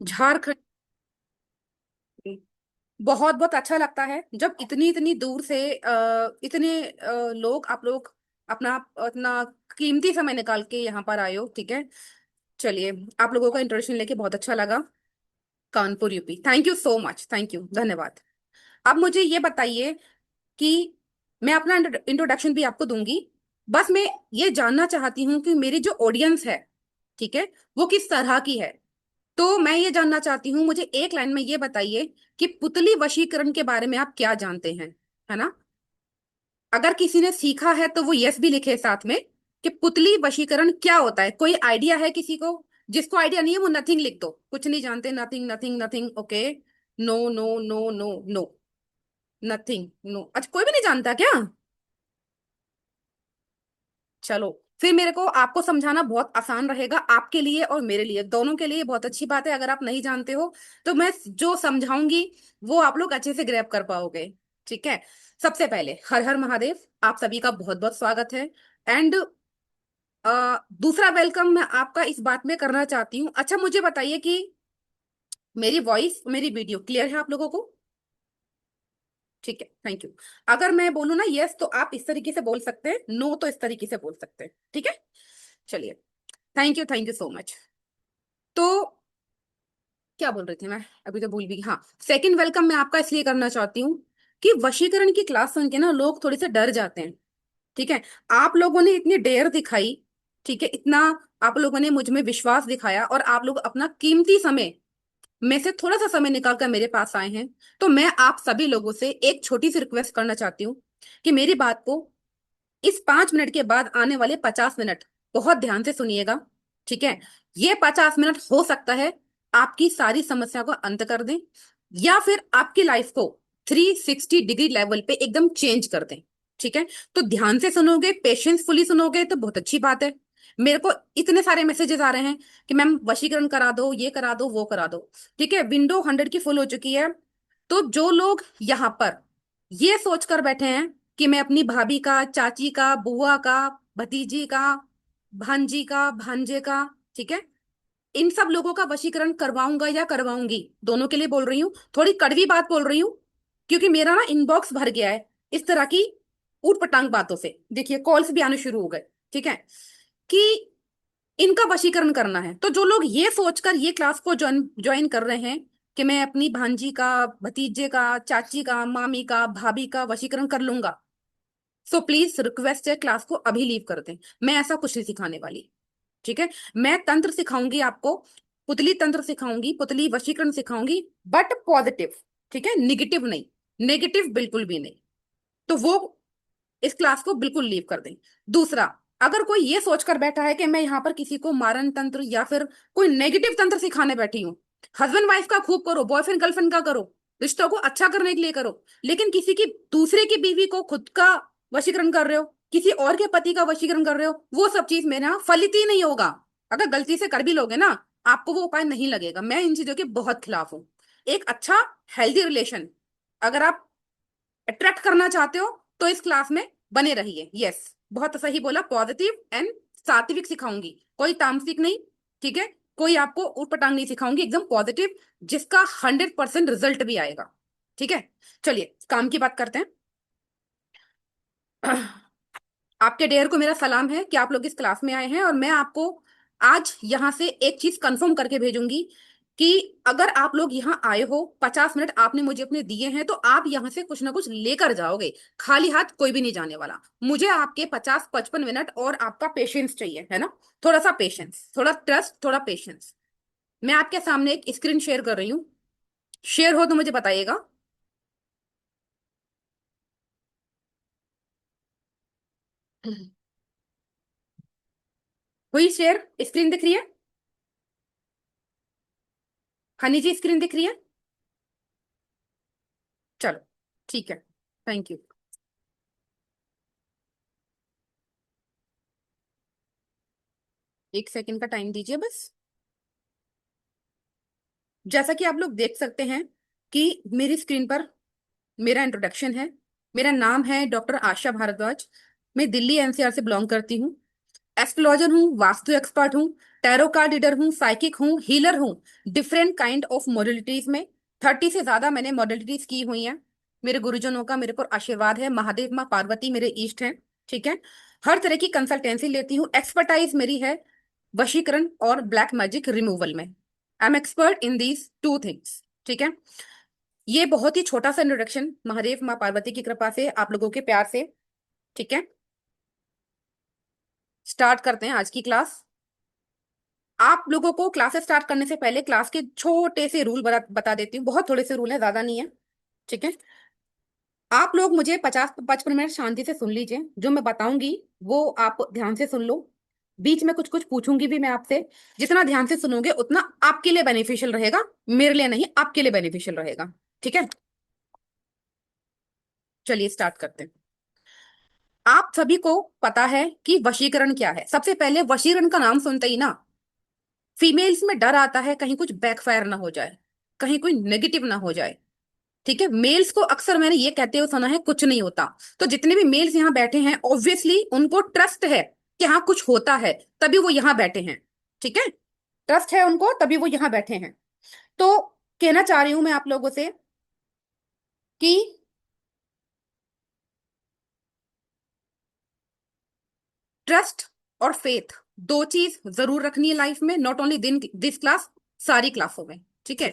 झारखंड। बहुत बहुत अच्छा लगता है जब इतनी इतनी दूर से इतने लोग, आप लोग अपना अपना कीमती समय निकाल के यहाँ पर आए हो। ठीक है, चलिए, आप लोगों का इंट्रोडक्शन लेके बहुत अच्छा लगा। Kanpur UP, thank you so much, thank you, धन्यवाद। अब मुझे ये बताइए कि मैं अपना इंट्रोडक्शन भी आपको दूंगी। बस मैं ये जानना चाहती हूँ कि मेरी जो ऑडियंस है, ठीक है, वो किस तरह की है। तो मैं ये जानना चाहती हूँ, मुझे एक लाइन में ये बताइए कि पुतली वशीकरण के बारे में आप क्या जानते हैं, है ना। अगर किसी ने सीखा है तो वो यस भी लिखे साथ में, कि पुतली वशीकरण क्या होता है। कोई आइडिया है किसी को? जिसको आइडिया नहीं है वो नथिंग लिख दो, कुछ नहीं जानते, nothing nothing nothing, okay. No no no no no, nothing, no. अच्छा, कोई भी नहीं जानता क्या? चलो, फिर मेरे को आपको समझाना बहुत आसान रहेगा, आपके लिए और मेरे लिए, दोनों के लिए बहुत अच्छी बात है। अगर आप नहीं जानते हो तो मैं जो समझाऊंगी वो आप लोग अच्छे से ग्रैब कर पाओगे। ठीक है। सबसे पहले हर हर महादेव, आप सभी का बहुत बहुत स्वागत है। एंड दूसरा वेलकम मैं आपका इस बात में करना चाहती हूँ। अच्छा, मुझे बताइए कि मेरी वॉइस, मेरी वीडियो क्लियर है आप लोगों को? ठीक है, थैंक यू। अगर मैं बोलूँ ना यस तो आप इस तरीके से बोल सकते हैं, नो तो इस तरीके से बोल सकते हैं। ठीक है, चलिए, थैंक यू सो मच। तो क्या बोल रही थी मैं, अभी तो भूल भी गई। हाँ, सेकंड वेलकम मैं आपका इसलिए करना चाहती हूँ कि वशीकरण की क्लास सुन के ना लोग थोड़े से डर जाते हैं। ठीक है, आप लोगों ने इतनी डेयर दिखाई, ठीक है, इतना आप लोगों ने मुझ में विश्वास दिखाया, और आप लोग अपना कीमती समय में से थोड़ा सा समय निकाल कर मेरे पास आए हैं। तो मैं आप सभी लोगों से एक छोटी सी रिक्वेस्ट करना चाहती हूँ कि मेरी बात को इस 5 मिनट के बाद आने वाले 50 मिनट बहुत ध्यान से सुनिएगा। ठीक है, ये 50 मिनट हो सकता है आपकी सारी समस्या को अंत कर दें, या फिर आपकी लाइफ को 360 डिग्री लेवल पे एकदम चेंज कर दें। ठीक है, तो ध्यान से सुनोगे, पेशेंसफुली सुनोगे तो बहुत अच्छी बात है। मेरे को इतने सारे मैसेजेस आ रहे हैं कि मैम वशीकरण करा दो, ये करा दो, वो करा दो। ठीक है, विंडो 100 की फुल हो चुकी है। तो जो लोग यहाँ पर ये सोचकर बैठे हैं कि मैं अपनी भाभी का, चाची का, बुआ का, भतीजी का, भांजी का, भांजे का, ठीक है, इन सब लोगों का वशीकरण करवाऊंगा या करवाऊंगी, दोनों के लिए बोल रही हूँ, थोड़ी कड़वी बात बोल रही हूँ, क्योंकि मेरा ना इनबॉक्स भर गया है इस तरह की ऊट पटांग बातों से। देखिए, कॉल्स भी आने शुरू हो गए। ठीक है, कि इनका वशीकरण करना है। तो जो लोग ये सोचकर ये क्लास को ज्वाइन ज्वाइन कर रहे हैं कि मैं अपनी भांजी का, भतीजे का, चाची का, मामी का, भाभी का वशीकरण कर लूंगा, सो प्लीज रिक्वेस्ट है, क्लास को अभी लीव कर दें। मैं ऐसा कुछ नहीं सिखाने वाली। ठीक है, मैं तंत्र सिखाऊंगी आपको, पुतली तंत्र सिखाऊंगी, पुतली वशीकरण सिखाऊंगी, बट पॉजिटिव। ठीक है, निगेटिव नहीं, नेगेटिव बिल्कुल भी नहीं। तो वो इस क्लास को बिल्कुल लीव कर दें। दूसरा, अगर कोई ये सोचकर बैठा है कि मैं यहाँ पर किसी को मारण तंत्र या फिर कोई नेगेटिव तंत्र सिखाने बैठी हूँ, हस्बैंड वाइफ का खूब करो, बॉयफ्रेंड गर्लफ्रेंड का करो, रिश्तों को अच्छा करने के लिए करो, लेकिन किसी की, दूसरे की बीवी को खुद का वशीकरण कर रहे हो, किसी और के पति का वशीकरण कर रहे हो, वो सब चीज मेरे यहाँ फलित ही नहीं होगा। अगर गलती से कर भी लोगे ना, आपको वो उपाय नहीं लगेगा। मैं इन चीजों के बहुत खिलाफ हूँ। एक अच्छा हेल्दी रिलेशन अगर आप अट्रैक्ट करना चाहते हो तो इस क्लास में बने रहिए। यस, बहुत सही बोला, पॉजिटिव एंड सात्विक सिखाऊंगी, कोई तामसिक नहीं। ठीक है, कोई आपको उटपटांग नहीं सिखाऊंगी, एकदम पॉजिटिव, जिसका 100% रिजल्ट भी आएगा। ठीक है, चलिए काम की बात करते हैं। आपके डेयर को मेरा सलाम है कि आप लोग इस क्लास में आए हैं, और मैं आपको आज यहाँ से एक चीज कंफर्म करके भेजूंगी कि अगर आप लोग यहाँ आए हो, 50 मिनट आपने मुझे अपने दिए हैं, तो आप यहाँ से कुछ ना कुछ लेकर जाओगे। खाली हाथ कोई भी नहीं जाने वाला। मुझे आपके 50-55 मिनट और आपका पेशेंस चाहिए, है ना। थोड़ा सा पेशेंस, थोड़ा ट्रस्ट, थोड़ा पेशेंस। मैं आपके सामने एक स्क्रीन शेयर कर रही हूँ, शेयर हो तो मुझे बताइएगा। हुई शेयर? स्क्रीन दिख रही है? हनी जी, स्क्रीन दिख रही है? चलो, ठीक है, थैंक यू। एक सेकंड का टाइम दीजिए बस। जैसा कि आप लोग देख सकते हैं कि मेरी स्क्रीन पर मेरा इंट्रोडक्शन है। मेरा नाम है डॉक्टर आशा भारद्वाज। मैं दिल्ली एनसीआर से बिलोंग करती हूँ। एस्ट्रोलॉजर हूँ, वास्तु एक्सपर्ट हूँ, टैरो कार्ड रीडर हूँ, साइकिक हूँ, हीलर हूँ, डिफरेंट काइंड ऑफ मॉडलिटीज में। 30 से ज्यादा मैंने मॉडलिटीज की हुई हैं। मेरे गुरुजनों का मेरे पर आशीर्वाद है, महादेव माँ पार्वती मेरे इष्ट हैं। ठीक है। हर तरह की कंसल्टेंसी लेती हूँ, एक्सपर्टाइज मेरी है वशीकरण और ब्लैक मैजिक रिमूवल में। I am expert in these two things. ठीक है। ये बहुत ही छोटा सा इंट्रोडक्शन महादेव माँ पार्वती की कृपा से, आप लोगों के प्यार से। ठीक है। स्टार्ट करते हैं आज की क्लास। आप लोगों को क्लासेस स्टार्ट करने से पहले क्लास के छोटे से रूल बता देती हूँ, बहुत थोड़े से रूल हैं, ज्यादा नहीं है। ठीक है। आप लोग मुझे 50-55 मिनट शांति से सुन लीजिए, जो मैं बताऊंगी वो आप ध्यान से सुन लो। बीच में कुछ कुछ पूछूंगी भी मैं आपसे। जितना ध्यान से सुनोगे उतना आपके लिए बेनिफिशियल रहेगा, मेरे लिए नहीं, आपके लिए बेनिफिशियल रहेगा। ठीक है। चलिए स्टार्ट करते हैं। आप सभी को पता है कि वशीकरण क्या है। सबसे पहले वशीकरण का नाम सुनते ही ना फीमेल्स में डर आता है, कहीं कुछ बैकफायर ना हो जाए, कहीं कोई नेगेटिव ना हो जाए। ठीक है। मेल्स को अक्सर मैंने ये कहते हुए सुना है कुछ नहीं होता। तो जितने भी मेल्स यहाँ बैठे हैं ऑब्वियसली उनको ट्रस्ट है कि हाँ कुछ होता है, तभी वो यहाँ बैठे हैं। ठीक है। ट्रस्ट है उनको, तभी वो यहाँ बैठे हैं। तो कहना चाह रही हूं मैं आप लोगों से कि ट्रस्ट और फेथ दो चीज जरूर रखनी है लाइफ में, नॉट ओनली दिन दिस क्लास, सारी क्लासों में। ठीक है।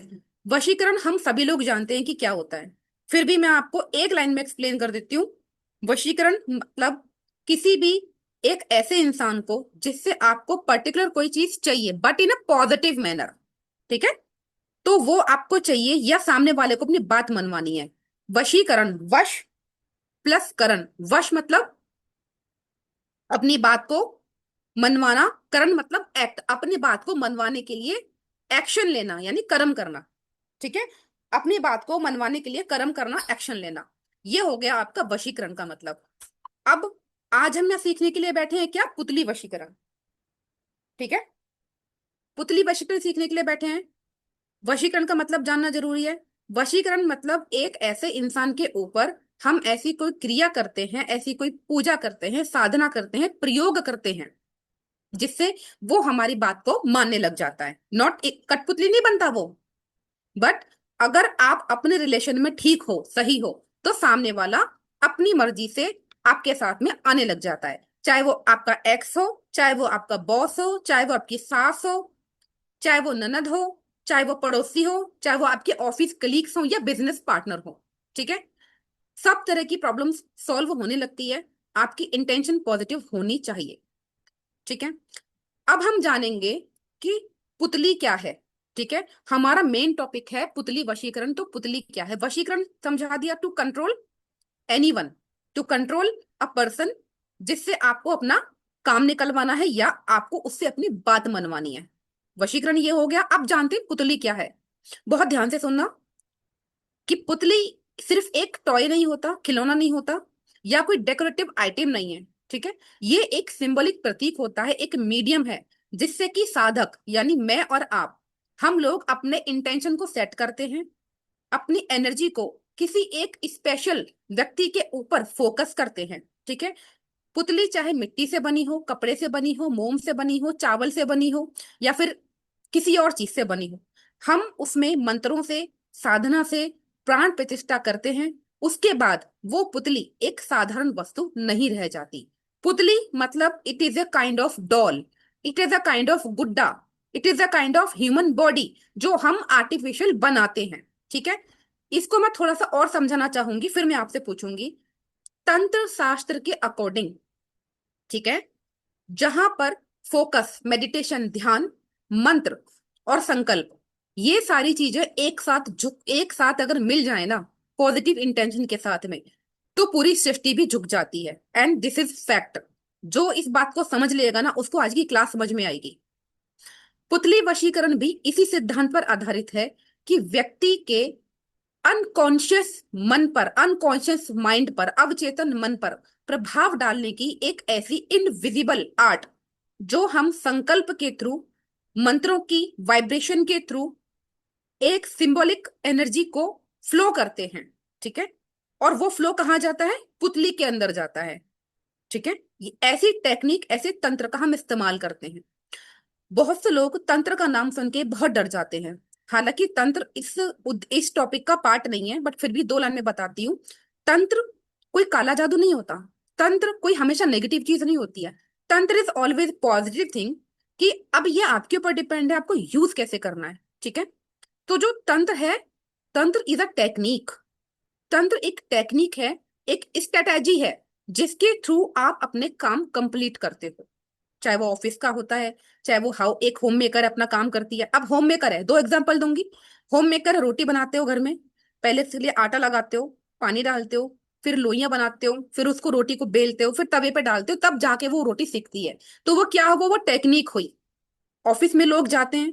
वशीकरण हम सभी लोग जानते हैं कि क्या होता है, फिर भी मैं आपको एक लाइन में एक्सप्लेन कर देती हूँ। वशीकरण मतलब किसी भी एक ऐसे इंसान को जिससे आपको पर्टिकुलर कोई चीज चाहिए but in a positive manner. ठीक है। तो वो आपको चाहिए या सामने वाले को अपनी बात मनवानी है। वशीकरण, वश प्लस करण। वश मतलब अपनी बात को मनवाना, करण मतलब एक्ट, अपनी बात को मनवाने के लिए एक्शन लेना यानी कर्म करना। ठीक है। अपनी बात को मनवाने के लिए कर्म करना, एक्शन लेना, ये हो गया आपका वशीकरण का मतलब। अब आज हम यहाँ सीखने के लिए बैठे हैं क्या, पुतली वशीकरण। ठीक है। पुतली वशीकरण सीखने के लिए बैठे हैं। वशीकरण का मतलब जानना जरूरी है। वशीकरण मतलब एक ऐसे इंसान के ऊपर हम ऐसी कोई क्रिया करते हैं, ऐसी कोई पूजा करते हैं, साधना करते हैं, प्रयोग करते हैं, जिससे वो हमारी बात को मानने लग जाता है। नॉट एक कठपुतली नहीं बनता वो, बट अगर आप अपने रिलेशन में ठीक हो, सही हो, तो सामने वाला अपनी मर्जी से आपके साथ में आने लग जाता है। चाहे वो आपका एक्स हो, चाहे वो आपका बॉस हो, चाहे वो आपकी सास हो, चाहे वो ननद हो, चाहे वो पड़ोसी हो, चाहे वो आपके ऑफिस कलीग्स हो या बिजनेस पार्टनर हो। ठीक है। सब तरह की प्रॉब्लम्स सॉल्व होने लगती है। आपकी इंटेंशन पॉजिटिव होनी चाहिए। ठीक है। अब हम जानेंगे कि पुतली क्या है। ठीक है। हमारा मेन टॉपिक है पुतली वशीकरण। तो पुतली क्या है, वशीकरण समझा दिया, to control anyone, to control a person, जिससे आपको अपना काम निकलवाना है या आपको उससे अपनी बात मनवानी है। वशीकरण ये हो गया। अब जानते हैं पुतली क्या है। बहुत ध्यान से सुनना कि पुतली सिर्फ एक टॉय नहीं होता, खिलौना नहीं होता, या कोई डेकोरेटिव आइटम नहीं है। ठीक है। ये एक सिंबलिक प्रतीक होता है, एक मीडियम है, जिससे कि साधक यानी मैं और आप, हम लोग अपने इंटेंशन को सेट करते हैं, अपनी एनर्जी को किसी एक स्पेशल व्यक्ति के ऊपर फोकस करते हैं। ठीक है। पुतली चाहे मिट्टी से बनी हो, कपड़े से बनी हो, मोम से बनी हो, चावल से बनी हो, या फिर किसी और चीज से बनी हो, हम उसमें मंत्रों से, साधना से प्राण प्रतिष्ठा करते हैं। उसके बाद वो पुतली एक साधारण वस्तु नहीं रह जाती। पुतली मतलब it is a kind of doll, it is a kind of गुड्डा, it is a kind of human body जो हम आर्टिफिशियल बनाते हैं। ठीक है। इसको मैं थोड़ा सा और समझाना चाहूंगी, फिर मैं आपसे पूछूंगी। तंत्र शास्त्र के अकॉर्डिंग, ठीक है, जहां पर फोकस, मेडिटेशन, ध्यान, मंत्र और संकल्प, ये सारी चीजें एक साथ अगर मिल जाए ना पॉजिटिव इंटेंशन के साथ में, तो पूरी सृष्टि भी झुक जाती है। And this is fact. जो इस बात को समझ लेगा ना उसको आज की क्लास समझ में आएगी। पुतली वशीकरण भी इसी सिद्धांत पर आधारित है कि व्यक्ति के अनकॉन्शियस मन पर, अनकॉन्शियस माइंड पर, अवचेतन मन पर प्रभाव डालने की एक ऐसी इनविजिबल आर्ट, जो हम संकल्प के थ्रू, मंत्रों की वाइब्रेशन के थ्रू एक सिंबॉलिक एनर्जी को फ्लो करते हैं। ठीक है। और वो फ्लो कहाँ जाता है, पुतली के अंदर जाता है। ठीक है। ये ऐसी टेक्निक, ऐसे तंत्र का हम इस्तेमाल करते हैं। बहुत से लोग तंत्र का नाम सुन के बहुत डर जाते हैं। हालांकि तंत्र इस टॉपिक का पार्ट नहीं है, बट फिर भी दो लाइन में बताती हूँ। तंत्र कोई काला जादू नहीं होता। तंत्र कोई हमेशा नेगेटिव चीज नहीं होती है। तंत्र इज ऑलवेज पॉजिटिव थिंग। कि अब ये आपके ऊपर डिपेंड है, आपको यूज कैसे करना है। ठीक है। तो जो तंत्र है, तंत्र इज अ टेक्निक। तंत्र एक टेक्निक है, एक स्ट्रेटेजी है, जिसके थ्रू आप अपने काम कंप्लीट करते हो। चाहे वो ऑफिस का होता है, चाहे वो हाउ एक होम मेकर अपना काम करती है। अब होम मेकर है, दो एग्जांपल दूंगी। होम मेकर रोटी बनाते हो घर में, पहले इसके लिए आटा लगाते हो, पानी डालते हो, फिर लोइयां बनाते हो, फिर उसको रोटी को बेलते हो, फिर तवे पे डालते हो, तब जाके वो रोटी सिकती है। तो वो क्या हुआ, वो टेक्निक हुई। ऑफिस में लोग जाते हैं,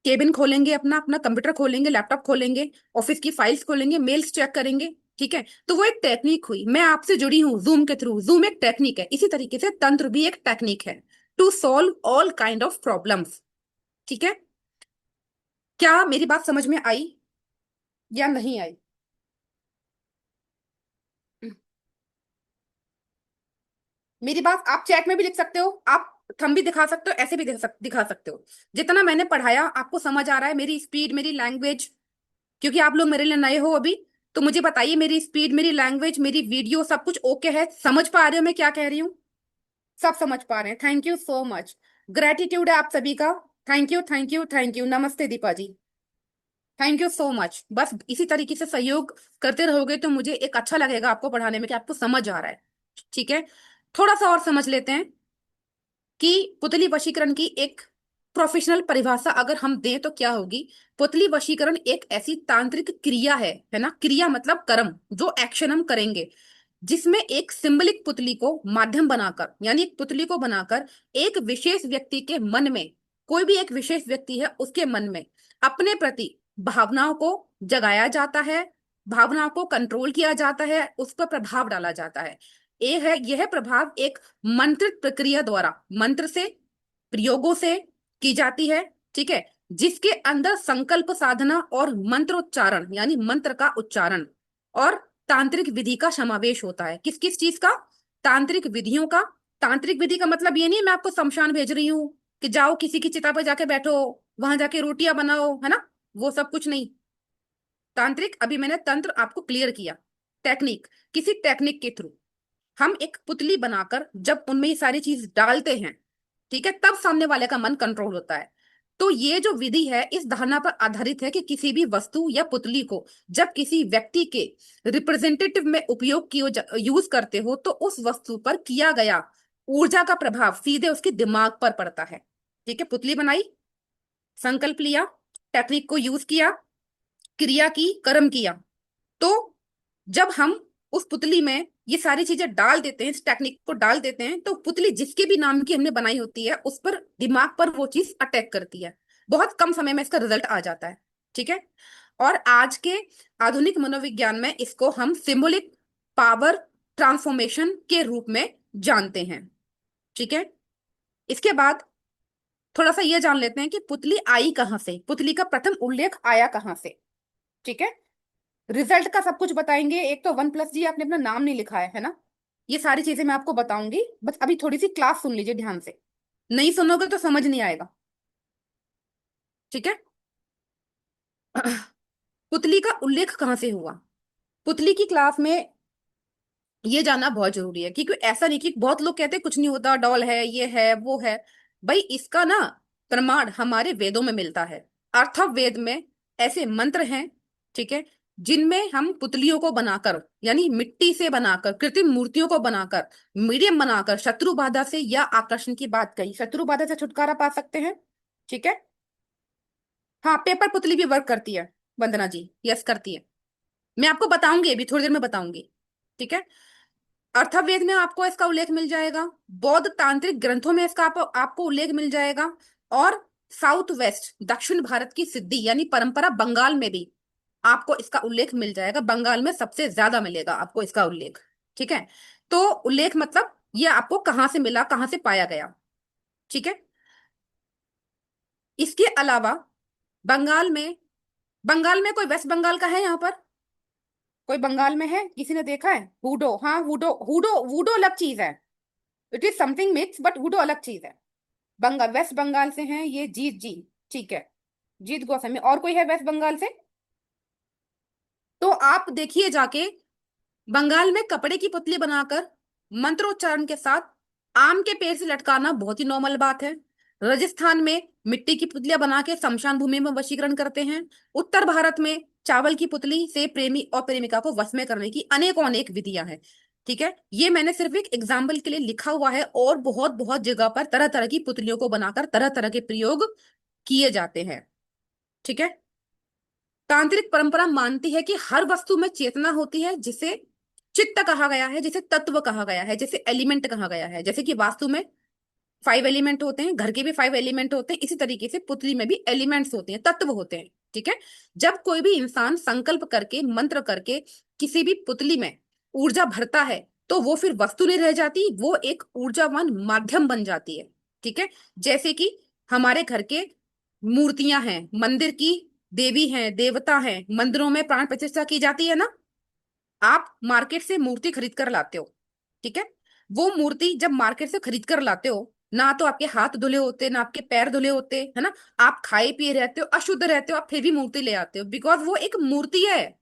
केबिन खोलेंगे, अपना अपना कंप्यूटर खोलेंगे, लैपटॉप खोलेंगे, ऑफिस की फाइल्स खोलेंगे, मेल्स चेक करेंगे। ठीक है। तो वो एक टेक्निक हुई। मैं आपसे जुड़ी हूँ जूम के थ्रू, जूम एक टेक्निक है। इसी तरीके से तंत्र भी एक टेक्निक है to solve all kind of problems. ठीक है। क्या मेरी बात समझ में आई या नहीं आई? मेरी बात आप चैट में भी लिख सकते हो, आप थंब भी दिखा सकते हो, ऐसे भी दिखा सकते हो। जितना मैंने पढ़ाया आपको समझ आ रहा है? मेरी स्पीड, मेरी लैंग्वेज, क्योंकि आप लोग मेरे लिए नए हो अभी, तो मुझे बताइए, मेरी स्पीड, मेरी लैंग्वेज, मेरी वीडियो, सब कुछ ओके है? समझ पा रहे हो मैं क्या कह रही हूँ? सब समझ पा रहे हैं? Thank you so much. Gratitude है आप सभी का। Thank you, thank you, thank you. नमस्ते Deepa ji. Thank you so much. बस इसी तरीके से सहयोग करते रहोगे तो मुझे एक अच्छा लगेगा आपको पढ़ाने में, कि आपको समझ आ रहा है। ठीक है। थोड़ा सा और समझ लेते हैं कि पुतली वशीकरण की एक प्रोफेशनल परिभाषा अगर हम दें तो क्या होगी। पुतली वशीकरण एक ऐसी तांत्रिक क्रिया है ना। क्रिया मतलब कर्म, जो एक्शन हम करेंगे, जिसमें एक सिंबलिक पुतली को माध्यम बनाकर, यानी एक पुतली को बनाकर एक विशेष व्यक्ति के मन में, कोई भी एक विशेष व्यक्ति है उसके मन में अपने प्रति भावनाओं को जगाया जाता है, भावनाओं को कंट्रोल किया जाता है, उस पर प्रभाव डाला जाता है। ये है, यह प्रभाव एक मंत्रित प्रक्रिया द्वारा, मंत्र से, प्रयोगों से की जाती है। ठीक है। जिसके अंदर संकल्प साधना और मंत्रोच्चारण, यानी मंत्र का उच्चारण, और तांत्रिक विधि का समावेश होता है। किस किस चीज का? तांत्रिक विधियों का। तांत्रिक विधि का मतलब ये नहीं मैं आपको शमशान भेज रही हूँ कि जाओ किसी की चिता पर जाके बैठो, वहां जाके रोटियां बनाओ, है ना। वो सब कुछ नहीं। तांत्रिक, अभी मैंने तंत्र आपको क्लियर किया। टेक्निक, किसी टेक्निक के थ्रू हम एक पुतली बनाकर जब उनमें ये सारी चीज डालते हैं, ठीक है, तब सामने वाले का मन कंट्रोल होता है। तो ये जो विधि है इस धारणा पर आधारित है कि किसी भी वस्तु या पुतली को जब किसी व्यक्ति के रिप्रेजेंटेटिव में उपयोग की यूज करते हो, तो उस वस्तु पर किया गया ऊर्जा का प्रभाव सीधे उसके दिमाग पर पड़ता है। ठीक है। पुतली बनाई, संकल्प लिया, टेक्निक को यूज किया, क्रिया की, कर्म किया। तो जब हम उस पुतली में ये सारी चीजें डाल देते हैं, इस टेक्निक को डाल देते हैं, तो पुतली जिसके भी नाम की हमने बनाई होती है उस पर, दिमाग पर वो चीज अटैक करती है। बहुत कम समय में इसका रिजल्ट आ जाता है। ठीक है। और आज के आधुनिक मनोविज्ञान में इसको हम सिंबॉलिक पावर ट्रांसफॉर्मेशन के रूप में जानते हैं। ठीक है। इसके बाद थोड़ा सा ये जान लेते हैं कि पुतली आई कहाँ से, पुतली का प्रथम उल्लेख आया कहाँ से। ठीक है। रिजल्ट का सब कुछ बताएंगे। एक तो 1 प्लस जी आपने अपना नाम नहीं लिखा है ना। ये सारी चीजें मैं आपको बताऊंगी, बस अभी थोड़ी सी क्लास सुन लीजिए ध्यान से। नहीं सुनोगे तो समझ नहीं आएगा। ठीक है। पुतली का उल्लेख कहाँ से हुआ, पुतली की क्लास में ये जानना बहुत जरूरी है। क्योंकि ऐसा नहीं कि बहुत लोग कहते हैं कुछ नहीं होता, डॉल है, ये है, वो है। भाई इसका ना प्रमाण हमारे वेदों में मिलता है। अर्थवेद में ऐसे मंत्र हैं, ठीक है, जिनमें हम पुतलियों को बनाकर, यानी मिट्टी से बनाकर, कृत्रिम मूर्तियों को बनाकर, मीडियम बनाकर शत्रु बाधा से, या आकर्षण की बात कही, शत्रु बाधा से छुटकारा पा सकते हैं। ठीक है। हाँ, पेपर पुतली भी वर्क करती है, वंदना जी, यस करती है। मैं आपको बताऊंगी, अभी थोड़ी देर में बताऊंगी। ठीक है। अर्थवेद में आपको इसका उल्लेख मिल जाएगा, बौद्ध तांत्रिक ग्रंथों में इसका आपको उल्लेख मिल जाएगा, और साउथ वेस्ट, दक्षिण भारत की सिद्धि यानी परंपरा बंगाल में भी आपको इसका उल्लेख मिल जाएगा। बंगाल में सबसे ज्यादा मिलेगा आपको इसका उल्लेख। ठीक है। तो उल्लेख मतलब ये आपको कहाँ से मिला, कहाँ से पाया गया। ठीक है। इसके अलावा बंगाल में, बंगाल में कोई वेस्ट बंगाल का है यहाँ पर? कोई बंगाल में है? किसी ने देखा है? हुडो, हाँ हुडो, हुडो, वुडो अलग चीज है। It is something mix, but वुडो अलग चीज है। बंगाल, वेस्ट बंगाल से हैं ये, जीत जी। ठीक है, जीत गोस्वामी। और कोई है वेस्ट बंगाल से? तो आप देखिए जाके, बंगाल में कपड़े की पुतली बनाकर मंत्रोच्चारण के साथ आम के पेड़ से लटकाना बहुत ही नॉर्मल बात है। राजस्थान में मिट्टी की पुतलियां बना के शमशान भूमि में वशीकरण करते हैं। उत्तर भारत में चावल की पुतली से प्रेमी और प्रेमिका को वश में करने की अनेकों अनेक विधियां हैं। ठीक है, ये मैंने सिर्फ एक एग्जाम्पल के लिए लिखा हुआ है, और बहुत बहुत जगह पर तरह तरह की पुतलियों को बनाकर तरह तरह के प्रयोग किए जाते हैं। ठीक है। तांत्रिक परंपरा मानती है कि हर वस्तु में चेतना होती है, जिसे चित्त कहा गया है, जिसे तत्व कहा गया है, जैसे एलिमेंट कहा गया है। जैसे कि वास्तु में 5 एलिमेंट होते हैं, घर के भी 5 एलिमेंट होते हैं, इसी तरीके से पुतली में भी एलिमेंट्स होते हैं, तत्व होते हैं। ठीक है। जब कोई भी इंसान संकल्प करके, मंत्र करके किसी भी पुतली में ऊर्जा भरता है, तो वो फिर वस्तु नहीं रह जाती, वो एक ऊर्जावान माध्यम बन जाती है। ठीक है। जैसे कि हमारे घर के मूर्तियां हैं, मंदिर की देवी हैं, देवता हैं, मंदिरों में प्राण प्रतिष्ठा की जाती है ना। आप मार्केट से मूर्ति खरीद कर लाते हो। ठीक है। वो मूर्ति जब मार्केट से खरीद कर लाते हो, ना तो आपके हाथ धुले होते, ना आपके पैर धुले होते, है ना। आप खाए पिए रहते हो, अशुद्ध रहते हो, आप फिर भी मूर्ति ले आते हो, बिकॉज वो एक मूर्ति है।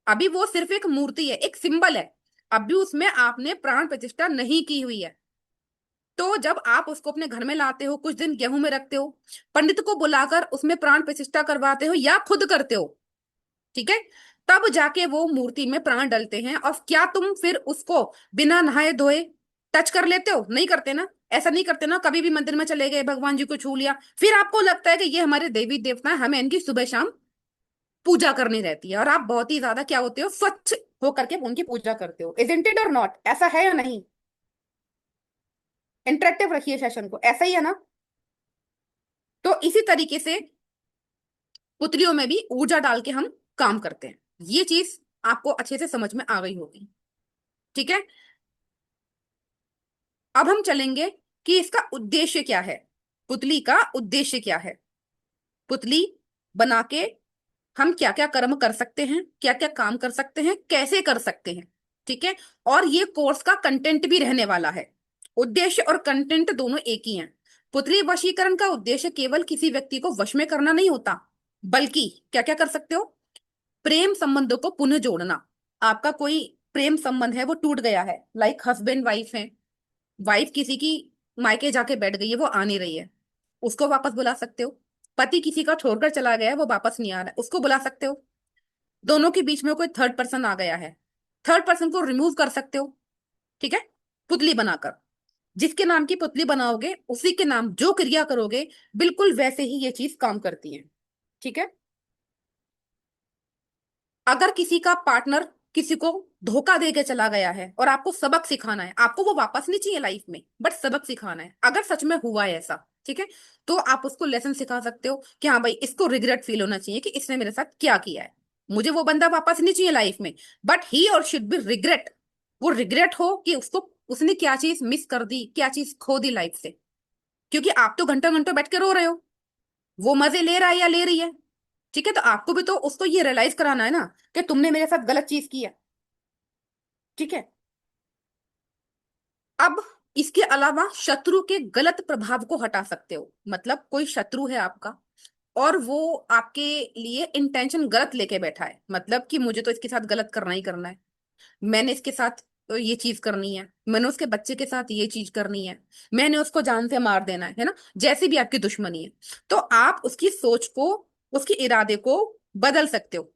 अभी वो सिर्फ एक मूर्ति है, एक सिंबल है। अभी उसमें आपने प्राण प्रतिष्ठा नहीं की हुई है। तो जब आप उसको अपने घर में लाते हो, कुछ दिन गेहूं में रखते हो, पंडित को बुलाकर उसमें प्राण प्रतिष्ठा करवाते हो या खुद करते हो, ठीक है, तब जाके वो मूर्ति में प्राण डलते हैं। और क्या तुम फिर उसको बिना नहाए धोए टच कर लेते हो? नहीं करते ना। ऐसा नहीं करते ना, कभी भी मंदिर में चले गए, भगवान जी को छू लिया, फिर आपको लगता है कि ये हमारे देवी देवता हैं, हमें इनकी सुबह शाम पूजा करनी रहती है, और आप बहुत ही ज्यादा क्या होते हो, स्वच्छ होकर के उनकी पूजा करते हो। इजंट इट और नॉट? ऐसा है या नहीं? इंटरेक्टिव रखिए सेशन को, ऐसा ही है ना। तो इसी तरीके से पुतलियों में भी ऊर्जा डाल के हम काम करते हैं। ये चीज आपको अच्छे से समझ में आ गई होगी। ठीक है। अब हम चलेंगे कि इसका उद्देश्य क्या है, पुतली का उद्देश्य क्या है। पुतली बना के हम क्या क्या कर्म कर सकते हैं, क्या क्या काम कर सकते हैं, कैसे कर सकते हैं। ठीक है। और ये कोर्स का कंटेंट भी रहने वाला है। उद्देश्य और कंटेंट दोनों एक ही हैं। पुतली वशीकरण का उद्देश्य केवल किसी व्यक्ति को वश में करना नहीं होता, बल्कि क्या क्या कर सकते हो, प्रेम संबंधों को पुनः जोड़ना। आपका कोई प्रेम संबंध है, वो टूट गया है, लाइक हस्बैंड वाइफ है, वाइफ किसी की मायके जाके बैठ गई है, वो आ नहीं रही है, उसको वापस बुला सकते हो। पति किसी का छोड़कर चला गया है, वो वापस नहीं आ रहा है, उसको बुला सकते हो। दोनों के बीच में कोई थर्ड पर्सन आ गया है, थर्ड पर्सन को रिमूव कर सकते हो। ठीक है। पुतली बनाकर, जिसके नाम की पुतली बनाओगे, उसी के नाम जो क्रिया करोगे, बिल्कुल वैसे ही ये चीज काम करती है। ठीक है। अगर किसी का पार्टनर किसी को धोखा दे के चला गया है और आपको सबक सिखाना है, आपको वो वापस नहीं चाहिए लाइफ में, बट सबक सिखाना है, अगर सच में हुआ है ऐसा, ठीक है, तो आप उसको लेसन सिखा सकते हो कि हाँ भाई, इसको रिग्रेट फील होना चाहिए कि इसने मेरे साथ क्या किया है। मुझे वो बंदा वापस नहीं चाहिए लाइफ में, बट ही और शुड बी रिग्रेट। वो रिग्रेट हो कि उसको, उसने क्या चीज मिस कर दी, क्या चीज खो दी लाइफ से। क्योंकि आप तो घंटों घंटों बैठ के रो रहे हो, वो मजे ले रहा है या ले रही है। ठीक है। तो आपको भी तो उसको ये रियलाइज कराना है ना कि तुमने मेरे साथ गलत चीज की है। ठीक है। अब इसके अलावा शत्रु के गलत प्रभाव को हटा सकते हो। मतलब कोई शत्रु है आपका, और वो आपके लिए इंटेंशन गलत लेके बैठा है, मतलब कि मुझे तो इसके साथ गलत करना ही करना है, मैंने इसके साथ तो ये चीज करनी है, मैंने उसके बच्चे के साथ ये चीज करनी है, मैंने उसको जान से मार देना है ना, जैसी भी आपकी दुश्मनी है। तो आप उसकी सोच को, उसके इरादे को बदल सकते हो।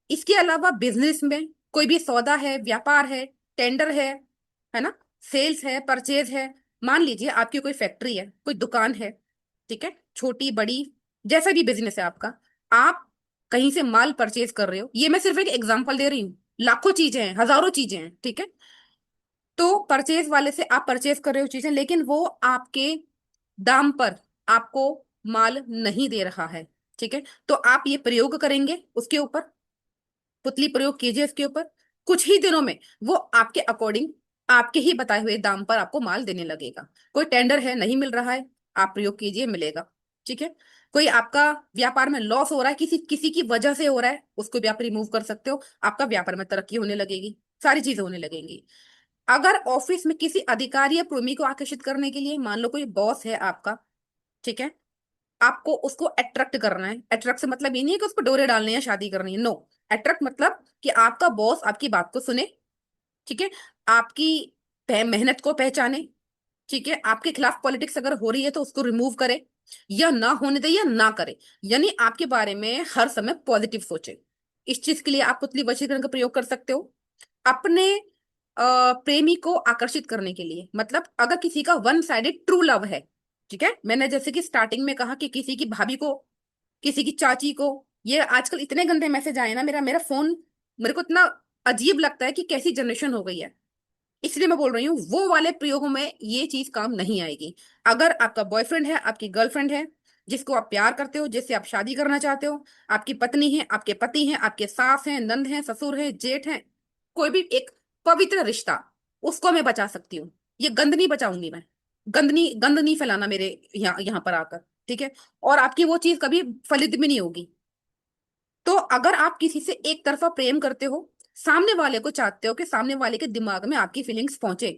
इसके अलावा बिजनेस में कोई भी सौदा है, व्यापार है, टेंडर है ना, सेल्स है, परचेज है। मान लीजिए आपकी कोई फैक्ट्री है, कोई दुकान है, ठीक है, छोटी बड़ी, जैसा भी बिजनेस है आपका, आप कहीं से माल परचेज कर रहे हो, ये मैं सिर्फ एक एग्जांपल दे रही हूँ, लाखों चीजें हैं, हजारों चीजें हैं। ठीक है। तो परचेज वाले से आप परचेज कर रहे हो चीजें, लेकिन वो आपके दाम पर आपको माल नहीं दे रहा है। ठीक है। तो आप ये प्रयोग करेंगे उसके ऊपर, पुतली प्रयोग कीजिए इसके ऊपर, कुछ ही दिनों में वो आपके अकॉर्डिंग, आपके ही बताए हुए दाम पर आपको माल देने लगेगा। कोई टेंडर है, नहीं मिल रहा है, आप प्रयोग कीजिए, मिलेगा। ठीक है। कोई आपका व्यापार में लॉस हो रहा है, किसी किसी की वजह से हो रहा है, उसको भी आप रिमूव कर सकते हो, आपका व्यापार में तरक्की होने लगेगी, सारी चीजें होने लगेंगी। अगर ऑफिस में किसी अधिकारी या प्रेमी को आकर्षित करने के लिए, मान लो कोई बॉस है आपका, ठीक है। आपको उसको अट्रैक्ट करना है। अट्रैक्ट से मतलब ये नहीं है कि उसको डोरे डालने या शादी करनी है, नो। अट्रैक्ट मतलब कि आपका बॉस आपकी बात को सुने, ठीक है, आपकी मेहनत को पहचाने, ठीक है, आपके खिलाफ पॉलिटिक्स अगर हो रही है तो उसको रिमूव करे या ना होने दे या ना करे, यानी आपके बारे में हर समय पॉजिटिव सोचे। इस चीज के लिए आप पुतली वशीकरण का प्रयोग कर सकते हो। अपने प्रेमी को आकर्षित करने के लिए, मतलब अगर किसी का वन साइडेड ट्रू लव है, ठीक है, मैंने जैसे कि स्टार्टिंग में कहा कि किसी की भाभी को, किसी की चाची को, ये आजकल इतने गंदे मैसेज आए ना, मेरा मेरा फोन, मेरे को इतना अजीब लगता है कि कैसी जनरेशन हो गई है। इसलिए मैं बोल रही हूँ वो वाले प्रयोगों में ये चीज काम नहीं आएगी। अगर आपका बॉयफ्रेंड है, आपकी गर्लफ्रेंड है, जिसको आप प्यार करते हो, जिससे आप शादी करना चाहते हो, आपकी पत्नी है, आपके पति हैं, आपके सास हैं, नंद हैं, ससुर हैं, जेठ हैं, कोई भी एक पवित्र रिश्ता, उसको मैं बचा सकती हूँ। ये गंद नहीं बचाऊंगी मैं। गंद नहीं फैलाना मेरे यहाँ यहाँ पर आकर, ठीक है। और आपकी वो चीज कभी फलित भी नहीं होगी। तो अगर आप किसी से एक तरफा प्रेम करते हो, सामने वाले को चाहते हो कि सामने वाले के दिमाग में आपकी फीलिंग्स पहुंचे,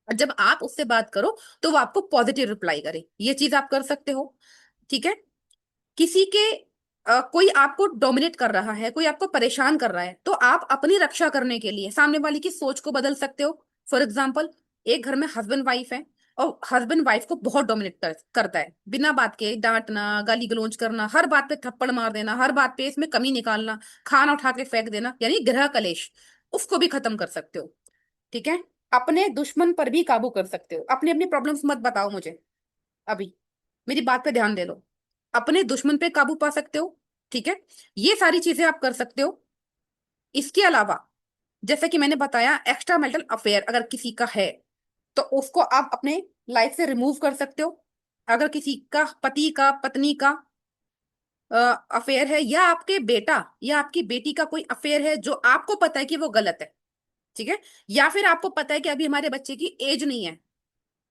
और जब आप उससे बात करो तो वो आपको पॉजिटिव रिप्लाई करे, ये चीज आप कर सकते हो, ठीक है। किसी के कोई आपको डोमिनेट कर रहा है, कोई आपको परेशान कर रहा है, तो आप अपनी रक्षा करने के लिए सामने वाले की सोच को बदल सकते हो। फॉर एग्जाम्पल, एक घर में हस्बैंड वाइफ है और हस्बैंड वाइफ को बहुत डोमिनेट करता है, बिना बात के डांटना, गाली गलौज करना, हर बात पे थप्पड़ मार देना, हर बात पे इसमें कमी निकालना, खाना उठा के फेंक देना, यानी गृह कलेश, उसको भी खत्म कर सकते हो, ठीक है। अपने दुश्मन पर भी काबू कर सकते हो। अपनी अपनी प्रॉब्लम्स मत बताओ मुझे अभी, मेरी बात पे ध्यान दे लो। अपने दुश्मन पे काबू पा सकते हो, ठीक है। ये सारी चीजें आप कर सकते हो। इसके अलावा, जैसे कि मैंने बताया, एक्स्ट्रा मैरिटल अफेयर अगर किसी का है तो उसको आप अपने लाइफ से रिमूव कर सकते हो। अगर किसी का पति का, पत्नी का अफेयर है, या आपके बेटा या आपकी बेटी का कोई अफेयर है जो आपको पता है कि वो गलत है, ठीक है, या फिर आपको पता है कि अभी हमारे बच्चे की एज नहीं है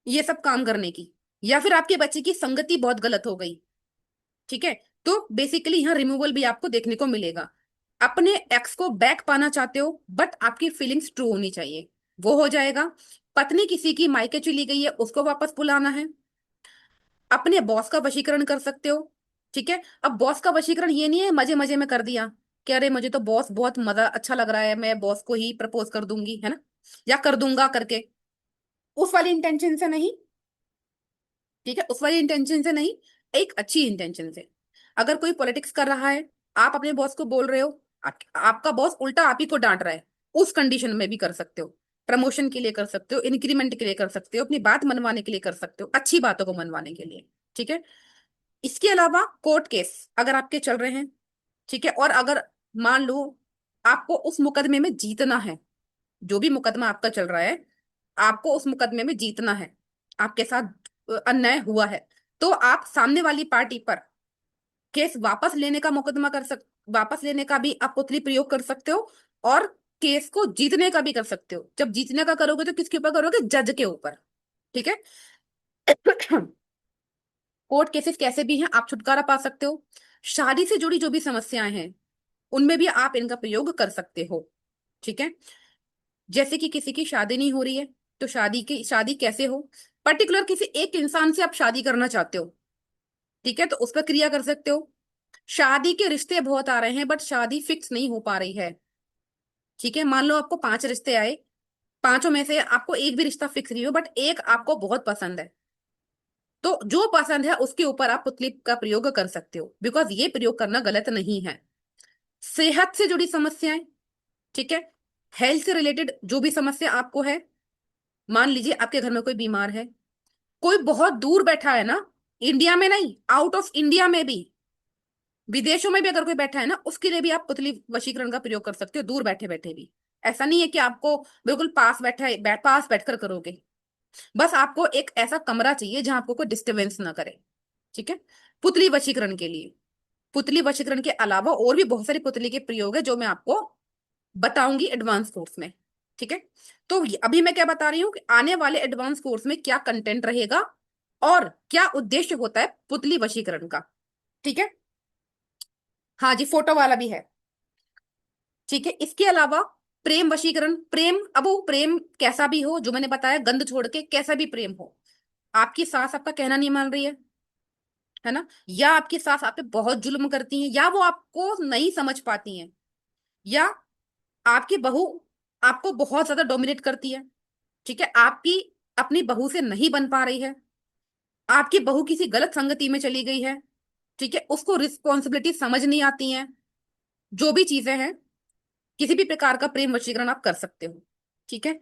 ये सब काम करने की, या फिर आपके बच्चे की संगति बहुत गलत हो गई, ठीक है, तो बेसिकली यहाँ रिमूवल भी आपको देखने को मिलेगा। अपने एक्स को बैक पाना चाहते हो बट आपकी फीलिंग्स ट्रू होनी चाहिए, वो हो जाएगा। पत्नी किसी की मायके चली गई है, उसको वापस बुलाना है। अपने बॉस का वशीकरण कर सकते हो, ठीक है। अब बॉस का वशीकरण ये नहीं है मजे मजे में कर दिया कि अरे मुझे तो बॉस बहुत मजा अच्छा लग रहा है, मैं बॉस को ही प्रपोज कर दूंगी, है ना, या कर दूंगा करके, उस वाली इंटेंशन से नहीं, ठीक है, उस वाली इंटेंशन से नहीं, एक अच्छी इंटेंशन से। अगर कोई पॉलिटिक्स कर रहा है, आप अपने बॉस को बोल रहे हो, आपका बॉस उल्टा आप ही को डांट रहा है, उस कंडीशन में भी कर सकते हो। प्रमोशन के लिए कर सकते हो, इंक्रीमेंट के लिए कर सकते हो, अपनी बात मनवाने के लिए कर सकते हो, अच्छी बातों को मनवाने के लिए, ठीक है। इसके अलावा कोर्ट केस अगर आपके चल रहे हैं, ठीक है, और अगर मान लो आपको उस मुकदमे में जीतना है, जो भी मुकदमा आपका चल रहा है, आपको उस मुकदमे में जीतना है, आपके साथ अन्याय हुआ है, तो आप सामने वाली पार्टी पर केस वापस लेने का मुकदमा वापस लेने का भी आप पुतली प्रयोग कर सकते हो, और केस को जीतने का भी कर सकते हो। जब जीतने का करोगे तो किसके ऊपर करोगे? जज के ऊपर, ठीक है। कोर्ट केसेस कैसे भी हैं, आप छुटकारा पा सकते हो। शादी से जुड़ी जो भी समस्याएं हैं उनमें भी आप इनका प्रयोग कर सकते हो, ठीक है। जैसे कि किसी की शादी नहीं हो रही है, तो शादी कैसे हो, पर्टिकुलर किसी एक इंसान से आप शादी करना चाहते हो, ठीक है, तो उस पर क्रिया कर सकते हो। शादी के रिश्ते बहुत आ रहे हैं बट शादी फिक्स नहीं हो पा रही है, ठीक है, मान लो आपको 5 रिश्ते आए, पांचों में से आपको एक भी रिश्ता फिक्स नहीं हो बट एक आपको बहुत पसंद है, तो जो पसंद है उसके ऊपर आप पुतली का प्रयोग कर सकते हो, बिकॉज ये प्रयोग करना गलत नहीं है। सेहत से जुड़ी समस्याएं, ठीक है, हेल्थ से रिलेटेड जो भी समस्या आपको है, मान लीजिए आपके घर में कोई बीमार है, कोई बहुत दूर बैठा है ना, इंडिया में नहीं, आउट ऑफ इंडिया में भी, विदेशों में भी अगर कोई बैठा है ना, उसके लिए भी आप पुतली वशीकरण का प्रयोग कर सकते हो, दूर बैठे बैठे भी। ऐसा नहीं है कि आपको बिल्कुल पास पास बैठकर करोगे, बस आपको एक ऐसा कमरा चाहिए जहां आपको कोई डिस्टरबेंस ना करे, ठीक है। पुतली वशीकरण के लिए, पुतली वशीकरण के अलावा और भी बहुत सारी पुतली के प्रयोग है जो मैं आपको बताऊंगी एडवांस कोर्स में, ठीक है। तो अभी मैं क्या बता रही हूँ कि आने वाले एडवांस कोर्स में क्या कंटेंट रहेगा और क्या उद्देश्य होता है पुतली वशीकरण का, ठीक है। हाँ जी, फोटो वाला भी है, ठीक है। इसके अलावा प्रेम वशीकरण, प्रेम, अब वो प्रेम कैसा भी हो, जो मैंने बताया, गंध छोड़ के कैसा भी प्रेम हो, आपकी सास आपका कहना नहीं मान रही है, है ना, या आपकी सास आप पे बहुत जुल्म करती हैं, या वो आपको नहीं समझ पाती हैं, या आपकी बहू आपको बहुत ज्यादा डोमिनेट करती है, ठीक है, आपकी अपनी बहू से नहीं बन पा रही है, आपकी बहू किसी गलत संगति में चली गई है, ठीक है, उसको रिस्पॉन्सिबिलिटी समझ नहीं आती है, जो भी चीजें हैं, किसी भी प्रकार का प्रेम वशीकरण आप कर सकते हो। ठीक है।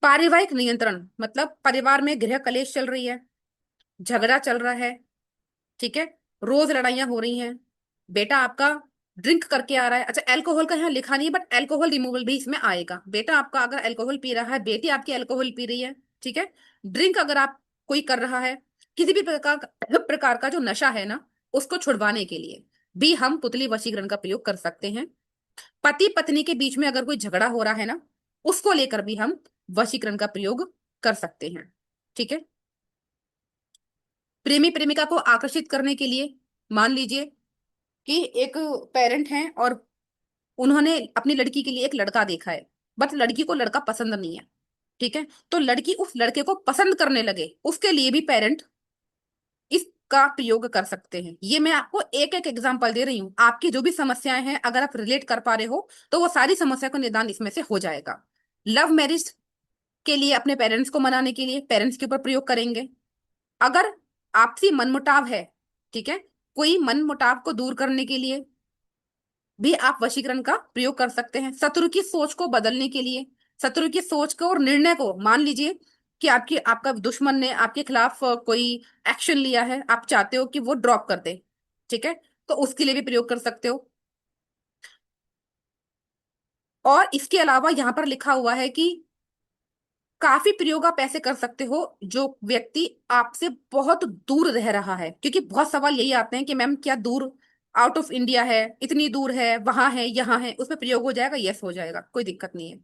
पारिवारिक नियंत्रण मतलब परिवार में गृह कलेश चल रही है, झगड़ा चल रहा है, ठीक है, रोज लड़ाइयाँ हो रही हैं, बेटा आपका ड्रिंक करके आ रहा है, अच्छा अल्कोहल का यहाँ लिखा नहीं है बट अल्कोहल रिमूवल भी इसमें आएगा, बेटा आपका अगर अल्कोहल पी रहा है, बेटी आपकी अल्कोहल पी रही है, ठीक है, ड्रिंक अगर आप कोई कर रहा है, किसी भी प्रकार का जो नशा है ना, उसको छुड़वाने के लिए भी हम पुतली वशीकरण का प्रयोग कर सकते हैं। पति पत्नी के बीच में अगर कोई झगड़ा हो रहा है ना, उसको लेकर भी हम वशीकरण का प्रयोग कर सकते हैं। ठीक है। प्रेमी प्रेमिका को आकर्षित करने के लिए, मान लीजिए कि एक पेरेंट हैं और उन्होंने अपनी लड़की के लिए एक लड़का देखा है, बट लड़की को लड़का पसंद नहीं है, ठीक है, तो लड़की उस लड़के को पसंद करने लगे, उसके लिए भी पेरेंट इसका प्रयोग कर सकते हैं। ये मैं आपको एक एक एग्जांपल दे रही हूँ, आपकी जो भी समस्याएं हैं अगर आप रिलेट कर पा रहे हो तो वो सारी समस्या का निदान इसमें से हो जाएगा। लव मैरिज के लिए अपने पेरेंट्स को मनाने के लिए पेरेंट्स के ऊपर प्रयोग करेंगे। अगर आपसी मनमुटाव है, ठीक है, कोई मनमुटाव को दूर करने के लिए भी आप वशीकरण का प्रयोग कर सकते हैं। शत्रु की सोच को बदलने के लिए, शत्रु की सोच को और निर्णय को, मान लीजिए कि आपकी आपका दुश्मन ने आपके खिलाफ कोई एक्शन लिया है, आप चाहते हो कि वो ड्रॉप कर दे, ठीक है, तो उसके लिए भी प्रयोग कर सकते हो। और इसके अलावा यहाँ पर लिखा हुआ है कि काफी प्रयोग आप ऐसे कर सकते हो जो व्यक्ति आपसे बहुत दूर रह रहा है, क्योंकि बहुत सवाल यही आते हैं कि मैम क्या दूर, आउट ऑफ इंडिया है, इतनी दूर है, वहां है, यहाँ है, उसमें प्रयोग हो जाएगा, यस हो जाएगा, कोई दिक्कत नहीं है।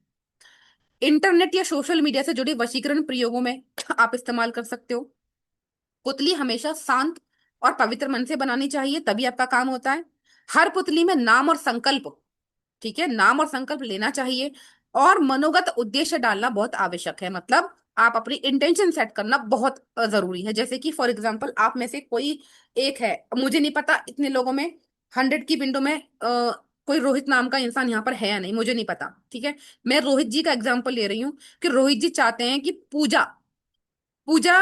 इंटरनेट या सोशल मीडिया से जुड़े वशीकरण प्रयोगों में आप इस्तेमाल कर सकते हो। पुतली हमेशा शांत और पवित्र मन से बनानी चाहिए, तभी आपका काम होता है। हर पुतली में नाम और संकल्प, ठीक है, नाम और संकल्प लेना चाहिए, और मनोगत उद्देश्य डालना बहुत आवश्यक है, मतलब आप अपनी इंटेंशन सेट करना बहुत जरूरी है। जैसे कि फॉर एग्जांपल आप में से कोई एक है, मुझे नहीं पता इतने लोगों में 100 की विंडो में कोई रोहित नाम का इंसान यहाँ पर है या नहीं, मुझे नहीं पता, ठीक है, मैं रोहित जी का एग्जाम्पल ले रही हूँ कि रोहित जी चाहते हैं कि पूजा पूजा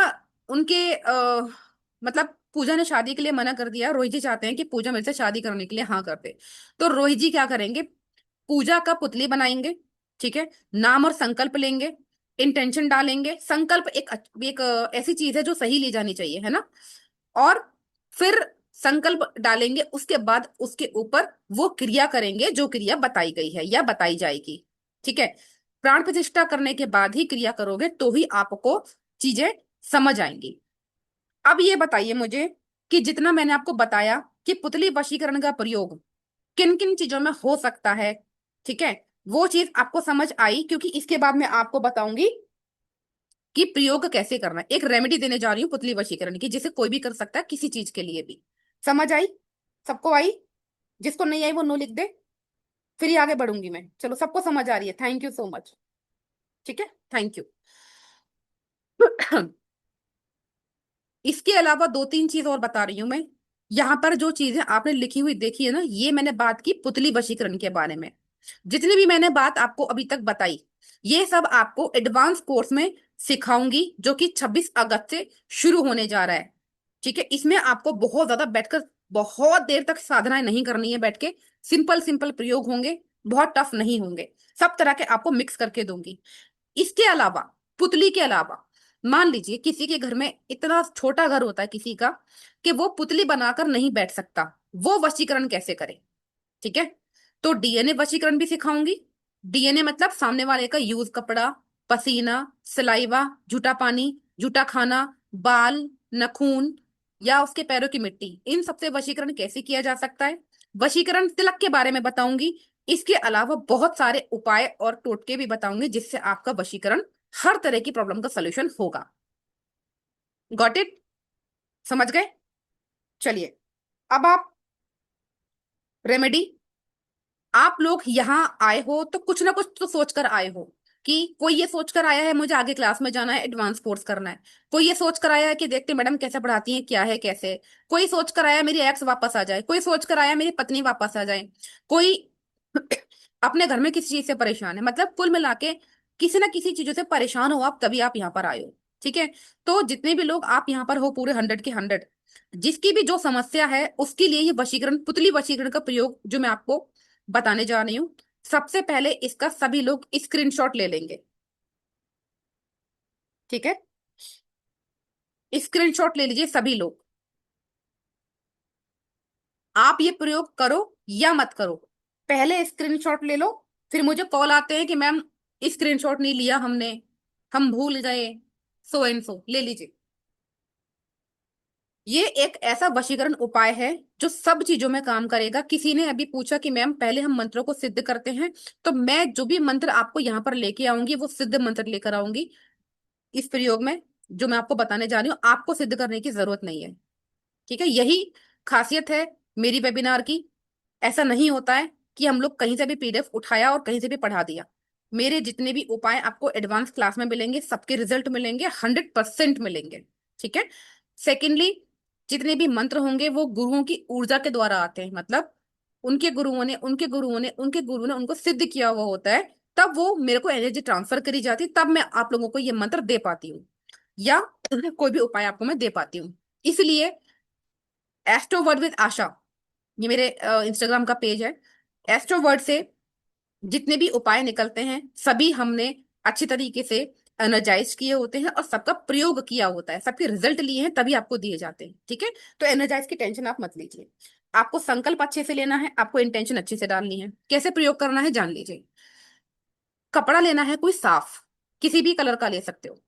उनके मतलब पूजा ने शादी के लिए मना कर दिया, रोहित जी चाहते हैं कि पूजा मेरे से शादी करने के लिए हाँ कर दे, तो रोहित जी क्या करेंगे, पूजा का पुतली बनाएंगे, ठीक है, नाम और संकल्प लेंगे, इंटेंशन डालेंगे, संकल्प एक ऐसी चीज है जो सही ली जानी चाहिए, है ना, और फिर संकल्प डालेंगे, उसके बाद उसके ऊपर वो क्रिया करेंगे जो क्रिया बताई गई है या बताई जाएगी, ठीक है, प्राण प्रतिष्ठा करने के बाद ही क्रिया करोगे तो ही आपको चीजें समझ आएंगी। अब ये बताइए मुझे कि जितना मैंने आपको बताया कि पुतली वशीकरण का प्रयोग किन किन चीजों में हो सकता है, ठीक है, वो चीज आपको समझ आई, क्योंकि इसके बाद मैं आपको बताऊंगी कि प्रयोग कैसे करना है। एक रेमेडी देने जा रही हूँ पुतली वशीकरण की, जिसे कोई भी कर सकता है किसी चीज के लिए भी। समझ आई? सबको आई? जिसको नहीं आई वो नो लिख दे, फिर ही आगे बढ़ूंगी मैं। चलो सबको समझ आ रही है, थैंक यू सो मच। ठीक है, थैंक यू। इसके अलावा दो तीन चीज और बता रही हूं मैं। यहाँ पर जो चीजें आपने लिखी हुई देखी है ना, ये मैंने बात की पुतली वशीकरण के बारे में। जितनी भी मैंने बात आपको अभी तक बताई, ये सब आपको एडवांस कोर्स में सिखाऊंगी, जो कि 26 अगस्त से शुरू होने जा रहा है। ठीक है, इसमें आपको बहुत ज्यादा बैठकर बहुत देर तक साधनाएं नहीं करनी है, बैठ के सिंपल सिंपल प्रयोग होंगे, बहुत टफ नहीं होंगे, सब तरह के आपको मिक्स करके दूंगी। इसके अलावा, पुतली के अलावा, मान लीजिए किसी के घर में इतना छोटा घर होता है किसी का कि वो पुतली बनाकर नहीं बैठ सकता, वो वशीकरण कैसे करे, ठीक है, तो डीएनए वशीकरण भी सिखाऊंगी। डीएनए मतलब सामने वाले का यूज कपड़ा, पसीना, सलाइवा, झूठा पानी, झूठा खाना, बाल, नखून या उसके पैरों की मिट्टी, इन सबसे वशीकरण कैसे किया जा सकता है। वशीकरण तिलक के बारे में बताऊंगी। इसके अलावा बहुत सारे उपाय और टोटके भी बताऊंगी जिससे आपका वशीकरण हर तरह की प्रॉब्लम का सोल्यूशन होगा। Got it? समझ गए? चलिए, अब आप रेमेडी, आप लोग यहाँ आए हो तो कुछ ना कुछ तो सोच कर आए हो। कि कोई ये सोच कर आया है मुझे आगे क्लास में जाना है, एडवांस कोर्स करना है। कोई ये सोच कर आया है कि देखते मैडम कैसे पढ़ाती हैं, क्या है कैसे है। कोई सोच कर आया मेरी एक्स वापस आ जाए, कोई सोच कर आया मेरी पत्नी वापस आ जाए, कोई अपने घर में किसी चीज से परेशान है। मतलब कुल मिला के किसी ना किसी चीजों से परेशान हो आप, तभी आप यहाँ पर आए हो। ठीक है। तो जितने भी लोग आप यहाँ पर हो, पूरे 100 के 100, जिसकी भी जो समस्या है उसके लिए ये वशीकरण, पुतली वशीकरण का प्रयोग जो मैं आपको बताने जा रही हूँ, सबसे पहले इसका सभी लोग स्क्रीनशॉट ले लेंगे। ठीक है। स्क्रीनशॉट ले लीजिए सभी लोग। आप ये प्रयोग करो या मत करो, पहले स्क्रीनशॉट ले लो। फिर मुझे कॉल आते हैं कि मैम स्क्रीनशॉट नहीं लिया हमने, हम भूल गए, सो एंड सो। ले लीजिए। ये एक ऐसा वशीकरण उपाय है जो सब चीजों में काम करेगा। किसी ने अभी पूछा कि मैम पहले हम मंत्रों को सिद्ध करते हैं, तो मैं जो भी मंत्र आपको यहाँ पर लेके आऊंगी वो सिद्ध मंत्र लेकर आऊंगी। इस प्रयोग में जो मैं आपको बताने जा रही हूँ, आपको सिद्ध करने की जरूरत नहीं है। ठीक है। यही खासियत है मेरी वेबिनार की। ऐसा नहीं होता है कि हम लोग कहीं से भी पीडीएफ उठाया और कहीं से भी पढ़ा दिया। मेरे जितने भी उपाय आपको एडवांस क्लास में मिलेंगे, सबके रिजल्ट मिलेंगे, 100% मिलेंगे। ठीक है। सेकेंडली, जितने भी मंत्र होंगे वो गुरुओं की ऊर्जा के द्वारा आते हैं। मतलब उनके गुरुओं ने उनको सिद्ध किया हुआ होता है, तब वो मेरे को एनर्जी ट्रांसफर करी जाती है, तब मैं आप लोगों को ये मंत्र दे पाती हूँ, या कोई भी उपाय आपको मैं दे पाती हूँ। इसलिए एस्ट्रोवर्ड विद आशा, ये मेरे इंस्टाग्राम का पेज है। एस्ट्रोवर्ड से जितने भी उपाय निकलते हैं सभी हमने अच्छी तरीके से एनर्जाइज किए होते हैं और सबका प्रयोग किया होता है, सबके रिजल्ट लिए हैं, तभी आपको दिए जाते हैं। ठीक है। तो एनर्जाइज की टेंशन आप मत लीजिए। आपको संकल्प अच्छे से लेना है, आपको इंटेंशन अच्छे से डालनी है। कैसे प्रयोग करना है जान लीजिए। कपड़ा लेना है कोई साफ, किसी भी कलर का ले सकते हो।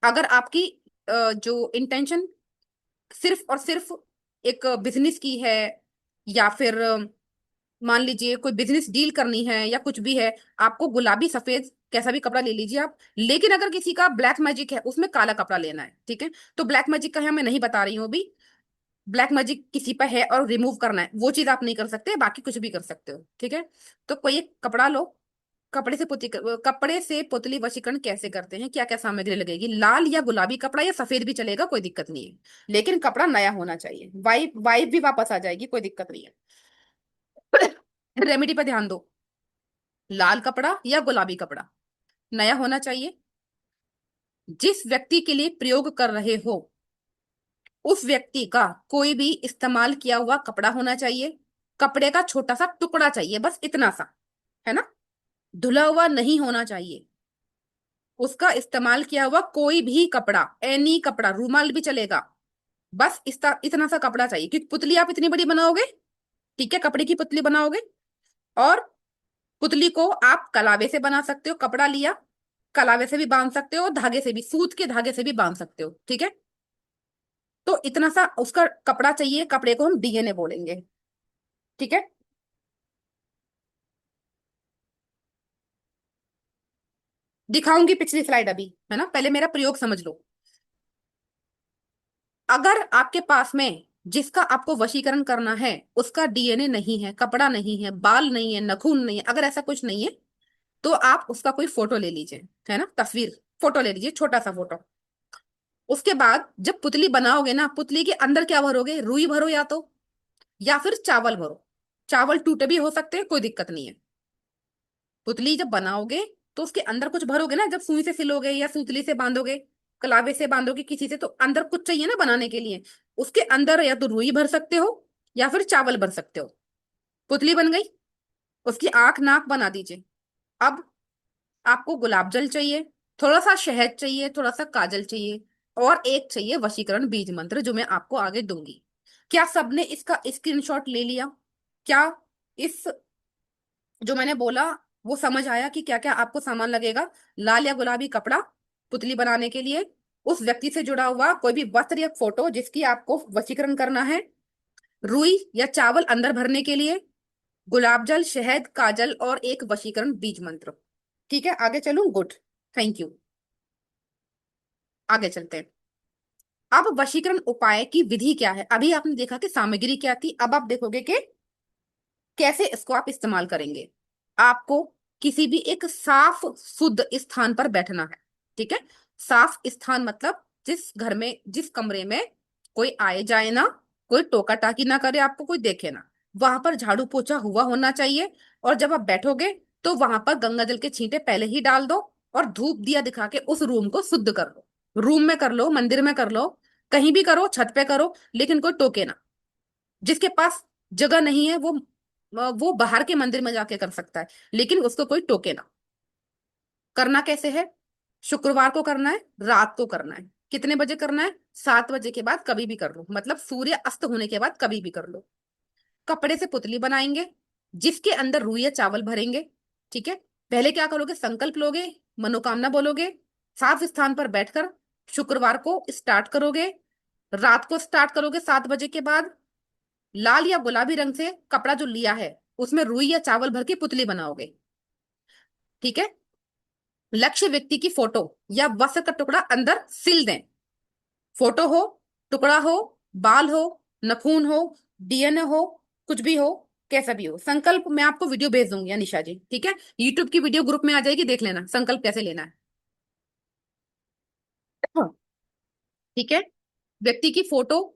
अगर आपकी जो इंटेंशन सिर्फ और सिर्फ एक बिजनेस की है, या फिर मान लीजिए कोई बिजनेस डील करनी है या कुछ भी है, आपको गुलाबी सफेद कैसा भी कपड़ा ले लीजिए आप। लेकिन अगर किसी का ब्लैक मैजिक है, उसमें काला कपड़ा लेना है। ठीक है। तो ब्लैक मैजिक का है मैं नहीं बता रही हूँ अभी। ब्लैक मैजिक किसी पर है और रिमूव करना है, वो चीज आप नहीं कर सकते, बाकी कुछ भी कर सकते हो। ठीक है। तो कोई एक कपड़ा लो। कपड़े से पुतली वशीकरण कैसे करते हैं, क्या क्या सामग्री लगेगी? लाल या गुलाबी कपड़ा या सफेद भी चलेगा, कोई दिक्कत नहीं है। लेकिन कपड़ा नया होना चाहिए, वाइब वाइब भी वापस आ जाएगी, कोई दिक्कत नहीं है। रेमेडी पे ध्यान दो। लाल कपड़ा या गुलाबी कपड़ा नया होना चाहिए। जिस व्यक्ति के लिए प्रयोग कर रहे हो उस व्यक्ति का कोई भी इस्तेमाल किया हुआ कपड़ा होना चाहिए। कपड़े का छोटा सा टुकड़ा चाहिए, बस इतना सा, है ना। धुला हुआ नहीं होना चाहिए। उसका इस्तेमाल किया हुआ कोई भी कपड़ा, एनी कपड़ा, रूमाल भी चलेगा, बस इतना सा कपड़ा चाहिए। क्योंकि पुतली आप इतनी बड़ी बनाओगे, ठीक है, कपड़े की पुतली बनाओगे। और पुतली को आप कलावे से बना सकते हो। कपड़ा लिया, कलावे से भी बांध सकते हो, धागे से भी, सूत के धागे से भी बांध सकते हो। ठीक है। तो इतना सा उसका कपड़ा चाहिए, कपड़े को हम डीएनए बोलेंगे। ठीक है। दिखाऊंगी पिछली स्लाइड अभी, है ना, पहले मेरा प्रयोग समझ लो। अगर आपके पास में जिसका आपको वशीकरण करना है उसका डीएनए नहीं है, कपड़ा नहीं है, बाल नहीं है, नखून नहीं है, अगर ऐसा कुछ नहीं है, तो आप उसका कोई फोटो ले लीजिए, है ना, तस्वीर, फोटो ले लीजिए, छोटा सा फोटो। उसके बाद जब पुतली बनाओगे ना, पुतली के अंदर क्या भरोगे? रुई भरो या तो, या फिर चावल भरो। चावल टूटे भी हो सकते हैं, कोई दिक्कत नहीं है। पुतली जब बनाओगे तो उसके अंदर कुछ भरोगे ना, जब सुई से सिलोगे या सूतली से बांधोगे, कलावे से बांधोगे किसी से, तो अंदर कुछ चाहिए ना बनाने के लिए। उसके अंदर या तो रुई भर सकते हो या फिर चावल भर सकते हो। पुतली बन गई। उसकी आंख नाक बना दीजिए। अब आपको गुलाब जल चाहिए, थोड़ा सा शहद चाहिए, थोड़ा सा काजल चाहिए, और एक चाहिए वशीकरण बीज मंत्र जो मैं आपको आगे दूंगी। क्या सबने इसका स्क्रीनशॉट ले लिया? क्या इस जो मैंने बोला वो समझ आया कि क्या क्या आपको सामान लगेगा? लाल या गुलाबी कपड़ा पुतली बनाने के लिए, उस व्यक्ति से जुड़ा हुआ कोई भी वस्त्र या फोटो जिसकी आपको वशीकरण करना है, रुई या चावल अंदर भरने के लिए, गुलाब जल, शहद, काजल, और एक वशीकरण बीज मंत्र। ठीक है, आगे चलूं? Good, thank you. आगे चलते हैं। अब वशीकरण उपाय की विधि क्या है? अभी आपने देखा कि सामग्री क्या थी, अब आप देखोगे कि कैसे इसको आप इस्तेमाल करेंगे। आपको किसी भी एक साफ शुद्ध स्थान पर बैठना है। ठीक है। साफ स्थान मतलब जिस घर में, जिस कमरे में कोई आए जाए ना, कोई टोका टाकी ना करे, आपको कोई देखे ना, वहां पर झाड़ू पोछा हुआ होना चाहिए। और जब आप बैठोगे तो वहां पर गंगा जल के छींटे पहले ही डाल दो, और धूप दिया दिखा के उस रूम को शुद्ध कर लो। रूम में कर लो, मंदिर में कर लो, कहीं भी करो, छत पे करो, लेकिन कोई टोके ना। जिसके पास जगह नहीं है वो बाहर के मंदिर में जाके कर सकता है, लेकिन उसको कोई टोके ना। करना कैसे है? शुक्रवार को करना है, रात को करना है। कितने बजे करना है? 7 बजे के बाद कभी भी कर लो, मतलब सूर्य अस्त होने के बाद कभी भी कर लो। कपड़े से पुतली बनाएंगे जिसके अंदर रुई या चावल भरेंगे। ठीक है। पहले क्या करोगे? संकल्प लोगे, मनोकामना बोलोगे, साफ स्थान पर बैठकर शुक्रवार को स्टार्ट करोगे। रात को स्टार्ट करोगे 7 बजे के बाद। लाल या गुलाबी रंग से कपड़ा जो लिया है उसमें रुई या चावल भर के पुतली बनाओगे। ठीक है। लक्ष्य व्यक्ति की फोटो या वस्त्र का टुकड़ा अंदर सिल दें। फोटो हो, टुकड़ा हो, बाल हो, नखून हो, डीएनए हो, कुछ भी हो, कैसा भी हो। संकल्प मैं आपको वीडियो भेज दूंगी अनिशा जी, ठीक है? यूट्यूब की वीडियो ग्रुप में आ जाएगी, देख लेना संकल्प कैसे लेना है। हाँ, ठीक है। व्यक्ति की फोटो,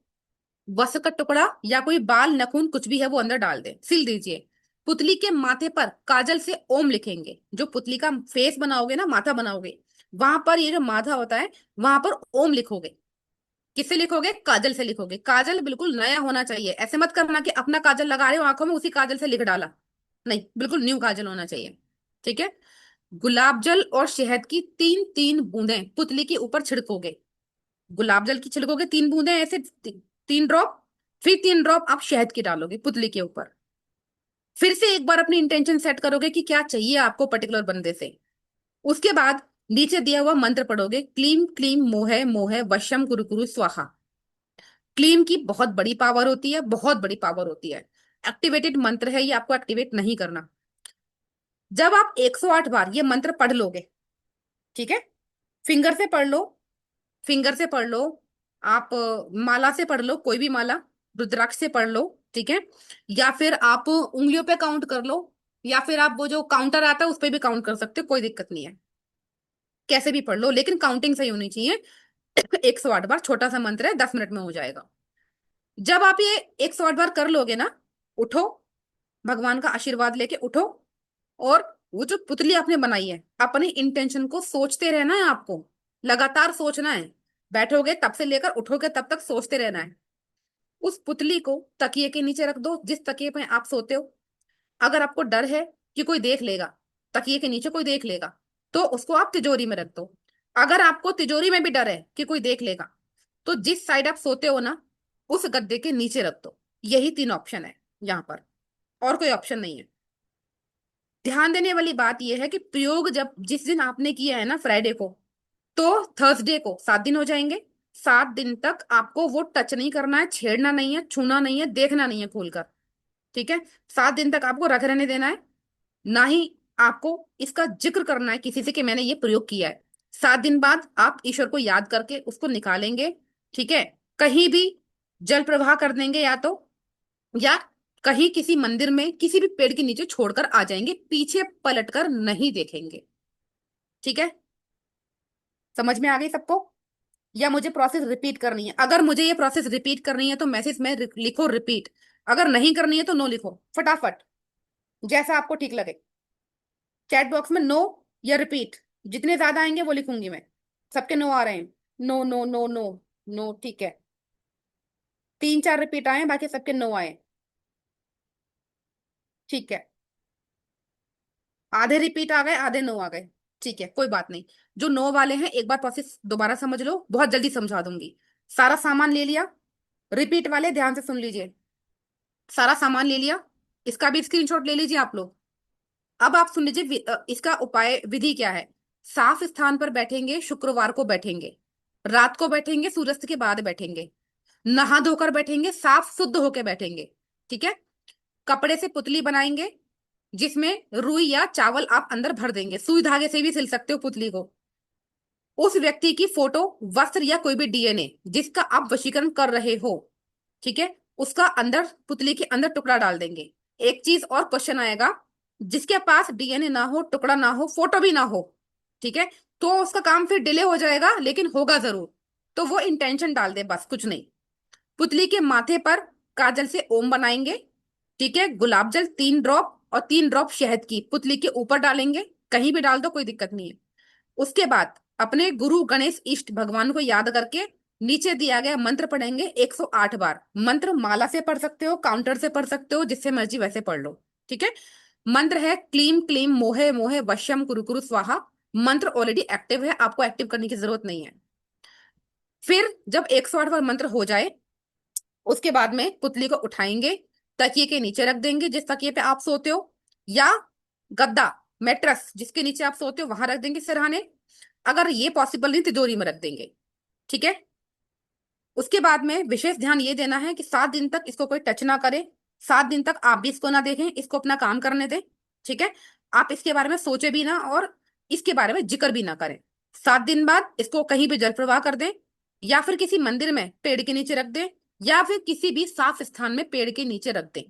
वस्त्र का टुकड़ा या कोई बाल नखून कुछ भी है वो अंदर डाल दे, सिल दीजिए। पुतली के माथे पर काजल से ओम लिखेंगे। जो पुतली का फेस बनाओगे ना, माथा बनाओगे, वहां पर ये जो माथा होता है वहां पर ओम लिखोगे। किससे लिखोगे? काजल से लिखोगे। काजल बिल्कुल नया होना चाहिए। ऐसे मत करना कि अपना काजल लगा रहे हो आंखों में, उसी काजल से लिख डाला। नहीं, बिल्कुल न्यू काजल होना चाहिए। ठीक है। गुलाब जल और शहद की 3-3 बूंदें पुतली के ऊपर छिड़कोगे। गुलाब जल की छिड़कोगे 3 बूंदें ऐसे, 3 ड्रॉप। फिर 3 ड्रॉप आप शहद की डालोगे पुतली के ऊपर। फिर से एक बार अपनी इंटेंशन सेट करोगे कि क्या चाहिए आपको पर्टिकुलर बंदे से। उसके बाद नीचे दिया हुआ मंत्र पढ़ोगे, क्लीम क्लीम मोहे मोहे वशम कुरु कुरु स्वाहा। क्लीम की बहुत बड़ी पावर होती है, बहुत बड़ी पावर होती है। एक्टिवेटेड मंत्र है ये, आपको एक्टिवेट नहीं करना। जब आप 108 बार ये मंत्र पढ़ लोगे, ठीक है, फिंगर से पढ़ लो, फिंगर से पढ़ लो, आप माला से पढ़ लो, कोई भी माला, रुद्राक्ष से पढ़ लो, ठीक है, या फिर आप उंगलियों पे काउंट कर लो, या फिर आप वो जो काउंटर आता है उस पे भी काउंट कर सकते हो, कोई दिक्कत नहीं है। कैसे भी पढ़ लो, लेकिन काउंटिंग सही होनी चाहिए। 108 बार, छोटा सा मंत्र है, 10 मिनट में हो जाएगा। जब आप ये 108 बार कर लोगे ना, उठो, भगवान का आशीर्वाद लेके उठो, और वो जो पुतली आपने बनाई है, अपनी इंटेंशन को सोचते रहना है आपको। लगातार सोचना है। बैठोगे तब से लेकर उठोगे तब तक सोचते रहना है। उस पुतली को तकिए के नीचे रख दो, जिस तकिए पे आप सोते हो। अगर आपको डर है कि कोई देख लेगा, तकिए के नीचे कोई देख लेगा, तो उसको आप तिजोरी में रख दो। अगर आपको तिजोरी में भी डर है कि कोई देख लेगा, तो जिस साइड आप सोते हो ना, उस गद्दे के नीचे रख दो। यही 3 ऑप्शन है यहाँ पर, और कोई ऑप्शन नहीं है। ध्यान देने वाली बात यह है कि प्रयोग जब जिस दिन आपने किया है ना, फ्राइडे को, तो थर्सडे को 7 दिन हो जाएंगे। 7 दिन तक आपको वो टच नहीं करना है, छेड़ना नहीं है, छूना नहीं है, देखना नहीं है खोलकर। ठीक है। 7 दिन तक आपको रख रहने देना है। ना ही आपको इसका जिक्र करना है किसी से कि मैंने ये प्रयोग किया है। 7 दिन बाद आप ईश्वर को याद करके उसको निकालेंगे। ठीक है। कहीं भी जल प्रवाह कर देंगे, या कहीं किसी मंदिर में किसी भी पेड़ के नीचे छोड़कर आ जाएंगे, पीछे पलटकर नहीं देखेंगे। ठीक है। समझ में आ गई सबको? या मुझे प्रोसेस रिपीट करनी है? अगर मुझे ये प्रोसेस रिपीट करनी है तो मैसेज में लिखो रिपीट। अगर नहीं करनी है तो नो लिखो, फटाफट, जैसा आपको ठीक लगे। चैट बॉक्स में नो या रिपीट, जितने ज्यादा आएंगे वो लिखूंगी मैं। सबके नो आ रहे हैं? No no no no. No, ठीक है। 3-4 रिपीट आए हैं, बाकी सबके नो आए। ठीक है। आधे रिपीट आ गए, आधे नो आ गए। ठीक है, कोई बात नहीं। जो नो वाले हैं एक बार प्रोसेस दोबारा समझ लो, बहुत जल्दी समझा दूंगी। सारा सामान ले लिया? रिपीट वाले ध्यान से सुन लीजिए। सारा सामान ले लिया? इसका भी स्क्रीनशॉट ले लीजिए आप लोग। अब आप सुन लीजिए इसका उपाय विधि क्या है। साफ स्थान पर बैठेंगे, शुक्रवार को बैठेंगे, रात को बैठेंगे, सूर्यास्त के बाद बैठेंगे, नहा धोकर बैठेंगे, साफ शुद्ध होकर बैठेंगे। ठीक है। कपड़े से पुतली बनाएंगे जिसमें रुई या चावल आप अंदर भर देंगे, सुई धागे से भी सिल सकते हो पुतली को। उस व्यक्ति की फोटो, वस्त्र या कोई भी डीएनए जिसका आप वशीकरण कर रहे हो, ठीक है, उसका अंदर पुतली के अंदर टुकड़ा डाल देंगे। एक चीज और क्वेश्चन आएगा, जिसके पास डीएनए ना हो, टुकड़ा ना हो, फोटो भी ना हो, ठीक है, तो उसका काम फिर डिले हो जाएगा, लेकिन होगा जरूर। तो वो इंटेंशन डाल दे, बस कुछ नहीं। पुतली के माथे पर काजल से ओम बनाएंगे, ठीक है, गुलाब जल 3 ड्रॉप और 3 ड्रॉप शहद की पुतली के ऊपर डालेंगे। कहीं भी डाल दो, कोई दिक्कत नहीं है। उसके बाद अपने गुरु गणेश इष्ट भगवान को याद करके नीचे दिया गया मंत्र पढ़ेंगे 108 बार। मंत्र माला से पढ़ सकते हो, काउंटर से पढ़ सकते हो, जिससे मर्जी वैसे पढ़ लो, ठीक है। मंत्र है क्लीम क्लीम मोहे मोहे वश्यम कुरु कुरु स्वाहा। मंत्र ऑलरेडी एक्टिव है, आपको एक्टिव करने की जरूरत नहीं है। फिर जब 108 बार मंत्र हो जाए, उसके बाद में पुतली को उठाएंगे, तकिए के नीचे रख देंगे जिस तकिए पे आप सोते हो, या गद्दा, मेट्रस जिसके नीचे आप सोते हो वहां रख देंगे सिरहाने। अगर ये पॉसिबल नहीं, तिजोरी में रख देंगे, ठीक है। उसके बाद में विशेष ध्यान ये देना है कि 7 दिन तक इसको कोई टच ना करे। 7 दिन तक आप भी इसको ना देखें, इसको अपना काम करने दें, ठीक है। आप इसके बारे में सोचे भी ना, और इसके बारे में जिक्र भी ना करें। 7 दिन बाद इसको कहीं भी जल प्रवाह कर दें, या फिर किसी मंदिर में पेड़ के नीचे रख दें, या फिर किसी भी साफ स्थान में पेड़ के नीचे रख दें।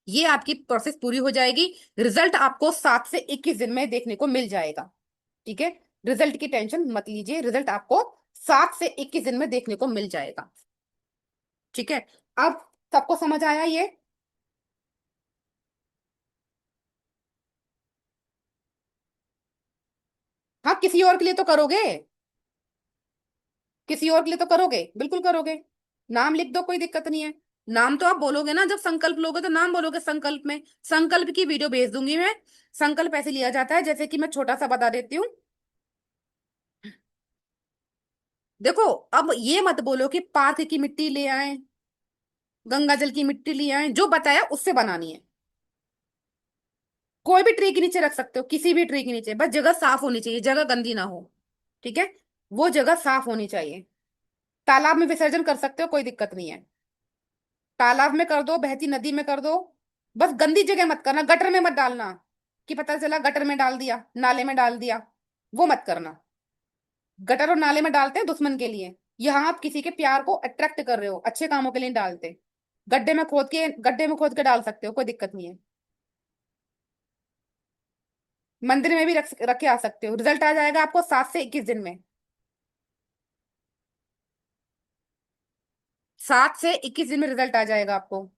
ये आपकी प्रोसेस पूरी हो जाएगी। रिजल्ट आपको 7 से 21 दिन में देखने को मिल जाएगा, ठीक है। रिजल्ट की टेंशन मत लीजिए, रिजल्ट आपको 7 से 21 दिन में देखने को मिल जाएगा, ठीक है। अब सबको समझ आया ये? हाँ, किसी और के लिए तो करोगे, किसी और के लिए तो करोगे, बिल्कुल करोगे। नाम लिख दो, कोई दिक्कत नहीं है। नाम तो आप बोलोगे ना, जब संकल्प लोगे तो नाम बोलोगे संकल्प में। संकल्प की वीडियो भेज दूंगी मैं। संकल्प ऐसे लिया जाता है, जैसे कि मैं छोटा सा बता देती हूँ। देखो, अब ये मत बोलो कि पार्क की मिट्टी ले आए, गंगा जल की मिट्टी ले आए, जो बताया उससे बनानी है। कोई भी ट्री के नीचे रख सकते हो, किसी भी ट्री के नीचे, बस जगह साफ होनी चाहिए, जगह गंदी ना हो, ठीक है। वो जगह साफ होनी चाहिए। तालाब में विसर्जन कर सकते हो, कोई दिक्कत नहीं है। तालाब में कर दो, बहती नदी में कर दो। बस गंदी जगह मत करना, गटर में मत डालना, कि पता चला गटर में डाल दिया, नाले में डाल दिया, वो मत करना। गटर और नाले में डालते हैं दुश्मन के लिए। यहाँ आप किसी के प्यार को अट्रैक्ट कर रहे हो, अच्छे कामों के लिए नहीं डालते। गड्ढे में खोद के डाल सकते हो, कोई दिक्कत नहीं है। मंदिर में भी रख के आ सकते हो। रिजल्ट आ जाएगा आपको 7 से 21 दिन में। 7 से 21 दिन में रिजल्ट आ जाएगा आपको।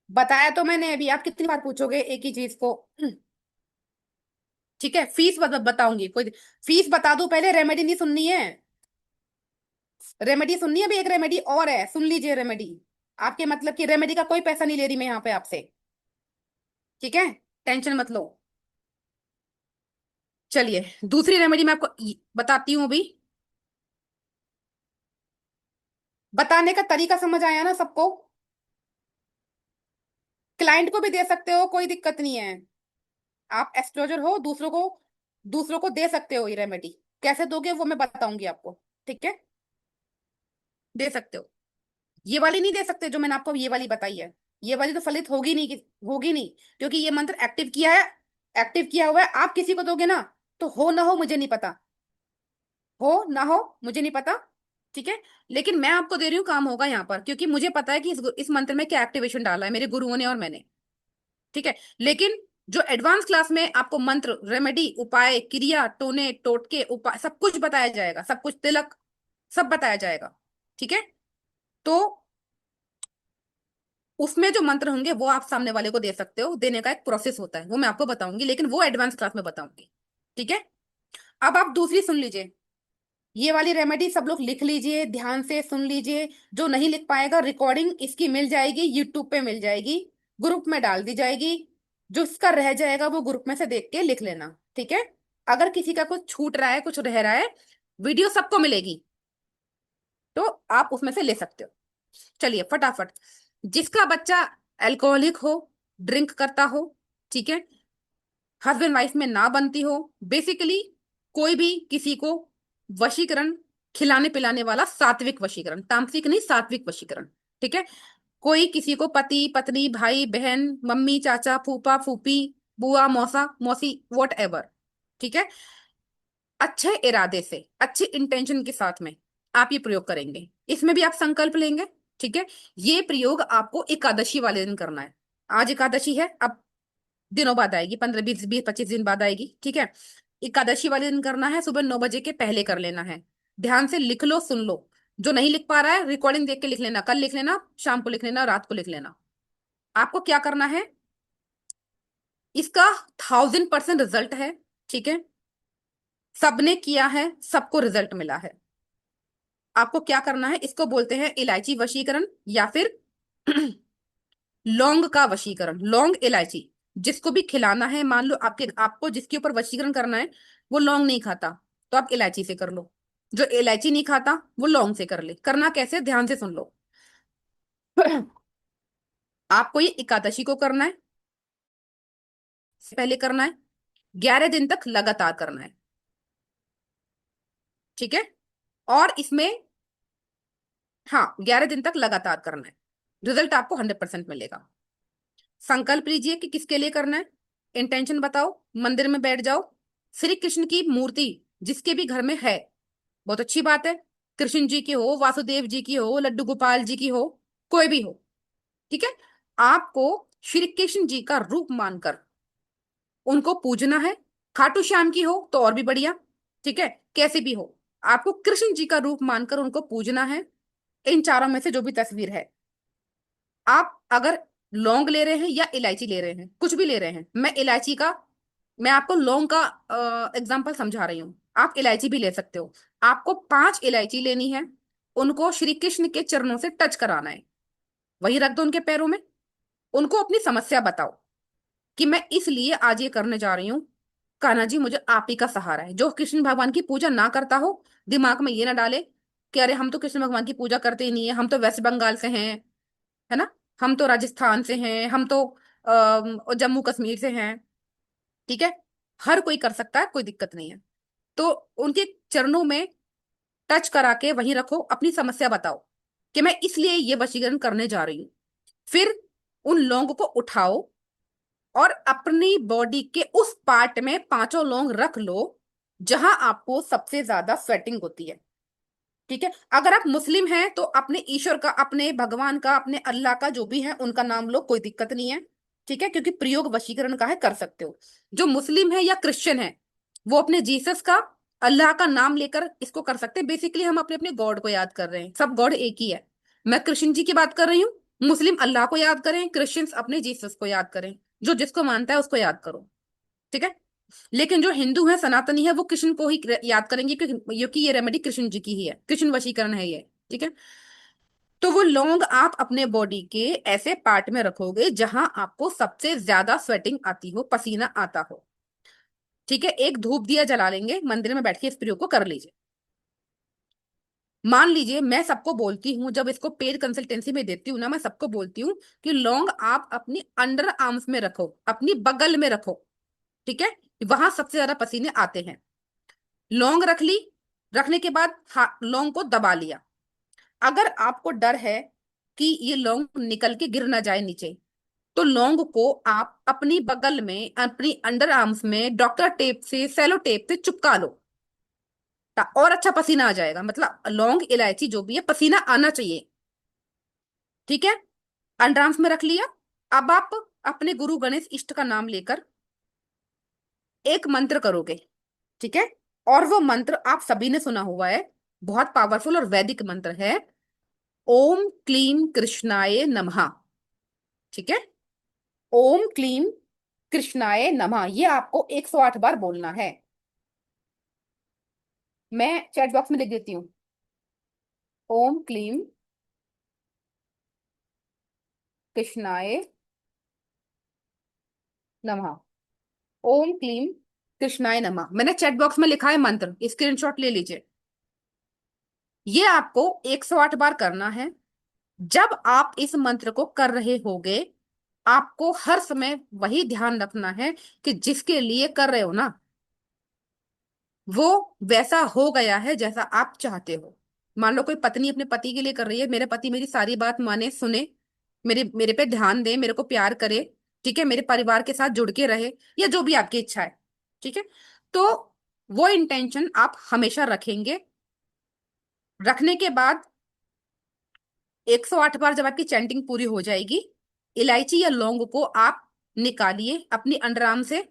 बताया तो मैंने अभी, आप कितनी बार पूछोगे एक ही चीज को? ठीक है, फीस बताऊंगी, फीस बता दूं पहले, रेमेडी नहीं सुननी है? रेमेडी सुननी है अभी, एक रेमेडी और है, सुन लीजिए रेमेडी। आपके मतलब की रेमेडी का कोई पैसा नहीं ले रही मैं यहाँ पे आपसे, ठीक है, टेंशन मत लो। चलिए, दूसरी रेमेडी मैं आपको बताती हूँ अभी। बताने का तरीका समझ आया ना सबको? क्लाइंट को भी दे सकते हो, कोई दिक्कत नहीं है। आप एस्ट्रोलजर हो, दूसरों को दे सकते हो ये रेमेडी। कैसे दोगे वो मैं बताऊंगी आपको, ठीक है। दे सकते हो। ये वाली नहीं दे सकते जो मैंने आपको ये वाली बताई है। ये वाली तो फलित होगी नहीं, होगी नहीं, क्योंकि ये मंत्र एक्टिव किया है, एक्टिव किया हुआ है। आप किसी को दोगे ना, तो हो ना हो मुझे नहीं पता, हो ना हो मुझे नहीं पता, ठीक है। लेकिन मैं आपको दे रही हूँ, काम होगा यहाँ पर, क्योंकि मुझे पता है कि इस मंत्र में क्या एक्टिवेशन डाला है मेरे गुरुओं ने और मैंने, ठीक है। लेकिन जो एडवांस क्लास में आपको मंत्र, रेमेडी, उपाय, क्रिया, टोने टोटके, उपाय सब कुछ बताया जाएगा, सब कुछ, तिलक, सब बताया जाएगा, ठीक है। तो उसमें जो मंत्र होंगे वो आप सामने वाले को दे सकते हो, देने का एक प्रोसेस होता है, वो मैं आपको बताऊंगी, लेकिन वो एडवांस क्लास में बताऊंगी, ठीक है। अब आप दूसरी सुन लीजिए। ये वाली रेमेडी सब लोग लिख लीजिए, ध्यान से सुन लीजिए। जो नहीं लिख पाएगा, रिकॉर्डिंग इसकी मिल जाएगी, यूट्यूब पे मिल जाएगी, ग्रुप में डाल दी जाएगी। जो इसका रह जाएगा वो ग्रुप में से देख के लिख लेना, ठीक है। अगर किसी का कुछ छूट रहा है, कुछ रह रहा है, वीडियो सबको मिलेगी, तो आप उसमें से ले सकते हो। चलिए फटाफट। जिसका बच्चा अल्कोहलिक हो, ड्रिंक करता हो, ठीक है, हस्बैंड वाइफ में ना बनती हो, बेसिकली कोई भी किसी को वशीकरण, खिलाने पिलाने वाला, सात्विक वशीकरण, तामसिक नहीं, सात्विक वशीकरण, ठीक है। कोई किसी को पति पत्नी, भाई बहन, मम्मी चाचा, फूफा फूफी, बुआ मौसा मौसी, वॉट एवर, ठीक है, अच्छे इरादे से, अच्छे इंटेंशन के साथ में आप ये प्रयोग करेंगे, इसमें भी आप संकल्प लेंगे। ठीक है, ये प्रयोग आपको एकादशी वाले दिन करना है। आज एकादशी है, अब दिनों बाद आएगी, 15 20 20 25 दिन बाद आएगी। ठीक है, एकादशी वाले दिन करना है, सुबह 9 बजे के पहले कर लेना है। ध्यान से लिख लो, सुन लो। जो नहीं लिख पा रहा है, रिकॉर्डिंग देख के लिख लेना, कल लिख लेना, शाम को लिख लेना, रात को लिख लेना। आपको क्या करना है, इसका 1000% रिजल्ट है। ठीक है, सबने किया है, सबको रिजल्ट मिला है। आपको क्या करना है, इसको बोलते हैं इलायची वशीकरण, या फिर लौंग का वशीकरण। लौंग इलायची, जिसको भी खिलाना है, मान लो आपके आपको जिसके ऊपर वशीकरण करना है वो लौंग नहीं खाता, तो आप इलायची से कर लो। जो इलायची नहीं खाता वो लौंग से कर ले। करना कैसे, ध्यान से सुन लो। आपको ये एकादशी को करना है, पहले करना है, 11 दिन तक लगातार करना है। ठीक है, और इसमें, हाँ, 11 दिन तक लगातार करना है, रिजल्ट आपको 100% मिलेगा। संकल्प लीजिए कि किसके लिए करना है, इंटेंशन बताओ, मंदिर में बैठ जाओ, श्री कृष्ण की मूर्ति जिसके भी घर में है, बहुत अच्छी बात है, कृष्ण जी की हो, वासुदेव जी की हो, लड्डू गोपाल जी की हो, कोई भी हो। ठीक है, आपको श्री कृष्ण जी का रूप मानकर उनको पूजना है। खाटू श्याम की हो तो और भी बढ़िया। ठीक है, कैसे भी हो, आपको कृष्ण जी का रूप मानकर उनको पूजना है। इन चारों में से जो भी तस्वीर है, आप अगर लौंग ले रहे हैं या इलायची ले रहे हैं, कुछ भी ले रहे हैं, मैं आपको लौंग का एग्जाम्पल समझा रही हूँ, आप इलायची भी ले सकते हो। आपको 5 इलायची लेनी है, उनको श्री कृष्ण के चरणों से टच कराना है, वही रख दो उनके पैरों में। उनको अपनी समस्या बताओ कि मैं इसलिए आज ये करने जा रही हूँ, कान्हा जी मुझे आप ही का सहारा है। जो कृष्ण भगवान की पूजा ना करता हो, दिमाग में ये ना डाले कि अरे हम तो कृष्ण भगवान की पूजा करते ही नहीं है, हम तो वेस्ट बंगाल से हैं, है ना, हम तो राजस्थान से हैं, हम तो जम्मू कश्मीर से हैं। ठीक है, हर कोई कर सकता है, कोई दिक्कत नहीं है। तो उनके चरणों में टच करा के वहीं रखो, अपनी समस्या बताओ कि मैं इसलिए ये वशीकरण करने जा रही हूँ। फिर उन लौंग को उठाओ और अपनी बॉडी के उस पार्ट में 5 लौंग रख लो जहां आपको सबसे ज्यादा स्वेटिंग होती है। ठीक है, अगर आप मुस्लिम हैं तो अपने ईश्वर का, अपने भगवान का, अपने अल्लाह का, जो भी है उनका नाम लो, कोई दिक्कत नहीं है। ठीक है, क्योंकि प्रयोग वशीकरण का है, कर सकते हो। जो मुस्लिम है या क्रिश्चियन है, वो अपने जीसस का, अल्लाह का नाम लेकर इसको कर सकते हैं। बेसिकली हम अपने अपने गॉड को याद कर रहे हैं, सब गॉड एक ही है। मैं कृष्ण जी की बात कर रही हूँ, मुस्लिम अल्लाह को याद करें, क्रिश्चियंस अपने जीसस को याद करें। जो जिसको मानता है उसको याद करो। ठीक है, लेकिन जो हिंदू है, सनातनी है, वो कृष्ण को ही याद करेंगे, क्योंकि ये रेमेडी कृष्ण जी की ही है, कृष्ण वशीकरण है ये। ठीक है, तो वो लौंग आप अपने बॉडी के ऐसे पार्ट में रखोगे जहां आपको सबसे ज्यादा स्वेटिंग आती हो, पसीना आता हो। ठीक है, एक धूप दिया जला लेंगे, मंदिर में बैठ के इस प्रयोग को कर लीजिए। मान लीजिए मैं सबको बोलती हूँ, जब इसको पेड कंसल्टेंसी में देती हूँ ना, मैं सबको बोलती हूँ कि लौंग आप अपनी अंडर आर्म्स में रखो, अपनी बगल में रखो। ठीक है, वहां सबसे ज्यादा पसीने आते हैं। लौंग रख ली, रखने के बाद लौंग को दबा लिया। अगर आपको डर है कि ये लौंग निकल के गिर ना जाए नीचे, तो लौंग को आप अपनी बगल में, अपनी अंडर आर्म्स में डॉक्टर टेप से, सेलो टेप से चिपका लो, और अच्छा पसीना आ जाएगा। मतलब लौंग इलायची जो भी है, पसीना आना चाहिए। ठीक है, अंडर आर्म्स में रख लिया। अब आप अपने गुरु गणेश इष्ट का नाम लेकर एक मंत्र करोगे। ठीक है, और वो मंत्र आप सभी ने सुना हुआ है, बहुत पावरफुल और वैदिक मंत्र है, ओम क्लीम कृष्णाय नमः। ठीक है, ओम क्लीम कृष्णाय नमः, ये आपको 108 बार बोलना है। मैं चैट बॉक्स में लिख देती हूँ, ओम क्लीम कृष्णाय नमः, ओम क्लीम कृष्णाय नमः। मैंने चैट बॉक्स में लिखा है मंत्र, स्क्रीनशॉट ले लीजिए। ये आपको 108 बार करना है। जब आप इस मंत्र को कर रहे होगे, आपको हर समय वही ध्यान रखना है कि जिसके लिए कर रहे हो ना, वो वैसा हो गया है जैसा आप चाहते हो। मान लो कोई पत्नी अपने पति के लिए कर रही है, मेरे पति मेरी सारी बात माने, सुने, मेरे मेरे पे ध्यान दे, मेरे को प्यार करे, ठीक है, मेरे परिवार के साथ जुड़ के रहे, या जो भी आपकी इच्छा है। ठीक है, तो वो इंटेंशन आप हमेशा रखेंगे। रखने के बाद 108 बार जब आपकी चैंटिंग पूरी हो जाएगी, इलायची या लौंग को आप निकालिए अपनी अंडरआर्म से।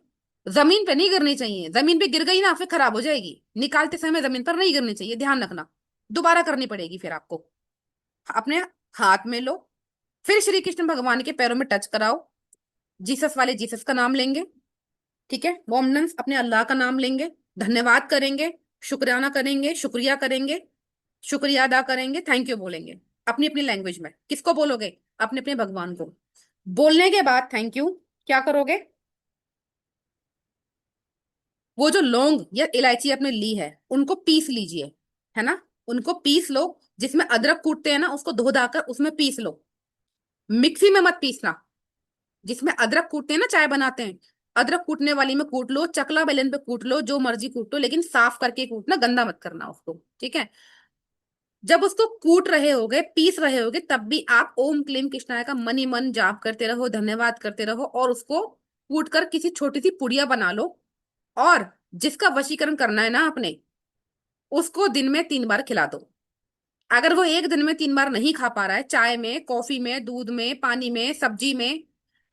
जमीन पे नहीं गिरनी चाहिए, जमीन पे गिर गई ना फिर खराब हो जाएगी। निकालते समय जमीन पर नहीं गिरनी चाहिए, ध्यान रखना। दोबारा करनी पड़ेगी फिर आपको। अपने हाथ में लो, फिर श्री कृष्ण भगवान के पैरों में टच कराओ। जीसस वाले जीसस का नाम लेंगे, ठीक है। मोमडन्स अपने अल्लाह का नाम लेंगे, धन्यवाद करेंगे, शुक्राना करेंगे, शुक्रिया करेंगे, शुक्रिया अदा करेंगे, थैंक यू बोलेंगे अपनी अपनी लैंग्वेज में। किसको बोलोगे? अपने अपने भगवान को। बोलने के बाद थैंक यू क्या करोगे? वो जो लौंग या इलायची आपने ली है उनको पीस लीजिए, है ना। उनको पीस लो। जिसमें अदरक कूटते हैं ना उसको धो धाकर उसमें पीस लो। मिक्सी में मत पीसना। जिसमें अदरक कूटते हैं ना, चाय बनाते हैं, अदरक कूटने वाली में कूट लो, चकला बेलन पे कूट लो, जो मर्जी कूट लो, लेकिन साफ करके कूटना, गंदा मत करना उसको, ठीक है। जब उसको कूट रहे होगे, पीस रहे होगे, तब भी आप ओम क्लीम कृष्णाय का मन ही मन जाप करते रहो, धन्यवाद करते रहो, और उसको कूट कर किसी छोटी सी पुड़िया बना लो। और जिसका वशीकरण करना है ना आपने, उसको दिन में 3 बार खिला दो। अगर वो एक दिन में 3 बार नहीं खा पा रहा है, चाय में, कॉफी में, दूध में, पानी में, सब्जी में,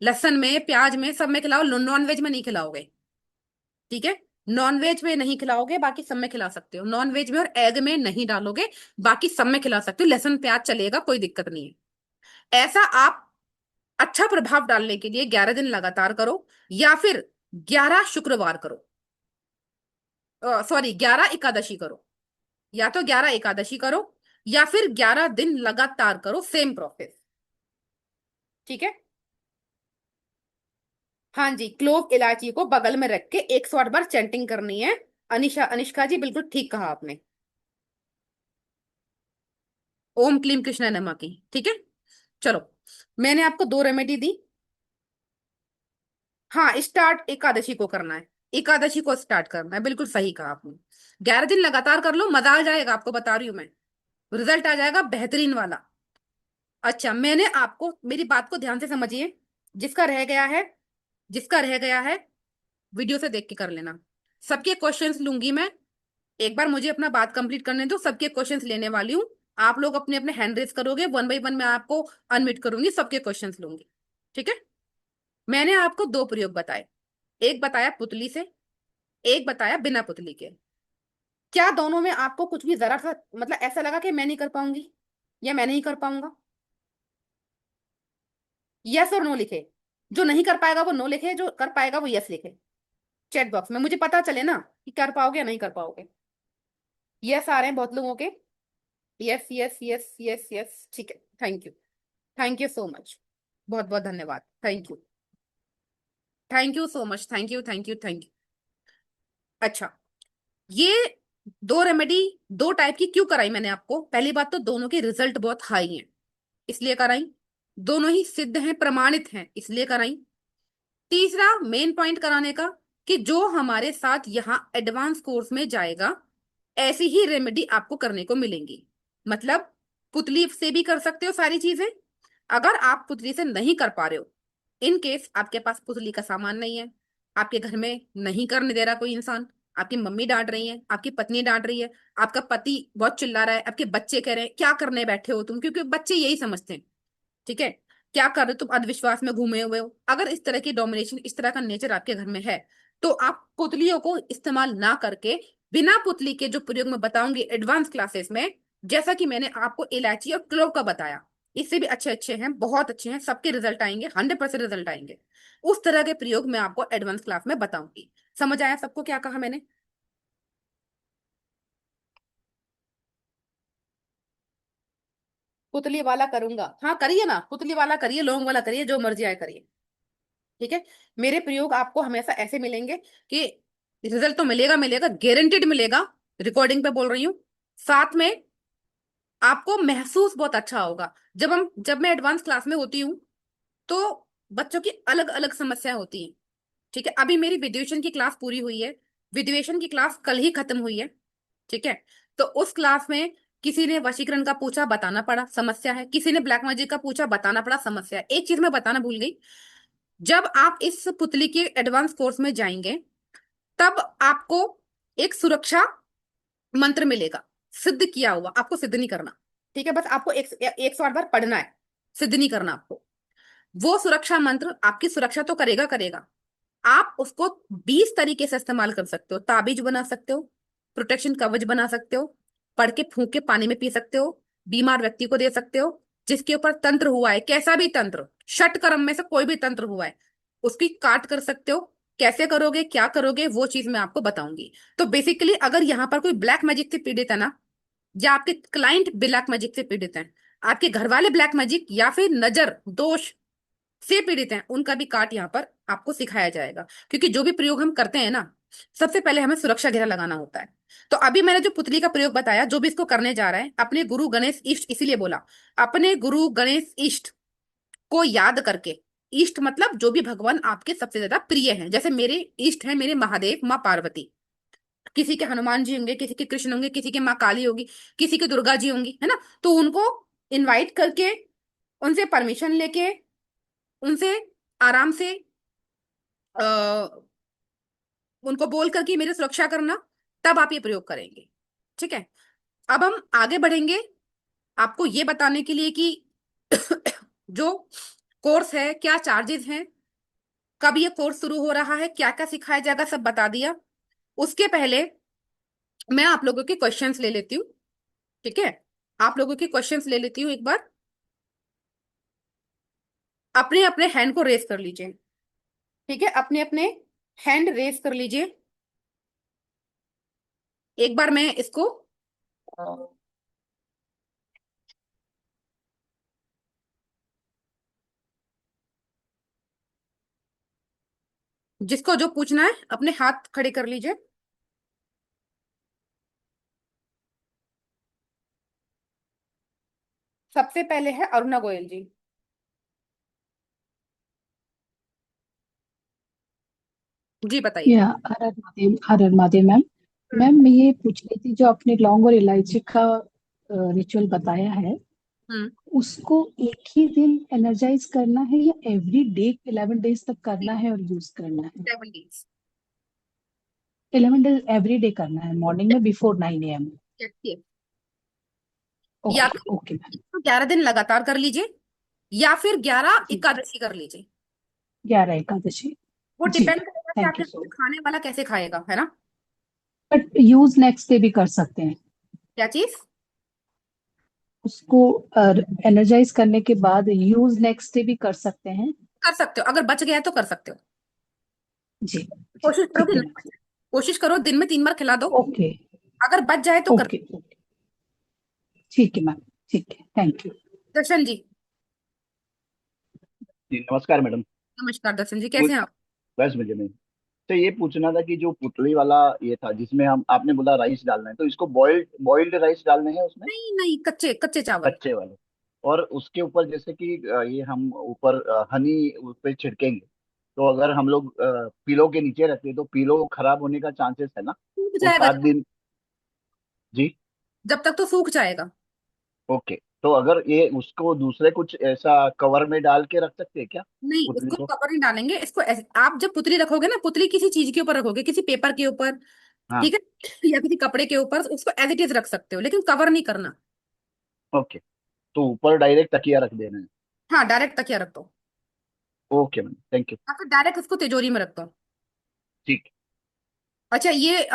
लहसुन में, प्याज में, सब में खिलाओ। नॉन वेज में नहीं खिलाओगे, ठीक है। नॉन वेज में नहीं खिलाओगे, बाकी सब में खिला सकते हो। नॉन वेज में और एग में नहीं डालोगे, बाकी सब में खिला सकते हो। लहसुन प्याज चलेगा, कोई दिक्कत नहीं है। ऐसा आप अच्छा प्रभाव डालने के लिए 11 दिन लगातार करो, या फिर 11 शुक्रवार करो। सॉरी, 11 एकादशी करो। या तो 11 एकादशी करो, या फिर 11 दिन लगातार करो, सेम प्रोसेस, ठीक है। हाँ जी, क्लोव इलायची को बगल में रख के 108 बार चैंटिंग करनी है। अनिशा, अनिष्का जी, बिल्कुल ठीक कहा आपने। ओम क्लीम कृष्णा नमा की, ठीक है। चलो, मैंने आपको 2 रेमेडी दी। हाँ, स्टार्ट एकादशी को करना है। एकादशी को स्टार्ट करना है, बिल्कुल सही कहा आपने। 11 दिन लगातार कर लो, मजा आ जाएगा, आपको बता रही हूँ मैं। रिजल्ट आ जाएगा बेहतरीन वाला। अच्छा, मैंने आपको, मेरी बात को ध्यान से समझिए। जिसका रह गया है, जिसका रह गया है, वीडियो से देख के कर लेना। सबके क्वेश्चंस लूंगी मैं। एक बार मुझे अपना बात कंप्लीट करने दो, सबके क्वेश्चंस लेने वाली हूँ। आप लोग अपने अपने हैंड रेस करोगे, 1 बाई 1 मैं आपको अनम्यूट करूंगी, सबके क्वेश्चंस लूंगी, ठीक है। मैंने आपको 2 प्रयोग बताए। एक बताया पुतली से, एक बताया बिना पुतली के। क्या दोनों में आपको कुछ भी जरा सा मतलब ऐसा लगा कि मैं नहीं कर पाऊंगी या मैं नहीं कर पाऊंगा? यस और नो लिखे। जो नहीं कर पाएगा वो नो लिखे, जो कर पाएगा वो यस लिखे। चैट बॉक्स में मुझे पता चले ना कि कर पाओगे या नहीं कर पाओगे। यस आ रहे हैं बहुत लोगों के। Yes yes yes yes yes, ठीक है, thank you. Thank you so much. बहुत बहुत धन्यवाद, thank you. Thank you so much, thank you, thank you, thank you. अच्छा, ये 2 रेमेडी 2 टाइप की क्यों कराई मैंने आपको? पहली बात तो दोनों के रिजल्ट बहुत हाई हैं, इसलिए कराई। दोनों ही सिद्ध हैं, प्रमाणित हैं, इसलिए कराई। तीसरा मेन पॉइंट कराने का, कि जो हमारे साथ यहाँ एडवांस कोर्स में जाएगा, ऐसी ही रेमेडी आपको करने को मिलेंगी। मतलब पुतली से भी कर सकते हो सारी चीजें। अगर आप पुतली से नहीं कर पा रहे हो, इन केस आपके पास पुतली का सामान नहीं है, आपके घर में नहीं करने दे रहा कोई इंसान, आपकी मम्मी डांट रही है, आपकी पत्नी डांट रही है, आपका पति बहुत चिल्ला रहा है, आपके बच्चे कह रहे हैं क्या करने बैठे हो तुम, क्योंकि बच्चे यही समझते हैं, ठीक है। क्या कर रहे हो तुम, अंधविश्वास में घूमे हुए हो। अगर इस तरह की डोमिनेशन, इस तरह का नेचर आपके घर में है, तो आप पुतलियों को इस्तेमाल ना करके, बिना पुतली के जो प्रयोग मैं बताऊंगी एडवांस क्लासेस में, जैसा कि मैंने आपको इलायची और क्लोव का बताया, इससे भी अच्छे अच्छे हैं, बहुत अच्छे हैं, सबके रिजल्ट आएंगे, 100% रिजल्ट आएंगे। उस तरह के प्रयोग मैं आपको एडवांस क्लास में बताऊंगी। समझ आया सबको क्या कहा मैंने? पुतली वाला करूंगा, हाँ करिए ना, पुतली वाला करिए, लौंग वाला करिए, जो मर्जी आए करिए, ठीक है। मेरे प्रयोग आपको हमेशा ऐसे मिलेंगे कि रिजल्ट तो मिलेगा, मिलेगा, गारंटेड मिलेगा। रिकॉर्डिंग पे बोल रही हूँ। साथ में आपको महसूस बहुत अच्छा होगा। जब मैं एडवांस क्लास में होती हूँ, तो बच्चों की अलग अलग समस्या होती हैं, ठीक है। अभी मेरी विद्यूएशन की क्लास पूरी हुई है, विद्यूएशन की क्लास कल ही खत्म हुई है, ठीक है। तो उस क्लास में किसी ने वशीकरण का पूछा, बताना पड़ा, समस्या है। किसी ने ब्लैक मैजिक का पूछा, बताना पड़ा, समस्या है। एक चीज मैं बताना भूल गई। जब आप इस पुतली के एडवांस कोर्स में जाएंगे, तब आपको एक सुरक्षा मंत्र मिलेगा। सिद्ध किया हुआ, आपको सिद्ध नहीं करना। ठीक है, बस आपको 108 बार पढ़ना है, सिद्ध नहीं करना आपको। वो सुरक्षा मंत्र आपकी सुरक्षा तो करेगा करेगा। आप उसको 20 तरीके से इस्तेमाल कर सकते हो। ताबीज बना सकते हो, प्रोटेक्शन कवच बना सकते हो, पढ़ के फूंक के पानी में पी सकते हो, बीमार व्यक्ति को दे सकते हो, जिसके ऊपर तंत्र हुआ है, कैसा भी तंत्र, षट कर्म में से कोई भी तंत्र हुआ है, उसकी काट कर सकते हो। कैसे करोगे, क्या करोगे, वो चीज मैं आपको बताऊंगी। तो बेसिकली अगर यहाँ पर कोई ब्लैक मैजिक से पीड़ित है ना, या आपके क्लाइंट ब्लैक मैजिक से पीड़ित हैं, आपके घर वाले ब्लैक मैजिक या फिर नजर दोष से पीड़ित हैं, उनका भी काट यहाँ पर आपको सिखाया जाएगा। क्योंकि जो भी प्रयोग हम करते हैं ना, सबसे पहले हमें सुरक्षा घेरा लगाना होता है। तो अभी मैंने जो पुतली का प्रयोग बताया, जो भी इसको करने जा रहा है, अपने गुरु गणेश इष्ट, इसीलिए बोला, अपने गुरु गणेश इष्ट को याद करके। इष्ट मतलब जो भी भगवान आपके सबसे ज्यादा प्रिय हैं। जैसे मेरे इष्ट हैं, मेरे महादेव, माँ पार्वती, किसी के हनुमान जी होंगे, किसी के कृष्ण होंगे, किसी के माँ काली होगी, किसी के दुर्गा जी होंगी, है ना। तो उनको इनवाइट करके, उनसे परमिशन लेके, उनसे आराम से उनको बोल करके मेरी सुरक्षा करना, तब आप ये प्रयोग करेंगे। ठीक है, अब हम आगे बढ़ेंगे आपको ये बताने के लिए कि जो कोर्स है, क्या चार्जेस हैं, कब ये कोर्स शुरू हो रहा है, क्या क्या सिखाया जाएगा, सब बता दिया। उसके पहले मैं आप लोगों के क्वेश्चंस ले लेती हूँ। ठीक है, आप लोगों के क्वेश्चंस ले लेती हूँ एक बार। अपने अपने हैंड को रेस कर लीजिए। ठीक है, अपने अपने हैंड रेस कर लीजिए। एक बार मैं इसको जिसको जो पूछना है अपने हाथ खड़े कर लीजिए। सबसे पहले है अरुणा गोयल जी। जी बताइए। या हर हर महादेव मैम। हम्म। मैम मैं ये पूछ रही थी, जो आपने लौंग और इलायची का रिचुअल बताया है, हम्म। उसको एक ही दिन एनर्जाइज करना है या एवरी डे 11 डेज तक करना है और यूज करना है? 7 days। 11 डेज एवरी डे करना है, मॉर्निंग में बिफोर 9 AM? देखिए, या ओके फिर ओके मैम। 11 दिन लगातार कर लीजिए, या फिर 11 जी, एकादशी कर लीजिए। 11 एकादशी। वो जी, डिपेंड करेगा कि थैंक आपके यू घर सो में मच। खाने वाला कैसे खाएगा, है ना। बट यूज नेक्स्ट डे भी कर सकते हैं क्या चीज। उसको, एनर्जाइज करने के बाद यूज नेक्स्ट डे भी कर सकते हैं? कर सकते हो, अगर बच गया है तो कर सकते हो। जी जी, कोशिश करो ठीक कि है नहीं मैम। बचे। कोशिश करो दिन में 3 बार खिला दो। ओके अगर बच जाए तो कर। ओके ओके, ठीक है मैम, ठीक है, थैंक यू। दर्शन जी। जी नमस्कार मैडम। नमस्कार दर्शन जी, मु- कैसे हैं आप। बस मजे में। तो ये पूछना था कि जो पुतली वाला ये था जिसमें हम आपने बोला राइस डालना है, तो इसको बॉइल्ड बॉइल्ड राइस डालने हैं उसमें? नहीं नहीं, कच्चे कच्चे चावल। कच्चे वाले। और उसके ऊपर जैसे कि ये हम ऊपर हनी उस पे छिड़केंगे, तो अगर हम लोग पीलो के नीचे रखते हैं तो पीलो खराब होने का चांसेस है ना? सूख वो जाएगा 7 दिन। जी। जब तक तो सूख जाएगा। ओके, तो अगर ये उसको दूसरे कुछ ऐसा कवर में डाल के रख सकते हैं क्या नहीं, पुतली उसको को? कवर नहीं डालेंगे, इसको आप जब पुतली रखोगे ना, पुतली किसी चीज के ऊपर रखोगे, किसी पेपर के ऊपर, हाँ। ठीक है, या किसी कपड़े के ऊपर, उसको एज इट इज रख सकते हो, लेकिन कवर नहीं करना। ओके, तो ऊपर डायरेक्ट तकिया रख देना है? हाँ, डायरेक्ट तकिया रख दो, ओके मैम, थैंक यू। या फिर डायरेक्ट उसको तिजोरी में रख दो। ठीक। अच्छा, ये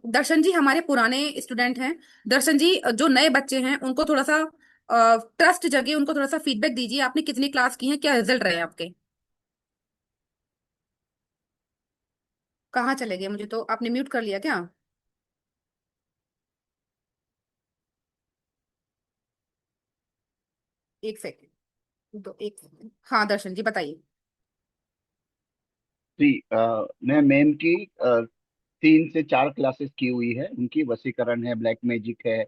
दर्शन जी हमारे पुराने स्टूडेंट हैं। दर्शन जी, जो नए बच्चे हैं उनको थोड़ा सा ट्रस्ट जगे, उनको थोड़ा सा फीडबैक दीजिए, आपने कितनी क्लास की है, क्या रिजल्ट रहे हैं आपके। कहाँ चले गए, मुझे तो आपने म्यूट कर लिया क्या। एक सेकेंड, तो एक सेकेंड, हाँ दर्शन जी बताइए। जी मैं मैम की 3 से 4 क्लासेस की हुई है, उनकी वशीकरण है, ब्लैक मैजिक है।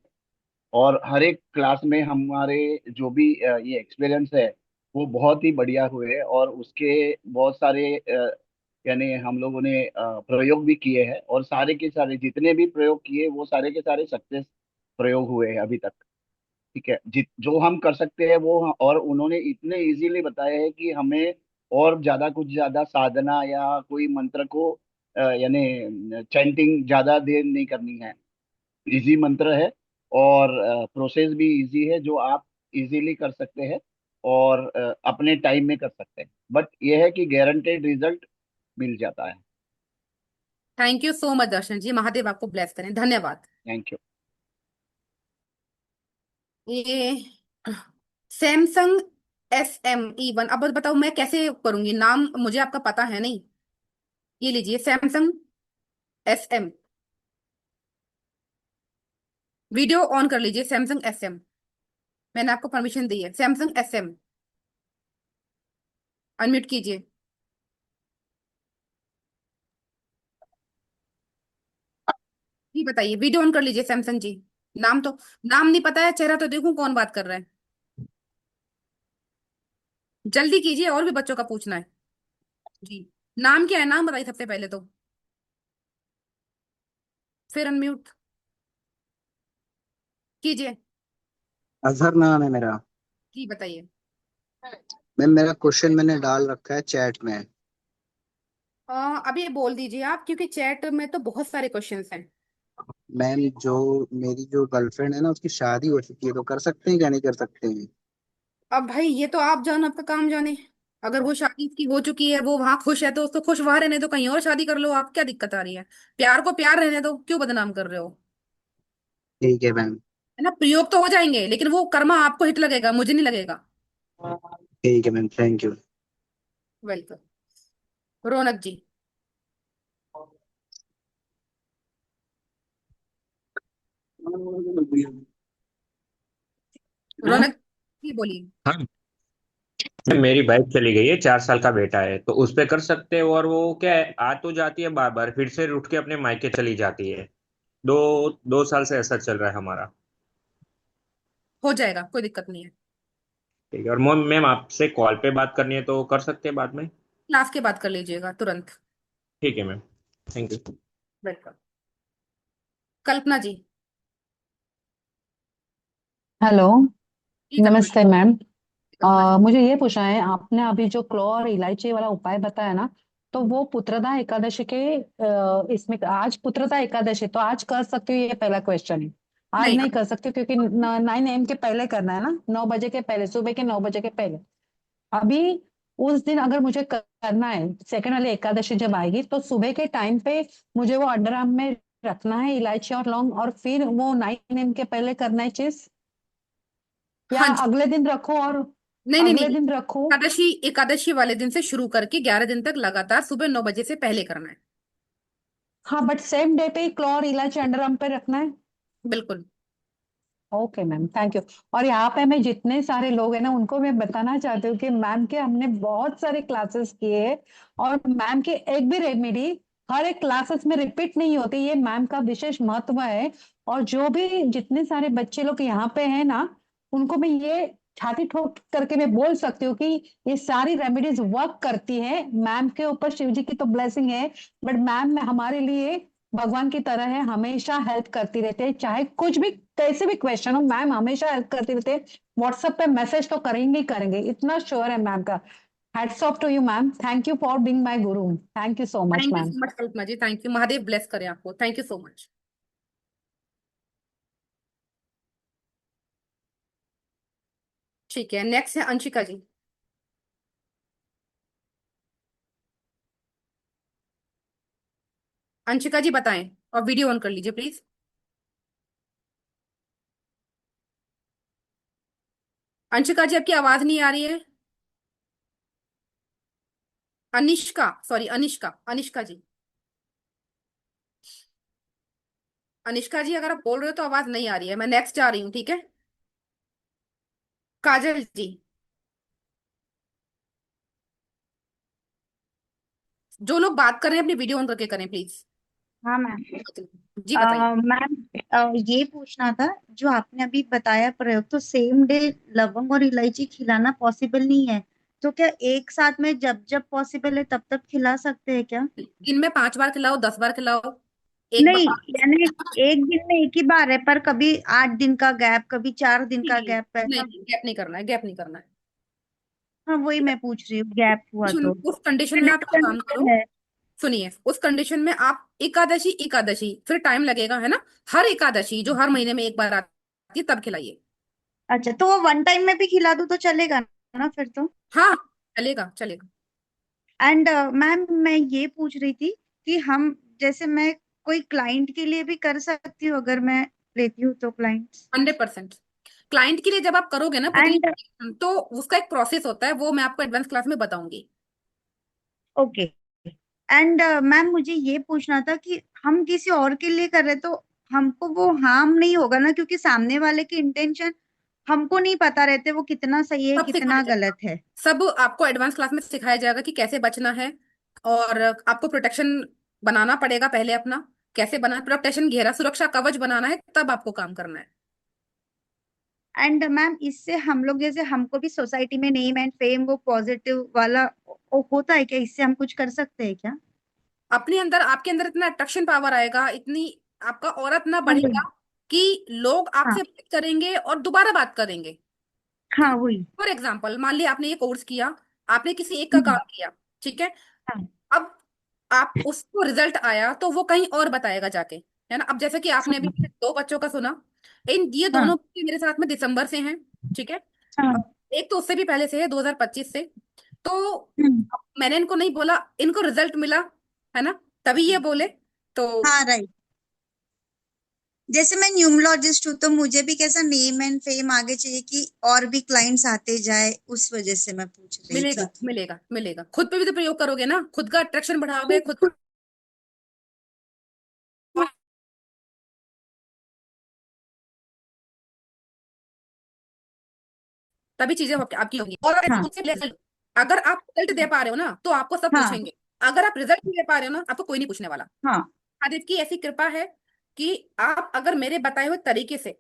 और हर एक क्लास में हमारे जो भी ये एक्सपीरियंस है वो बहुत ही बढ़िया हुए, और उसके बहुत सारे यानी हम लोगों ने प्रयोग भी किए हैं, और सारे के सारे जितने भी प्रयोग किए वो सारे के सारे सक्सेस प्रयोग हुए हैं अभी तक। ठीक है, जित जो हम कर सकते हैं वो और उन्होंने इतने इजीली बताया है कि हमें और ज्यादा कुछ ज्यादा साधना या कोई मंत्र को यानी चैंटिंग ज्यादा देर नहीं करनी है। इजी मंत्र है, और प्रोसेस भी इजी है, जो आप इजीली कर सकते हैं और अपने टाइम में कर सकते हैं। बट यह है कि गारंटेड रिजल्ट मिल जाता है। थैंक यू सो मच दर्शन जी, महादेव आपको ब्लेस करें, धन्यवाद। Thank you. ये सैमसंग SM E1, अब बताओ मैं कैसे करूंगी, नाम मुझे आपका पता है नहीं। ये लीजिए सैमसंग SM, वीडियो ऑन कर लीजिए, सैमसंग SM, मैंने आपको परमिशन दी है, सैमसंग SM, अनम्यूट कीजिए। जी बताइए, वीडियो ऑन कर लीजिए सैमसंग जी। नाम तो, नाम नहीं पता है, चेहरा तो देखूं कौन बात कर रहा है। जल्दी कीजिए, और भी बच्चों का पूछना है। जी, नाम क्या है, नाम बताइए सबसे पहले तो, फिर अनम्यूट कीजिए। अजहर नाम है मेरा। जी बताइए। मैम मेरा क्वेश्चन मैंने डाल रखा है चैट में। अभी ये बोल दीजिए आप, क्योंकि चैट में तो बहुत सारे क्वेश्चंस हैं। मैम जो मेरी जो गर्लफ्रेंड है ना उसकी शादी हो चुकी है, तो कर सकते हैं क्या नहीं कर सकते हैं? अब भाई ये तो आप जानो, आपका काम जाने। अगर वो शादी की हो चुकी है, वो वहां खुश है, तो उसको खुश वहां रहने दो, कहीं और शादी कर लो, आप क्या दिक्कत आ रही है। प्यार को प्यार रहने दो, क्यों बदनाम कर रहे हो। ठीक है मैम। है ना, प्रयोग तो हो जाएंगे, लेकिन वो कर्मा आपको हिट लगेगा, मुझे नहीं लगेगा। ठीक है मैम, थैंक यू। वेलकम। रौनक जी, रौनक जी बोलिए। हाँ, मेरी बाइक चली गई है, 4 साल का बेटा है, तो उस पे कर सकते हो। और वो क्या है, आ तो जाती है बार बार, फिर से उठ के अपने मायके चली जाती है। दो 2 साल से ऐसा चल रहा है हमारा। हो जाएगा, कोई दिक्कत नहीं है। ठीक है। और मैम मैम आपसे कॉल पे बात करनी है तो कर सकते हैं बाद में। क्लास के बाद कर लीजिएगा तुरंत। ठीक है ma'am, thank you. Welcome. Kalpana ji. Hello. जी कल्पना जी। नमस्ते मैम। कल्पना जी। मुझे ये पूछना है, आपने अभी जो क्लो और इलायची वाला उपाय बताया ना, तो वो पुत्रदा एकादशी के इसमें आज पुत्रदा एकादशी, तो आज कर सकती हूँ, ये पहला क्वेश्चन है। आज नहीं, नहीं कर सकती क्योंकि 9 AM के पहले करना है ना, 9 बजे के पहले, सुबह के 9 बजे के पहले। अभी उस दिन अगर मुझे करना है, सेकंड वाली एकादशी जब आएगी, तो सुबह के टाइम पे मुझे वो अंडर आर्म में रखना है इलायची और लौंग, और फिर वो 9 AM के पहले करना है चीज, या हाँ जी। अगले दिन रखो और नहीं नहीं अगले नहीं, दिन रखो? एकादशी एकादशी वाले दिन से शुरू करके 11 दिन तक लगातार सुबह 9 बजे से पहले करना है। हाँ, बट सेम डे पे ही क्लोर इलायची अंडर आर्म पे रखना है। बिल्कुल। Okay ma'am, thank you. और यहाँ पे मैं जितने सारे लोग हैं ना, उनको मैं बताना चाहती हूँ कि मैम के हमने बहुत सारे क्लासेस किए, और मैम के एक भी रेमेडी हर एक क्लासेस में रिपीट नहीं होती, ये मैम का विशेष महत्व है। और जो भी जितने सारे बच्चे लोग यहाँ पे हैं ना, उनको मैं ये छाती ठोक करके मैं बोल सकती हूँ कि ये सारी रेमेडीज वर्क करती है। मैम के ऊपर शिव जी की तो ब्लेसिंग है, बट मैम हमारे लिए भगवान की तरह है, हमेशा हेल्प करती रहती है, चाहे कुछ भी कैसे भी क्वेश्चन हो, मैम हमेशा हेल्प करते रहते हैं। व्हाट्सएप पे मैसेज तो करेंगे ही करेंगे, इतना श्योर है मैम का। Hats off to you ma'am, thank you for being my guru, thank you so much thank you ma'am. So much Kalpana ji, thank you, Mahadev bless करें आपको, थैंक यू सो मच। ठीक है, नेक्स्ट है अंशिका जी। अंशिका जी बताएं, और वीडियो ऑन कर लीजिए प्लीज। अंशिका जी आपकी आवाज नहीं आ रही है। अनिष्का, सॉरी अनिष्का, अनिष्का जी। अनिष्का जी अगर आप बोल रहे हो तो आवाज नहीं आ रही है, मैं नेक्स्ट जा रही हूँ, ठीक है। काजल जी, जो लोग बात कर रहे हैं अपनी वीडियो ऑन करके करें प्लीज। हाँ मैम। जी बताइए। मैम, ये पूछना था, जो आपने अभी बताया प्रयोग, तो सेम डे लवंग और इलायची खिलाना पॉसिबल नहीं है, तो क्या एक साथ में जब जब पॉसिबल है तब तक खिला सकते हैं क्या? दिन में 5 बार खिलाओ, 10 बार खिलाओ, एक नहीं, बार। यानी एक दिन में एक ही बार है, पर कभी 8 दिन का गैप, कभी 4 दिन नहीं का नहीं गैप, नहीं, ऐसा? गैप नहीं करना है, गैप नहीं करना है। हाँ, वही मैं पूछ रही हूँ, गैप हुआ तो उस कंडीशन में आप एक काम कंडीशन करो, है। सुनिए, उस कंडीशन में आप एकादशी एकादशी, फिर टाइम लगेगा है ना, हर एकादशी जो हर महीने में एक बार ये तब खिलाइए। अच्छा, तो वो वन टाइम में भी खिला दूं तो चलेगा ना फिर तो? हाँ, चलेगा चलेगा। एंड मैम, मैं ये पूछ रही थी कि हम, जैसे मैं कोई क्लाइंट के लिए भी कर सकती हूँ अगर मैं लेती हूँ तो क्लाइंट्स? 100%। क्लाइंट के लिए जब आप करोगे ना पुतली, एंड तो उसका एक प्रोसेस होता है, वो मैं आपको एडवांस क्लास में बताऊंगी। ओके। एंड मैम, मुझे ये पूछना था कि हम किसी और के लिए कर रहे तो हमको वो हार्म नहीं होगा ना, क्योंकि सामने वाले की इंटेंशन हमको नहीं पता रहते वो कितना सही है सब सिखाया कितना जाएगा, गलत है। सब आपको एडवांस क्लास में सिखाया जाएगा कि कैसे बचना है। और आपको प्रोटेक्शन बनाना पड़ेगा पहले अपना, कैसे बना प्रोटेक्शन घेरा सुरक्षा कवच बनाना है, तब आपको काम करना है। एंड मैम, इससे हम लोग, जैसे हमको भी सोसाइटी में नेम एंड फेम वो पॉजिटिव वाला होता है क्या? इससे हम कुछ कर सकते हैं क्या? अपने अंदर, आपके अंदर इतना अट्रैक्शन पावर आएगा, इतनी आपका ऑरा इतना हाँ बढ़ेगा वही। कि लोग हाँ आपसे बात करेंगे और दोबारा बात करेंगे। हाँ वही। फॉर एग्जाम्पल, मान लिया आपने ये कोर्स किया, आपने किसी एक का हम्म, काम किया, ठीक है। हाँ अब आप उसको रिजल्ट आया तो वो कहीं और बताएगा जाके, है ना। अब जैसे कि आपने अभी हाँ दो बच्चों का सुना, इन ये हाँ दोनों बच्चे मेरे साथ में दिसंबर से हैं, ठीक है। हाँ। अब एक तो उससे भी पहले से है, 2025 से। तो हम्म, अब मैंने इनको नहीं बोला, इनको रिजल्ट मिला, है ना, तभी ये बोले। तो हाँ राइट। जैसे मैं न्यूमरोलॉजिस्ट हूँ तो मुझे भी कैसा नेम एंड फेम आगे चाहिए कि और भी क्लाइंट्स आते जाए, उस वजह से मैं पूछ रही मिलेगा थी। मिलेगा मिलेगा, खुद पे भी तो प्रयोग करोगे ना, खुद का अट्रैक्शन बढ़ाओगे, खुद का, तभी चीजें आपकी होंगी। और अगर हाँ खुद से लेसन, अगर आप रिजल्ट दे पा रहे हो ना तो आपको सब हाँ पूछेंगे। अगर आप रिजल्ट नहीं दे पा रहे हो ना, आपको कोई नहीं पूछने वाला। हाँ। महादेव की ऐसी कृपा है कि आप अगर मेरे बताए हुए तरीके से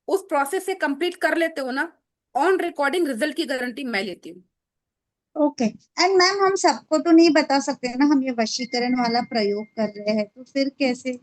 उस प्रोसेस से कंप्लीट कर लेते हो ना, ऑन रिकॉर्डिंग रिजल्ट की गारंटी मैं लेती हूँ। ओके। एंड मैम, हम सबको तो नहीं बता सकते ना हम ये वशीकरण वाला प्रयोग कर रहे हैं, तो फिर कैसे?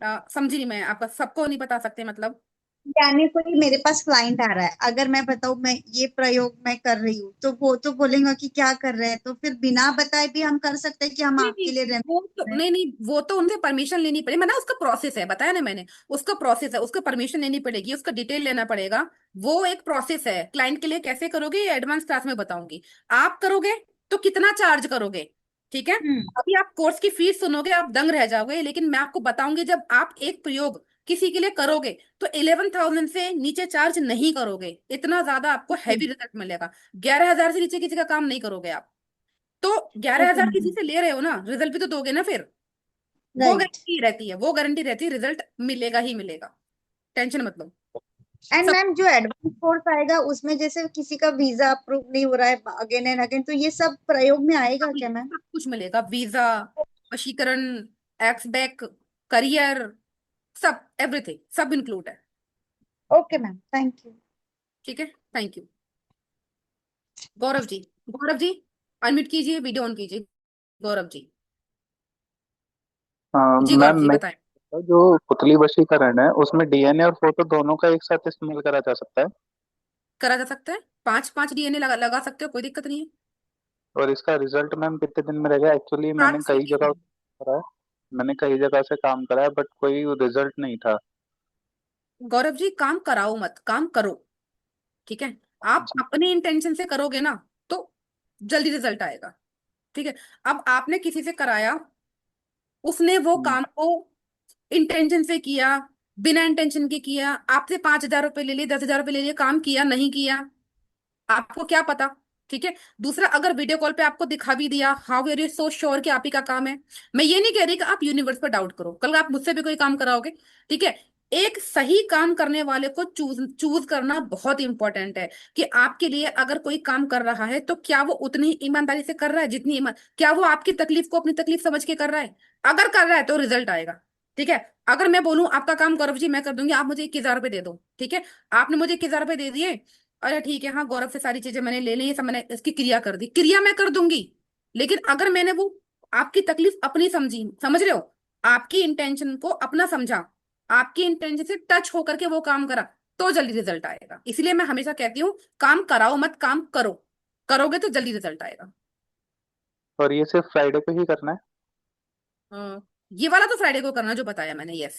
समझी नहीं मैं, आपका सबको नहीं बता सकते मतलब? यानी कोई मेरे पास क्लाइंट आ रहा है, अगर मैं बताऊं मैं ये प्रयोग मैं कर रही हूँ तो वो तो बोलेगा कि क्या कर रहे हैं, तो फिर बिना बताए भी हम कर सकते हैं कि हम नहीं आपके नहीं, लिए वो रेमेडी तो कर रहे हैं? नहीं नहीं, वो तो उनसे परमिशन लेनी पड़ेगी। मैंने उसका प्रोसेस है बताया ना मैंने, उसका प्रोसेस है, उसका परमिशन लेनी पड़ेगी, उसका डिटेल लेना पड़ेगा। वो एक प्रोसेस है। क्लाइंट के लिए कैसे करोगे ये एडवांस क्लास में बताऊंगी। आप करोगे तो कितना चार्ज करोगे, ठीक है। हम्म। अभी आप कोर्स की फीस सुनोगे आप दंग रह जाओगे, लेकिन मैं आपको बताऊंगी जब आप एक प्रयोग किसी के लिए करोगे तो 11,000 से नीचे चार्ज नहीं करोगे, इतना ज्यादा आपको हैवी रिजल्ट मिलेगा। 11,000 से नीचे किसी का काम नहीं करोगे आप। तो 11,000 ओके। किसी से ले रहे हो ना, रिजल्ट भी तो दोगे ना फिर। वो राइट। गारंटी रहती है, वो गारंटी रहती है, रिजल्ट मिलेगा ही मिलेगा, टेंशन मत लो। एंड सब मैम, जो एडवांस कोर्स आएगा उसमें जैसे किसी का वीजा अप्रूव नहीं हो रहा है अगेन एंड अगेन, तो ये सब प्रयोग में आएगा क्या मैम? सब कुछ मिलेगा, वीजा, वशीकरण, एक्स बैक, करियर, सब एवरीथिंग सब इंक्लूड है। Okay ma'am, thank you. ठीक है, thank you. Gaurav ji, Gaurav ji unmute कीजिए, वीडियो ऑन कीजिए। गौरव जी। जी गौरव मैम, जी मैं बताएं। जो पुतली वशीकरण है उसमें डीएनए और फोटो दोनों का एक साथ इस्तेमाल करा जा सकता है? करा जा सकता है, 5-5 डीएनए लगा सकते हो, कोई दिक्कत नहीं है। और इसका रिजल्ट मैम कितने दिन में रहेगा? एक्चुअली 7 से 10 दिन। मैंने कई जगह से काम करा है बट कोई रिजल्ट नहीं था। गौरव जी काम कराओ मत, काम करो, ठीक है। आप जी। अपने इंटेंशन से करोगे ना तो जल्दी रिजल्ट आएगा, ठीक है। अब आपने किसी से कराया, उसने वो हम्म, काम को इंटेंशन से किया, बिना इंटेंशन के किया, आपसे 5,000 रुपए ले लिए, 10,000 रुपए ले लिए, काम किया नहीं किया, आपको क्या पता, ठीक है। दूसरा, अगर वीडियो कॉल पे आपको दिखा भी दिया, how are you so sure कि आप ही का काम है। मैं ये नहीं कह रही कि आप यूनिवर्स पर डाउट करो, कल आप मुझसे भी कोई काम कराओगे, ठीक है। एक सही काम करने वाले को चूज चूज करना बहुत इंपॉर्टेंट है, कि आपके लिए अगर कोई काम कर रहा है तो क्या वो उतनी ही ईमानदारी से कर रहा है जितनी ईमान, क्या वो आपकी तकलीफ को अपनी तकलीफ समझ के कर रहा है। अगर कर रहा है तो रिजल्ट आएगा, ठीक है। अगर मैं बोलूं आपका काम गौरव जी मैं कर दूंगी, आप मुझे 21,000 रुपए दे दो, ठीक है। आपने मुझे 21,000 रुपए दे दिए, अरे ठीक है, हाँ गौरव से सारी चीजें मैंने ले ली, ये सब मैंने इसकी क्रिया कर दी, क्रिया मैं कर दूंगी। लेकिन अगर मैंने वो आपकी तकलीफ अपनी समझी, समझ रहे हो, आपकी इंटेंशन को अपना समझा, आपकी इंटेंशन से टच होकर के वो काम करा, तो जल्दी रिजल्ट आएगा। इसलिए मैं हमेशा कहती हूँ काम कराओ मत, काम करो, करोगे तो जल्दी रिजल्ट आएगा। और ये सिर्फ फ्राइडे को ही करना है? ये वाला तो फ्राइडे को करना जो बताया मैंने, यस।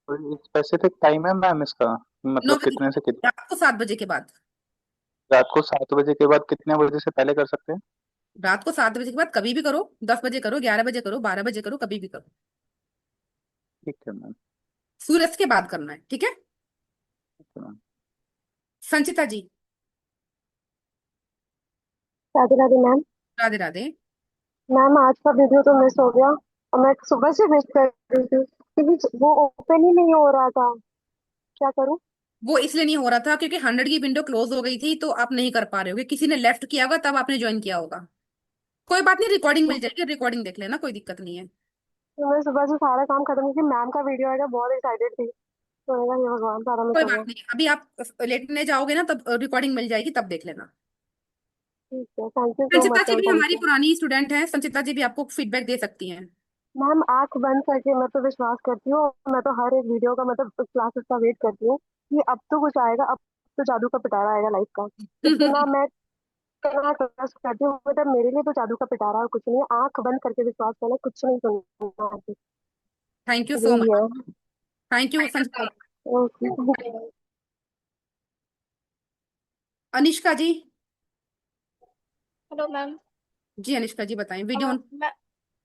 कोई स्पेसिफिक टाइम है मैम इसका, 9 मतलब बजे, कितने से कितने? रात को 7 बजे के बाद। रात को 7 बजे के बाद कितने बजे से पहले कर सकते हैं? रात को 7 बजे के बाद कभी भी करो, 10 बजे करो, 11 बजे करो, 12 बजे करो, कभी भी करो। ठीक है मैम। सूर्यास्त के बाद करना है, ठीक है। ठीक है मैम। संचिता जी। राधे राधे मैम। राधे राधे। मैम आज का वीडियो तो मिस हो गया और मैं सुबह से वेट कर रही थी क्योंकि वो ओपन ही नहीं हो रहा था। क्या करूं? वो इसलिए नहीं हो रहा था क्योंकि 100 की विंडो क्लोज हो गई थी, तो आप नहीं कर पा रहे होगे, किसी ने लेफ्ट किया होगा तब आपने ज्वाइन किया होगा। कोई बात नहीं, रिकॉर्डिंग मिल जाएगी, रिकॉर्डिंग देख लेना, कोई दिक्कत नहीं है। तो मैं सुबह से सारा काम खत्म करके मैम का वीडियो आएगा, बहुत एक्साइटेड थी, तो मैंने कहा हे भगवान सारा मिस कोई हो बात गया। नहीं, अभी आप लेटने जाओगे ना तब रिकॉर्डिंग मिल जाएगी, तब देख लेना। ठीक है, thank you so Sanchita much ji ma'am, भी थैंक हमारी यू। पुरानी स्टूडेंट है, संचिता जी भी आपको फीडबैक दे सकती हैं। मैम आंख बंद करके मैं तो विश्वास करती हूँ, मैं तो हर एक वीडियो का मतलब क्लासेस का वेट करती हूँ कि अब तो कुछ आएगा, अब तो जादू का पिटारा आएगा लाइफ का। इतना मैं इतना ट्रस्ट करती हूँ, मतलब मेरे लिए तो जादू का पिटारा और कुछ नहीं है। आंख बंद करके विश्वास करना, कुछ नहीं सुनना है। थैंक यू सो यही मच। है। Thank you Sanchita ji. Okay. Anishka ji. Hello ma'am. जी अनिष्का जी बताएं, वीडियो मैं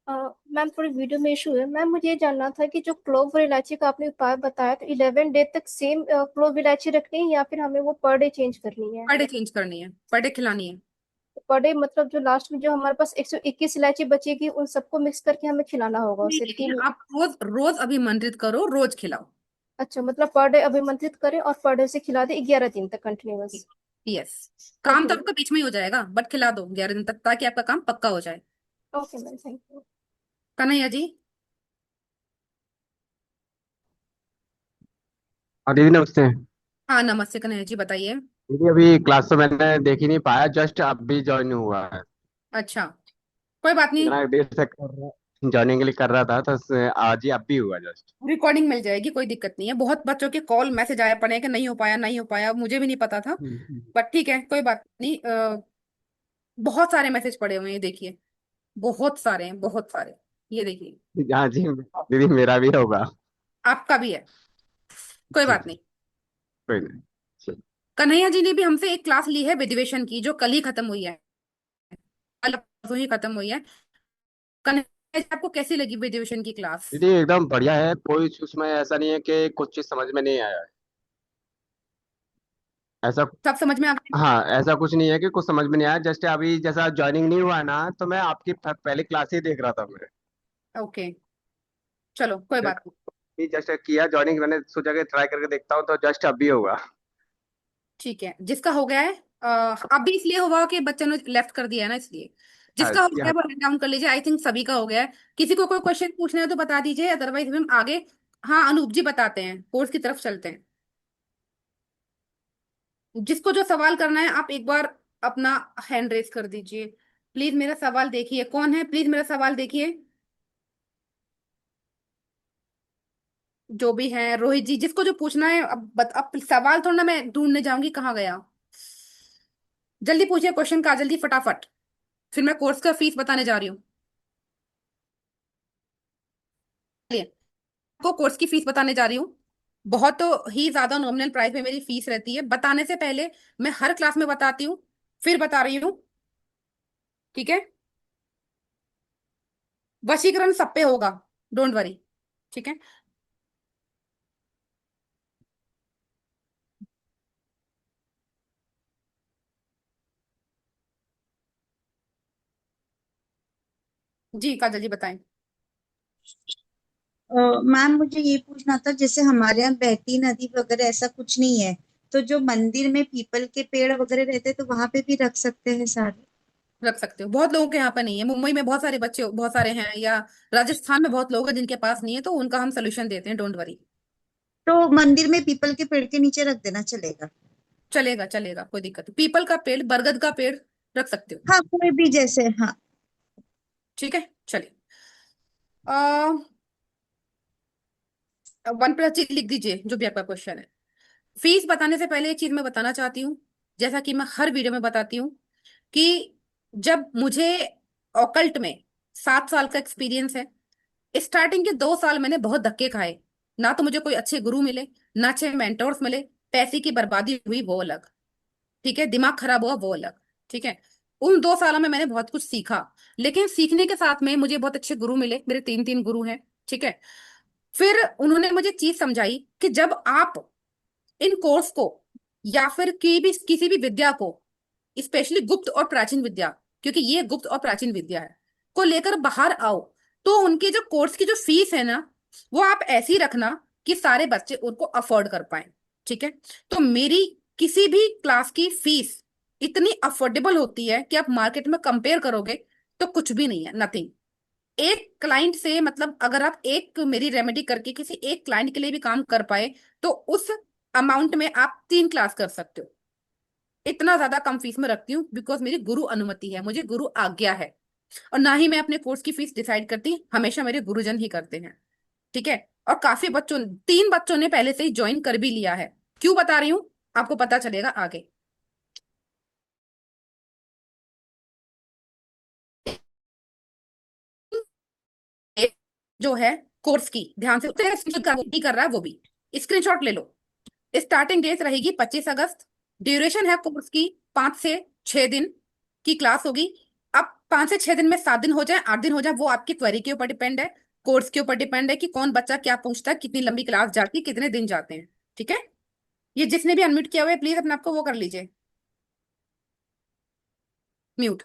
मैम थोड़ी वीडियो में इशू है मैम। मुझे ये जानना था कि जो क्लोव और इलायची का आपने उपाय बताया, तो 11 डे तक सेम क्लोव इलायची रखनी है या फिर हमें वो पर डे चेंज करनी है? पर डे चेंज करनी है, पर डे खिलानी है। पर डे मतलब जो लास्ट में जो हमारे पास 121 इलायची बचेगी उन सबको मिक्स करके हमें खिलाना होगा नहीं उसे नहीं, 3। आप रोज रोज अभिमंत्रित करो, रोज खिलाओ। अच्छा, मतलब पर डे अभिमंत्रित करें और पर डे से खिला दे 11 दिन तक कंटिन्यूअस। यस। काम ओके तो मैम। आपका बीच में ही हो जाएगा, बट खिला दो 11 दिन तक, ताकि आपका काम पक्का हो जाए। Okay ma'am, thank you. Kanhaiya ji. और दीदी नमस्ते। हाँ नमस्ते कन्हैया जी, बताइए। दीदी अभी क्लास तो मैंने देख ही नहीं पाया, जस्ट अभी ज्वाइन हुआ है। अच्छा, कोई बात नहीं। इतना देर से कर रहा ज्वाइनिंग के लिए कर रहा था तो आज ही अभी हुआ जस्ट। रिकॉर्डिंग मिल जाएगी, कोई दिक्कत नहीं है। बहुत बच्चों के कॉल मैसेज आए पड़े हैं कि नहीं हो पाया, नहीं हो पाया, मुझे भी नहीं पता था। बट ठीक है, कोई बात नहीं। बहुत सारे मैसेज पड़े हुए हैं, देखिए। बहुत सारे हैं, बहुत सारे। ये देखिए। हाँ जी दीदी मेरा भी होगा। आपका भी है। कोई जी बात जी, नहीं। कोई नहीं। चलिए। कन्हैया जी ने भी हमसे एक क्लास ली है विधिवेशन की, जो कल ही खत्म हुई है। कल परसों ही खत्म हुई है। कन्हैया जी, आपको कैसी लगी विधिवेशन की क्लास? दीदी एकदम बढ़िया है, कोई उसमें ऐसा नहीं है कि कुछ चीज समझ में नहीं आया है। ऐसा, सब समझ में आ गया? हाँ ऐसा कुछ नहीं है कि कुछ समझ में नहीं आया। जस्ट अभी जैसा ज्वाइनिंग नहीं हुआ है ना, तो मैं आपकी पहली क्लास ही देख रहा था मैं। ओके, चलो कोई बात नहीं। जस्ट किया ज्वाइनिंग, मैंने सोचा कि ट्राई करके देखता हूँ, तो जस्ट अभी होगा। ठीक है, जिसका हो गया है। अब भी इसलिए हुआ कि बच्चे ने लेफ्ट कर दिया है ना, इसलिए। हाँ जिसका हो गया हाँ, है वो राइट डाउन कर लीजिए। आई थिंक सभी का हो गया है। किसी को कोई क्वेश्चन पूछना है तो बता दीजिए, अदरवाइज हम आगे। हाँ, अनूप जी बताते हैं, कोर्स की तरफ चलते हैं। जिसको जो सवाल करना है, आप एक बार अपना हैंड रेस कर दीजिए। प्लीज मेरा सवाल देखिए, कौन है, प्लीज मेरा सवाल देखिए। जो भी है, रोहित जी, जिसको जो पूछना है, अब सवाल थोड़ा ना मैं ढूंढने जाऊंगी कहाँ गया। जल्दी पूछिए क्वेश्चन का, जल्दी फटाफट। फिर मैं कोर्स का फीस बताने जा रही हूँ। चलिए, आपको कोर्स की फीस बताने जा रही हूँ। बहुत तो ही ज्यादा नॉमिनल प्राइस में मेरी फीस रहती है, बताने से पहले मैं हर क्लास में बताती हूँ, फिर बता रही हूँ। ठीक है। वशीकरण सब पे होगा, डोंट वरी। ठीक है। जी काजल जी बताएं। मैम मुझे ये पूछना था, जैसे हमारे यहाँ बहती नदी वगैरह ऐसा कुछ नहीं है, तो जो मंदिर में पीपल के पेड़ वगैरह रहते हैं तो वहां पे भी रख सकते हैं सारे? रख सकते हो, बहुत लोगों के यहाँ पे नहीं है। मुंबई में बहुत सारे बच्चे, बहुत सारे हैं, या राजस्थान में बहुत लोग हैं जिनके पास नहीं है, तो उनका हम सोल्यूशन देते हैं, डोंट वरी। तो मंदिर में पीपल के पेड़ के नीचे रख देना चलेगा? चलेगा चलेगा, कोई दिक्कत नहीं। पीपल का पेड़, बरगद का पेड़ रख सकते हो। हाँ कोई भी, जैसे हाँ। ठीक है, चलिए। आ, 1+ चीज लिख दीजिए, जो भी आपका क्वेश्चन है। फीस बताने से पहले एक चीज मैं बताना चाहती हूँ, जैसा कि मैं हर वीडियो में बताती हूँ, कि जब मुझे ऑकल्ट में 7 साल का एक्सपीरियंस है, स्टार्टिंग के 2 साल मैंने बहुत धक्के खाए। ना तो मुझे कोई अच्छे गुरु मिले, ना अच्छे मेंटोर्स मिले, पैसे की बर्बादी हुई वो अलग, ठीक है, दिमाग खराब हुआ वो अलग, ठीक है। उन 2 सालों में मैंने बहुत कुछ सीखा, लेकिन सीखने के साथ में मुझे बहुत अच्छे गुरु मिले, मेरे 3 3 गुरु हैं, ठीक है। फिर उन्होंने मुझे चीज समझाई कि जब आप इन कोर्स को या फिर किसी भी विद्या को, स्पेशली गुप्त और प्राचीन विद्या, क्योंकि ये गुप्त और प्राचीन विद्या है, को लेकर बाहर आओ, तो उनके जो कोर्स की जो फीस है ना, वो आप ऐसी रखना कि सारे बच्चे उनको अफोर्ड कर पाए, ठीक है। तो मेरी किसी भी क्लास की फीस इतनी अफोर्डेबल होती है कि आप मार्केट में कंपेयर करोगे तो कुछ भी नहीं है, नथिंग। एक क्लाइंट से, मतलब अगर आप एक मेरी रेमेडी करके किसी एक क्लाइंट के लिए भी काम कर पाए, तो उस अमाउंट में आप 3 क्लास कर सकते हो। इतना ज्यादा कम फीस में रखती हूँ बिकॉज मेरी गुरु अनुमति है, मुझे गुरु आज्ञा है। और ना ही मैं अपने कोर्स की फीस डिसाइड करती, हमेशा मेरे गुरुजन ही करते हैं, ठीक है। और काफी बच्चों, 3 बच्चों ने पहले से ही ज्वाइन कर भी लिया है। क्यों बता रही हूँ, आपको पता चलेगा आगे। एक जो है कोर्स की, ध्यान से कर रहा है वो भी स्क्रीनशॉट ले लो। स्टार्टिंग डेट रहेगी 25 अगस्त। ड्यूरेशन है कोर्स की 5 से 6 दिन की क्लास होगी। अब 5 से 6 दिन में 7 दिन हो जाए, 8 दिन हो जाए, वो आपकी क्वेरी के ऊपर डिपेंड है, कोर्स के ऊपर डिपेंड है कि कौन बच्चा क्या पूछता है, कितनी लंबी क्लास जाती है, कितने दिन जाते हैं, ठीक है। ये जिसने भी अनम्यूट किया हुआ है प्लीज अपने आप को वो कर लीजिए म्यूट।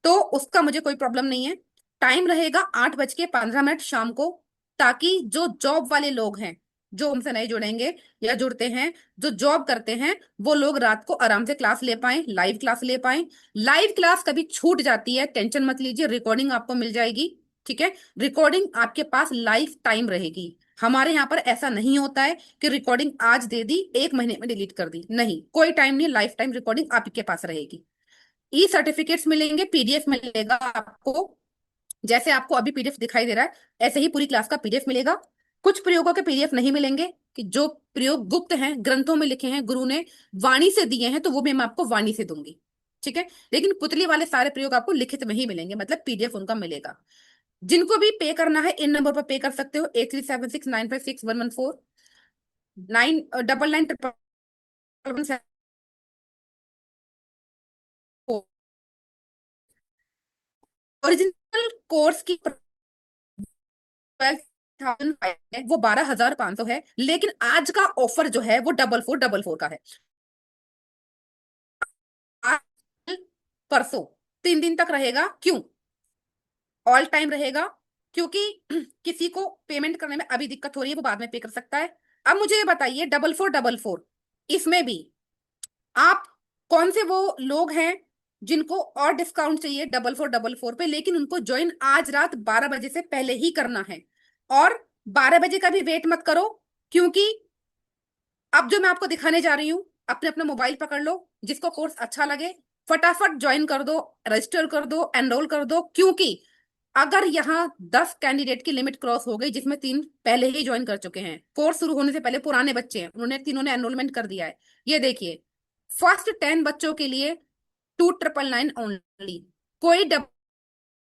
तो उसका मुझे कोई प्रॉब्लम नहीं है। टाइम रहेगा 8:15 शाम को, ताकि जो जॉब वाले लोग हैं, जो हमसे नहीं जुड़ेंगे या जुड़ते हैं, जो जॉब करते हैं, वो लोग रात को आराम से क्लास ले पाए, लाइव क्लास ले पाए। लाइव क्लास कभी छूट जाती है टेंशन मत लीजिए, रिकॉर्डिंग आपको मिल जाएगी, ठीक है। रिकॉर्डिंग आपके पास लाइफ टाइम रहेगी। हमारे यहाँ पर ऐसा नहीं होता है कि रिकॉर्डिंग आज दे दी 1 महीने में डिलीट कर दी, नहीं, कोई टाइम नहीं, लाइफ टाइम रिकॉर्डिंग आपके पास रहेगी। ई सर्टिफिकेट्स मिलेंगे, पीडीएफ मिलेगा आपको, जैसे आपको अभी पीडीएफ दिखाई दे रहा है ऐसे ही पूरी क्लास का पीडीएफ मिलेगा। कुछ प्रयोगों के पीडीएफ नहीं मिलेंगे, कि जो प्रयोग गुप्त हैं, ग्रंथों में लिखे हैं, गुरु ने वाणी से दिए हैं, तो वो भी मैं आपको वाणी से दूंगी, ठीक है। लेकिन पुतली वाले सारे प्रयोग आपको लिखित में ही मिलेंगे, मतलब पीडीएफ उनका मिलेगा। जिनको भी पे करना है इन नंबर पर पे कर सकते हो, 8376956114, 99991174। ओरिजिनल कोर्स की 12,005 है, वो 12,500 है, लेकिन आज का ऑफर जो है वो 4444 का है। आज, परसों, 3 दिन तक रहेगा। क्यों ऑल टाइम रहेगा? क्योंकि किसी को पेमेंट करने में अभी दिक्कत हो रही है, वो बाद में पे कर सकता है। अब मुझे ये बताइए, 4444 इसमें भी आप कौन से वो लोग हैं जिनको और डिस्काउंट चाहिए 4444 पे, लेकिन उनको ज्वाइन आज रात 12 बजे से पहले ही करना है। और 12 बजे का भी वेट मत करो, क्योंकि अब जो मैं आपको दिखाने जा रही हूँ, अपने अपना मोबाइल पकड़ लो, जिसको कोर्स अच्छा लगे फटाफट ज्वाइन कर दो, रजिस्टर कर दो, एनरोल कर दो। क्योंकि अगर यहाँ 10 कैंडिडेट की लिमिट क्रॉस हो गई, जिसमें 3 पहले ही ज्वाइन कर चुके हैं, कोर्स शुरू होने से पहले पुराने बच्चे हैं, उन्होंने तीनों ने एनरोलमेंट कर दिया है। ये देखिए, फर्स्ट 10 बच्चों के लिए 2999 ओनली, कोई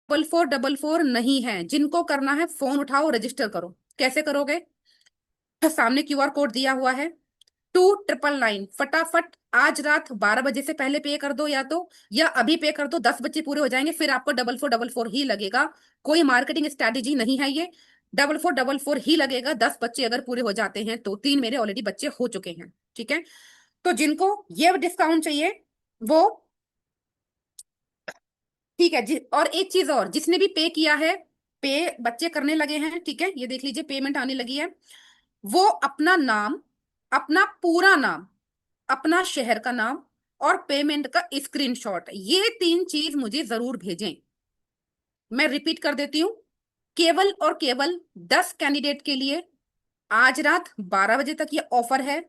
4444 नहीं है। जिनको करना है फोन उठाओ, रजिस्टर करो। कैसे करोगे? सामने क्यूआर कोड दिया हुआ है, 2999 फटाफट आज रात 12 बजे से पहले पे कर दो, या अभी पे कर दो, 10 बच्चे पूरे हो जाएंगे, फिर आपको 4444 ही लगेगा। कोई मार्केटिंग स्ट्रैटेजी नहीं है ये, 4444 ही लगेगा। 10 बच्चे अगर पूरे हो जाते हैं तो 3 मेरे ऑलरेडी बच्चे हो चुके हैं, ठीक है। तो जिनको ये डिस्काउंट चाहिए वो, ठीक है जी। और एक चीज और, जिसने भी पे किया है, पे बच्चे करने लगे हैं, ठीक है, ये देख लीजिए पेमेंट आने लगी है, वो अपना नाम, अपना पूरा नाम, अपना शहर का नाम और पेमेंट का स्क्रीनशॉट, ये 3 चीज मुझे जरूर भेजें। मैं रिपीट कर देती हूँ, केवल और केवल 10 कैंडिडेट के लिए आज रात 12 बजे तक ये ऑफर है।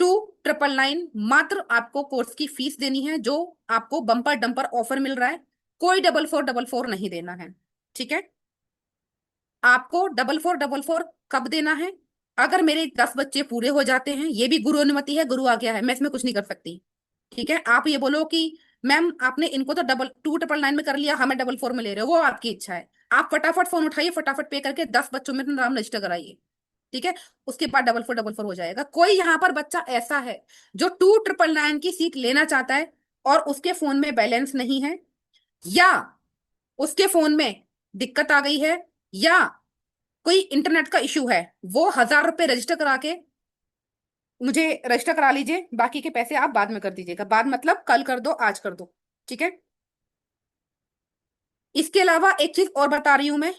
2999 मात्र आपको कोर्स की फीस देनी है, जो आपको बम्पर डंपर ऑफर मिल रहा है। कोई 4444 नहीं देना है, ठीक है। आपको 4444 कब देना है? अगर मेरे 10 बच्चे पूरे हो जाते हैं, ये भी गुरु अनुमति है, गुरु आ गया है, मैं इसमें कुछ नहीं कर सकती, ठीक है। आप ये बोलो कि मैम आपने इनको तो 2999 में कर लिया, हमें 44 में ले रहे हो, वो आपकी इच्छा है। आप फटाफट फोन उठाइए, फटाफट पे करके 10 बच्चों में अपना नाम रजिस्टर कराइए, ठीक है। उसके बाद डबल फोर हो जाएगा। कोई यहाँ पर बच्चा ऐसा है जो 2999 की सीट लेना चाहता है और उसके फोन में बैलेंस नहीं है, या उसके फोन में दिक्कत आ गई है, या कोई इंटरनेट का इशू है, वो 1000 रुपये रजिस्टर करा के मुझे रजिस्टर करा लीजिए, बाकी के पैसे आप बाद में कर दीजिएगा। बाद मतलब कल कर दो, आज कर दो, ठीक है। इसके अलावा एक चीज और बता रही हूं मैं,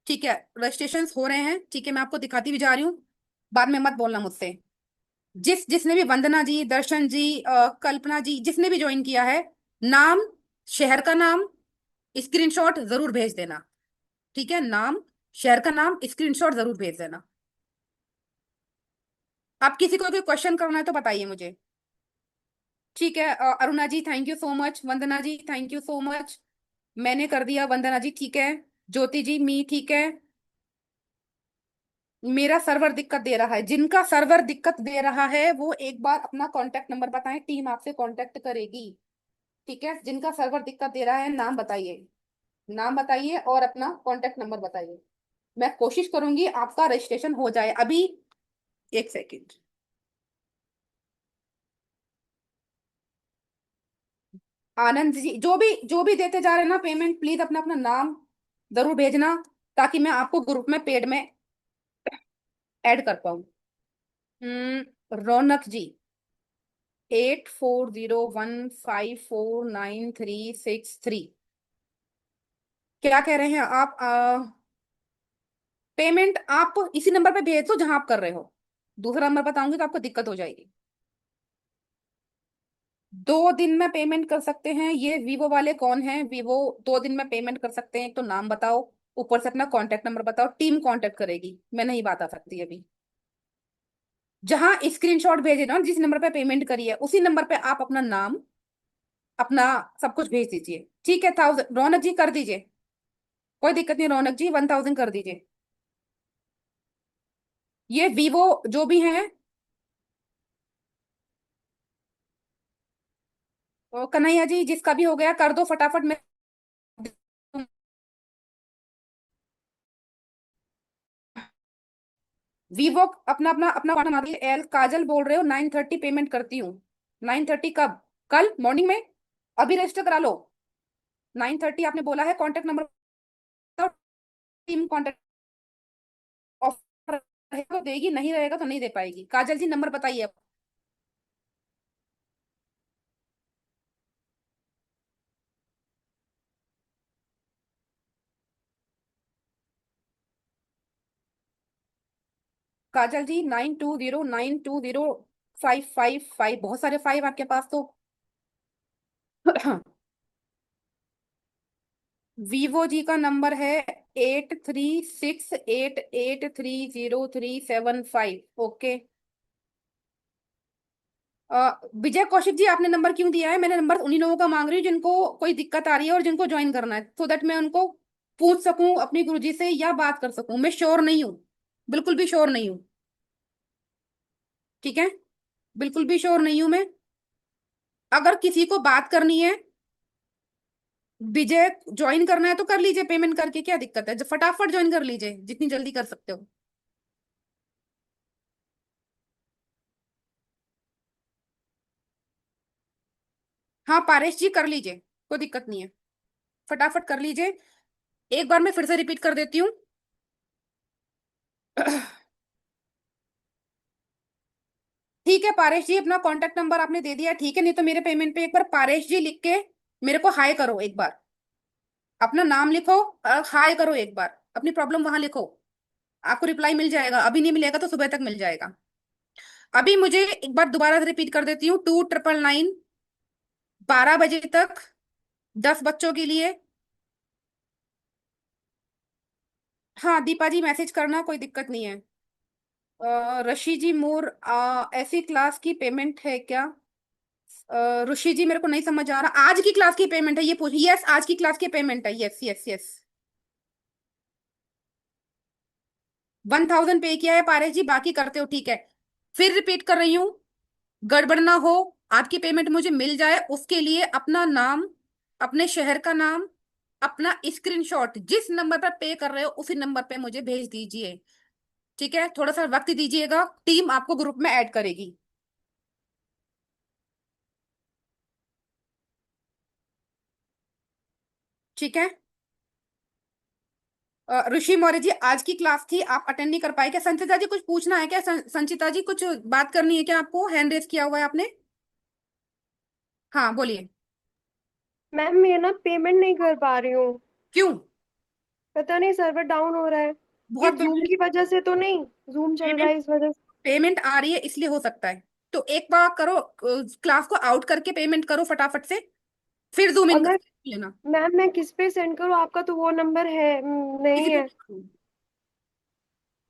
ठीक है। रजिस्ट्रेशन हो रहे हैं, ठीक है, मैं आपको दिखाती भी जा रही हूँ, बाद में मत बोलना मुझसे। जिसने भी, वंदना जी, दर्शन जी, कल्पना जी, जिसने भी ज्वाइन किया है, नाम, शहर का नाम, स्क्रीनशॉट जरूर भेज देना, ठीक है। नाम, शहर का नाम, स्क्रीनशॉट जरूर भेज देना। आप किसी को कोई क्वेश्चन करना है तो बताइए मुझे, ठीक है। Aruna ji thank you so much, Vandana ji thank you so much, मैंने कर दिया, वंदना जी ठीक है, ज्योति जी मी ठीक है। मेरा सर्वर दिक्कत दे रहा है, जिनका सर्वर दिक्कत दे रहा है वो एक बार अपना कांटेक्ट नंबर बताएं, टीम आपसे कांटेक्ट करेगी, ठीक है। जिनका सर्वर दिक्कत दे रहा है नाम बताइए, नाम बताइए और अपना कांटेक्ट नंबर बताइए। मैं कोशिश करूंगी आपका रजिस्ट्रेशन हो जाए अभी। एक सेकेंड, आनंद जी, जो भी देते जा रहे हैं ना पेमेंट, प्लीज अपना अपना नाम जरूर भेजना, ताकि मैं आपको ग्रुप में पेड में ऐड कर पाऊँ। रौनक जी, 8401549363, क्या कह रहे हैं आप? पेमेंट आप इसी नंबर पे भेज दो जहां आप कर रहे हो, दूसरा नंबर बताऊंगी तो आपको दिक्कत हो जाएगी। 2 दिन में पेमेंट कर सकते हैं, ये वीवो वाले कौन है? वीवो 2 दिन में पेमेंट कर सकते हैं, तो नाम बताओ, ऊपर से अपना कांटेक्ट नंबर बताओ, टीम कांटेक्ट करेगी, मैं नहीं बता सकती अभी। जहां स्क्रीनशॉट भेजे ना, जिस नंबर पे पेमेंट करी है उसी नंबर पे आप अपना नाम, अपना सब कुछ भेज दीजिए, ठीक है। 1000 रौनक जी कर दीजिए, कोई दिक्कत नहीं, रौनक जी 1000 कर दीजिए। ये वीवो जो भी हैं, कन्हैया जी जिसका भी हो गया कर दो फटाफट में। वीवो अपना अपना अपना पार्टनर बना दीजिए। एल काजल बोल रहे हो, 9:30 पेमेंट करती हूँ। 9:30 कब? कल मॉर्निंग में, अभी रजिस्टर करा लो। 9:30 आपने बोला है, contact number, team contact, offer रहेगा तो देगी, नहीं रहेगा तो नहीं दे पाएगी। काजल जी नंबर बताइए अब। काजल जी 9209205555, बहुत सारे 5 आपके पास तो। वीवो जी का नंबर है 8368830375, ओके। विजय कौशिक जी आपने नंबर क्यों दिया है? मैंने नंबर उन्हीं लोगों का मांग रही हूँ जिनको कोई दिक्कत आ रही है और जिनको ज्वाइन करना है, सो दैट मैं उनको पूछ सकूं अपनी गुरुजी से या बात कर सकूं। मैं श्योर नहीं हूँ, बिल्कुल भी श्योर नहीं हूँ, ठीक है, बिल्कुल भी श्योर नहीं हूं मैं। अगर किसी को बात करनी है, विजय ज्वाइन करना है तो कर लीजिए, पेमेंट करके क्या दिक्कत है, फटाफट ज्वाइन कर लीजिए जितनी जल्दी कर सकते हो। हाँ पारेश जी कर लीजिए, कोई दिक्कत नहीं है, फटाफट कर लीजिए। एक बार मैं फिर से रिपीट कर देती हूँ। ठीक है पारेश जी, अपना कांटेक्ट नंबर आपने दे दिया, ठीक है। नहीं तो मेरे पेमेंट पे एक बार पारेश जी लिख के मेरे को हाई करो एक बार, अपना नाम लिखो, हाई करो एक बार, अपनी प्रॉब्लम वहां लिखो, आपको रिप्लाई मिल जाएगा। अभी नहीं मिलेगा तो सुबह तक मिल जाएगा। अभी मुझे एक बार दोबारा से रिपीट कर देती हूँ, 2999, 12 बजे तक 10 बच्चों के लिए। हाँ दीपा जी मैसेज करना, कोई दिक्कत नहीं है। ऋषि जी मोर, ऐसी क्लास की पेमेंट है क्या? ऋषि जी मेरे को नहीं समझ आ रहा, आज की क्लास की पेमेंट है ये पूछ, यस आज की क्लास की पेमेंट है, यस यस यस। 1000 पे किया है पारेश जी, बाकी करते हो, ठीक है। फिर रिपीट कर रही हूँ, गड़बड़ ना हो, आपकी पेमेंट मुझे मिल जाए उसके लिए अपना नाम, अपने शहर का नाम, अपना स्क्रीनशॉट जिस नंबर पर पे कर रहे हो उसी नंबर पे मुझे भेज दीजिए। ठीक है, थोड़ा सा वक्त दीजिएगा, टीम आपको ग्रुप में ऐड करेगी। ठीक है। ऋषि मौर्य जी, आज की क्लास थी, आप अटेंड नहीं कर पाए क्या? संचिता जी कुछ पूछना है क्या? संचिता जी कुछ बात करनी है क्या आपको? हैंड रेज किया हुआ है आपने। हाँ बोलिए। मैम मैं ना पेमेंट नहीं कर पा रही हूँ। क्यों? पता नहीं सर्वर डाउन हो रहा है। ये बहुत जूम पेमेंट की वजह से तो नहीं, जूम चल रहा पेमेंट है इस वजह से। पेमेंट आ रही है इसलिए हो सकता है। तो एक बार करो, क्लास को आउट करके पेमेंट करो फटाफट से, फिर जूम और इन कर मैं लेना। मैम मैं किस पे सेंड करूँ? आपका तो वो नंबर है नहीं किसी पे है। भी करो।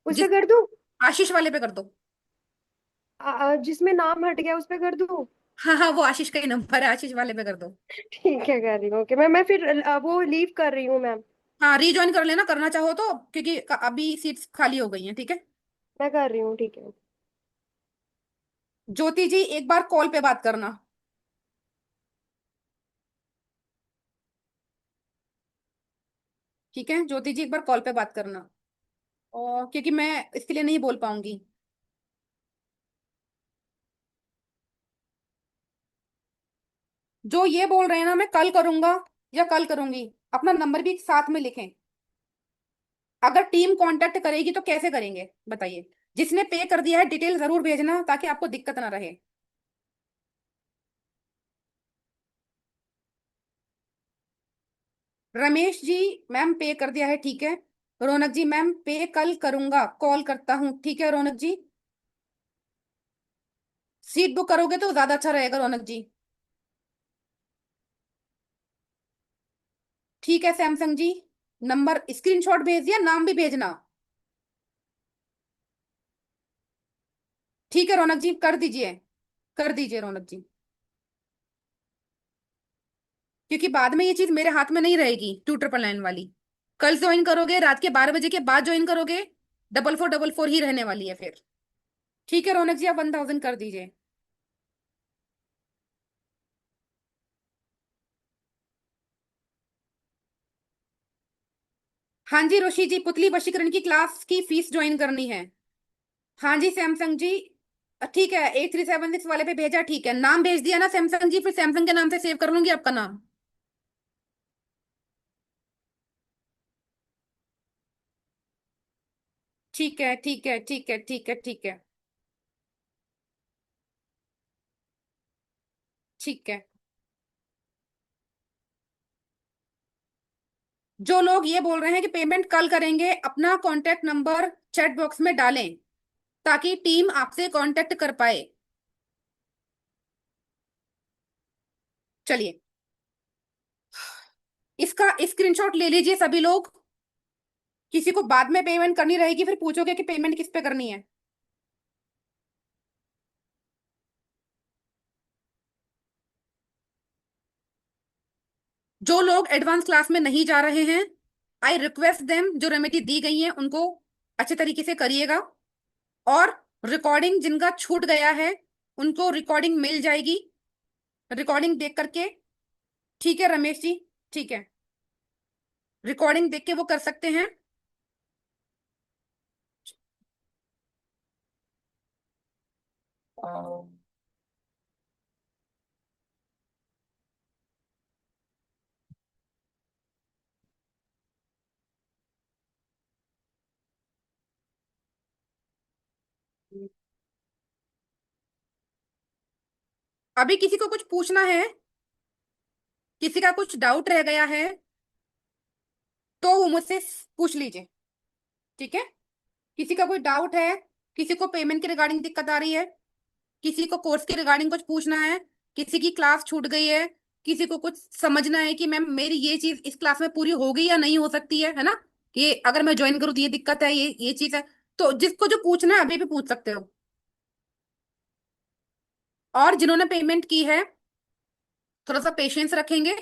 उस पे जिस कर दूँ? आशीष वाले पे कर दो। जिसमें नाम हट गया उस पे कर दूँ? हाँ हाँ, वो आशीष का ही नंबर है, आशीष वाले पे कर दो। ठीक है कर रही हूँ। ओके मैं फिर वो लीव कर रही हूँ मैम। हाँ, रीजॉइन कर लेना, करना चाहो तो, क्योंकि अभी सीट्स खाली हो गई हैं। ठीक है। मैं कर रही हूँ ठीक है। ज्योति जी एक बार कॉल पे बात करना। ठीक है, ज्योति जी एक बार कॉल पे बात करना, और क्योंकि मैं इसके लिए नहीं बोल पाऊंगी। जो ये बोल रहे हैं ना मैं कल करूंगा या कल करूंगी, अपना नंबर भी साथ में लिखें। अगर टीम कांटेक्ट करेगी तो कैसे करेंगे बताइए? जिसने पे कर दिया है डिटेल जरूर भेजना ताकि आपको दिक्कत ना रहे। रमेश जी, मैम पे कर दिया है, ठीक है। रौनक जी, मैम पे कल करूंगा, कॉल करता हूँ, ठीक है रौनक जी। सीट बुक करोगे तो ज्यादा अच्छा रहेगा रौनक जी। ठीक है सैमसंग जी, नंबर स्क्रीनशॉट भेज दिया, नाम भी भेजना। ठीक है रौनक जी, कर दीजिए, कर दीजिए रौनक जी, क्योंकि बाद में ये चीज मेरे हाथ में नहीं रहेगी 2 9 9 वाली। कल ज्वाइन करोगे, रात के 12 बजे के बाद ज्वाइन करोगे, 4444 ही रहने वाली है फिर। ठीक है रौनक जी, आप 1000 कर दीजिए। हाँ जी ऋषि जी, पुतली वशीकरण की क्लास की फीस ज्वाइन करनी है। हाँ जी सैमसंग जी, ठीक है, 8376 वाले पे भेजा, ठीक है, नाम भेज दिया ना सैमसंग जी, फिर सैमसंग के नाम से सेव कर लूंगी आपका नाम। ठीक है ठीक है ठीक है ठीक है ठीक है ठीक है। जो लोग ये बोल रहे हैं कि पेमेंट कल करेंगे, अपना कॉन्टेक्ट नंबर चैट बॉक्स में डालें ताकि टीम आपसे कांटेक्ट कर पाए। चलिए, इसका स्क्रीनशॉट ले लीजिए सभी लोग। किसी को बाद में पेमेंट करनी रहेगी फिर पूछोगे कि पेमेंट किस पे करनी है। जो लोग एडवांस क्लास में नहीं जा रहे हैं, आई रिक्वेस्ट देम, जो रेमेडी दी गई है उनको अच्छे तरीके से करिएगा। और रिकॉर्डिंग जिनका छूट गया है उनको रिकॉर्डिंग मिल जाएगी, रिकॉर्डिंग देख करके। ठीक है रमेश जी, ठीक है, रिकॉर्डिंग देख के वो कर सकते हैं। अभी किसी को कुछ पूछना है, किसी का कुछ डाउट रह गया है तो वो मुझसे पूछ लीजिए। ठीक है, किसी का कोई डाउट है, किसी को पेमेंट के रिगार्डिंग दिक्कत आ रही है, किसी को कोर्स के रिगार्डिंग कुछ पूछना है, किसी की क्लास छूट गई है, किसी को कुछ समझना है कि मैम मेरी ये चीज इस क्लास में पूरी हो गई या नहीं हो सकती है ना, ये अगर मैं ज्वाइन करूँ तो ये दिक्कत है, ये चीज है, तो जिसको जो पूछना है अभी भी पूछ सकते हो। और जिन्होंने पेमेंट की है थोड़ा सा पेशेंस रखेंगे।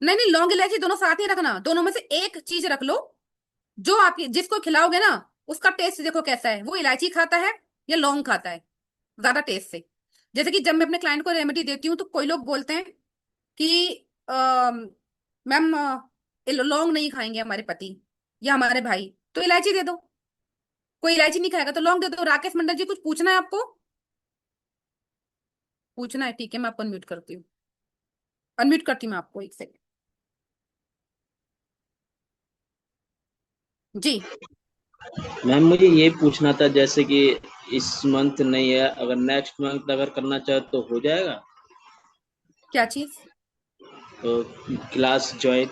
नहीं नहीं, लौंग इलायची दोनों साथ ही रखना, दोनों में से एक चीज रख लो। जो आप जिसको खिलाओगे ना उसका टेस्ट देखो कैसा है, वो इलायची खाता है या लौंग खाता है ज्यादा टेस्ट से। जैसे कि जब मैं अपने क्लाइंट को रेमेडी देती हूँ तो कोई लोग बोलते हैं कि मैम लौंग नहीं खाएंगे हमारे पति या हमारे भाई, तो इलायची दे दो। कोई इलायची नहीं खाएगा तो लौंग दे दो। राकेश मंडल जी, कुछ पूछना है आपको? पूछना है, ठीक है, मैं आपको अनम्यूट करती हूँ। अनम्यूट करती हूँ मैं आपको, एक सेकंड। जी। मैम मुझे ये पूछना था, जैसे कि इस मंथ नहीं है, अगर नेक्स्ट मंथ अगर करना चाहे तो हो जाएगा? क्या चीज? तो क्लास ज्वाइन,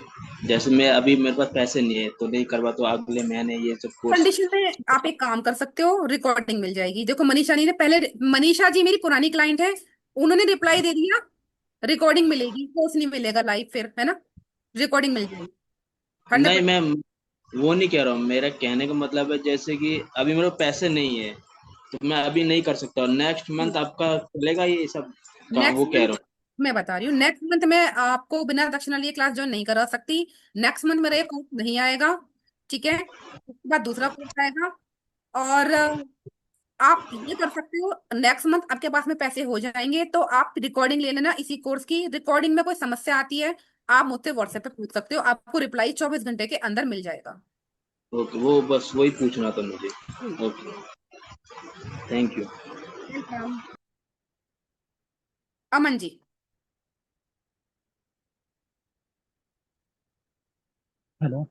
जैसे मैं अभी मेरे पास पैसे नहीं है तो नहीं करवा, तो अगले महीने ये सब कोर्स। कंडीशन में आप एक काम कर सकते हो, रिकॉर्डिंग मिल जाएगी। देखो मनीषा जी ने पहले, मनीषा जी मेरी पुरानी क्लाइंट है, उन्होंने रिप्लाई दे दिया, रिकॉर्डिंग मिलेगी, कोर्स नहीं मिलेगा लाइव फिर, है ना? रिकॉर्डिंग मिल जाएगी नहीं 100%। मैम, वो नहीं कह रहा हूँ, मेरा कहने का मतलब है जैसे कि अभी मेरे पास पैसे नहीं है तो मैं अभी नहीं कर सकता, और नेक्स्ट मंथ आपका चलेगा ये सब काम, वो नेक्स्ट कह मंथ रहा हूँ। मैं बता रही हूँ, नेक्स्ट मंथ में आपको बिना दक्षिणा लिए क्लास ज्वाइन नहीं करा सकती। नेक्स्ट मंथ मेरा ये कोर्स नहीं आएगा, ठीक है? उसके बाद दूसरा कोर्स आएगा। और आप ये कर सकते हो, नेक्स्ट मंथ आपके पास में पैसे हो जाएंगे तो आप रिकॉर्डिंग ले लेना इसी कोर्स की। रिकॉर्डिंग में कोई समस्या आती है, आप मुझसे व्हाट्सएप पे पूछ सकते हो, आपको रिप्लाई 24 घंटे के अंदर मिल जाएगा। ओके, वो बस वही पूछना था मुझे। Hmm. Okay, thank you. Welcome. Aman ji. Hello.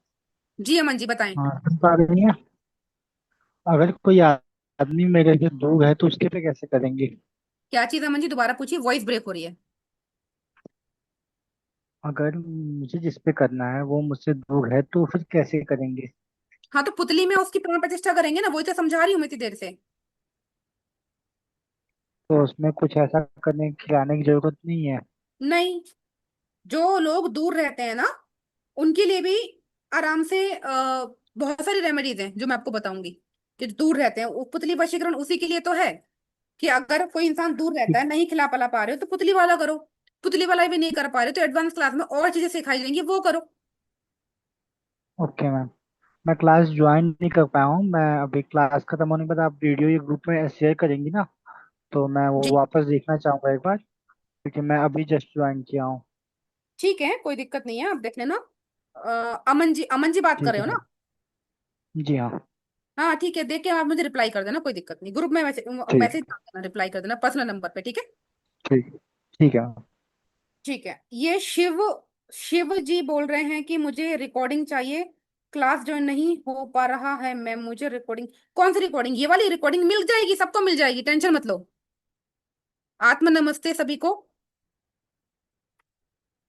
जी अमन जी बताएं। हाँ, सुन पा रही हैं? अगर कोई आदमी मेरे से दूर है तो उसके पे कैसे करेंगे? क्या चीज अमन जी, दोबारा पूछिए, वॉइस ब्रेक हो रही है। अगर मुझे जिस पे करना है वो मुझसे दूर है तो फिर कैसे करेंगे? हाँ तो पुतली में उसकी प्राण प्रतिष्ठा करेंगे ना, वही तो समझा रही हूँ मैं इतनी देर से। तो उसमें कुछ ऐसा करने खिलाने की जरूरत नहीं है? नहीं, जो लोग दूर रहते हैं ना, उनके लिए भी आराम से बहुत सारी रेमेडीज हैं जो मैं आपको बताऊंगी। कि जो दूर रहते हैं, वो पुतली वशीकरण उसी के लिए तो है, कि अगर कोई इंसान दूर रहता है, नहीं खिला पिला पा रहे हो तो पुतली वाला करो। पुतली वाला भी नहीं कर पा रहे तो एडवांस क्लास में और चीजें सिखाई जाएंगी, वो करो। Okay ma'am. मैं क्लास ज्वाइन नहीं कर पाया हूँ। मैं अभी क्लास खत्म होने के बाद आप वीडियो ये ग्रुप में शेयर करेंगी ना, तो मैं वो जी वापस देखना चाहूंगा एक बार, क्योंकि मैं अभी जस्ट ज्वाइन किया हूँ। ठीक है, कोई दिक्कत नहीं है, आप देख लेना। अमन जी, अमन जी बात कर ठीक रहे है हो ना? मैम। जी हाँ। हाँ ठीक है, देख के आप मुझे रिप्लाई कर देना, कोई दिक्कत नहीं। ग्रुप में मैसेज ठीक मैसेज कर देना, रिप्लाई कर देना पर्सनल नंबर पे, ठीक है? ठीक ठीक है मैम। ठीक है। ये शिव, शिव जी बोल रहे हैं कि मुझे रिकॉर्डिंग चाहिए, क्लास ज्वाइन नहीं हो पा रहा है मैम, मुझे रिकॉर्डिंग। कौन सी रिकॉर्डिंग? ये वाली रिकॉर्डिंग मिल जाएगी, सबको मिल जाएगी, टेंशन मत लो। आत्म नमस्ते सभी को।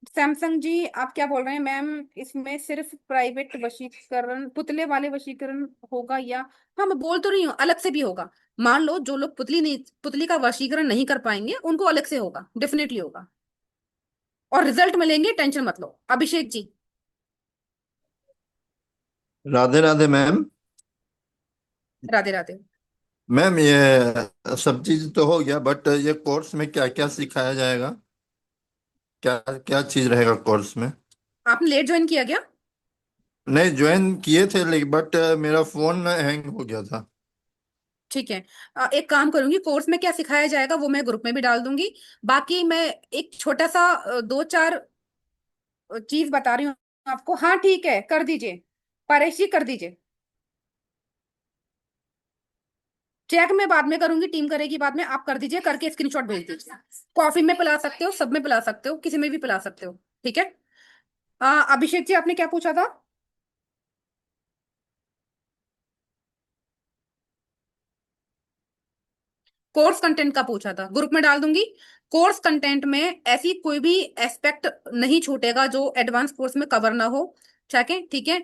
सैमसंग जी आप क्या बोल रहे हैं मैम, इसमें सिर्फ प्राइवेट वशीकरण, पुतले वाले वशीकरण होगा या? हाँ मैं बोल तो रही हूँ, अलग से भी होगा। मान लो जो लोग पुतली नहीं, पुतली का वशीकरण नहीं कर पाएंगे, उनको अलग से होगा, डेफिनेटली होगा, और रिजल्ट मिलेंगे, टेंशन मत लो। अभिषेक जी। राधे राधे मैम। राधे राधे। मैम ये सब चीज तो हो गया, बट ये कोर्स में क्या क्या सिखाया जाएगा? क्या क्या चीज रहेगा कोर्स में? आपने लेट ज्वाइन किया क्या? नहीं, ज्वाइन किए थे लेकिन बट मेरा फोन हैंग हो गया था। ठीक है, एक काम करूंगी, कोर्स में क्या सिखाया जाएगा वो मैं ग्रुप में भी डाल दूंगी। बाकी मैं एक छोटा सा दो चार चीज बता रही हूँ आपको। हाँ ठीक है, कर दीजिए, परेश जी कर दीजिए। चेक मैं बाद में करूंगी, टीम करेगी बाद में, आप कर दीजिए, करके स्क्रीनशॉट भेज दीजिए। कॉफी में पिला सकते हो, सब में पिला सकते हो, किसी में भी पिला सकते हो, ठीक है? अभिषेक जी आपने क्या पूछा था? कोर्स कंटेंट का पूछा था, ग्रुप में डाल दूंगी। कोर्स कंटेंट में ऐसी कोई भी एस्पेक्ट नहीं छूटेगा जो एडवांस कोर्स में कवर ना हो, ठीक है? ठीक है।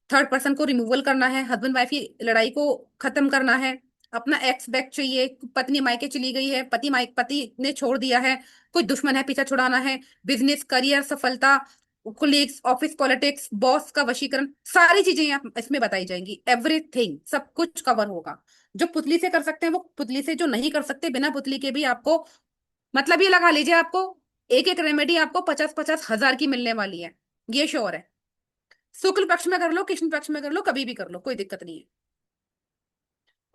थर्ड पर्सन को रिमूवल करना है, हस्बैंड वाइफ की लड़ाई को खत्म करना है, अपना एक्स बैक चाहिए, पत्नी मायके चली गई है, पति ने छोड़ दिया है, कोई दुश्मन है पीछा छुड़ाना है, बिजनेस करियर सफलता, कोलीग्स ऑफिस पॉलिटिक्स, बॉस का वशीकरण, सारी चीजें यहाँ इसमें बताई जाएंगी, एवरीथिंग सब कुछ कवर होगा। जो पुतली से कर सकते हैं वो पुतली से, जो नहीं कर सकते बिना पुतली के भी आपको, मतलब ये लगा लीजिए आपको एक एक रेमेडी आपको 50-50 हजार की मिलने वाली है, ये श्योर है। शुक्ल पक्ष में कर लो, कृष्ण पक्ष में कर लो, कभी भी कर लो, कोई दिक्कत नहीं है।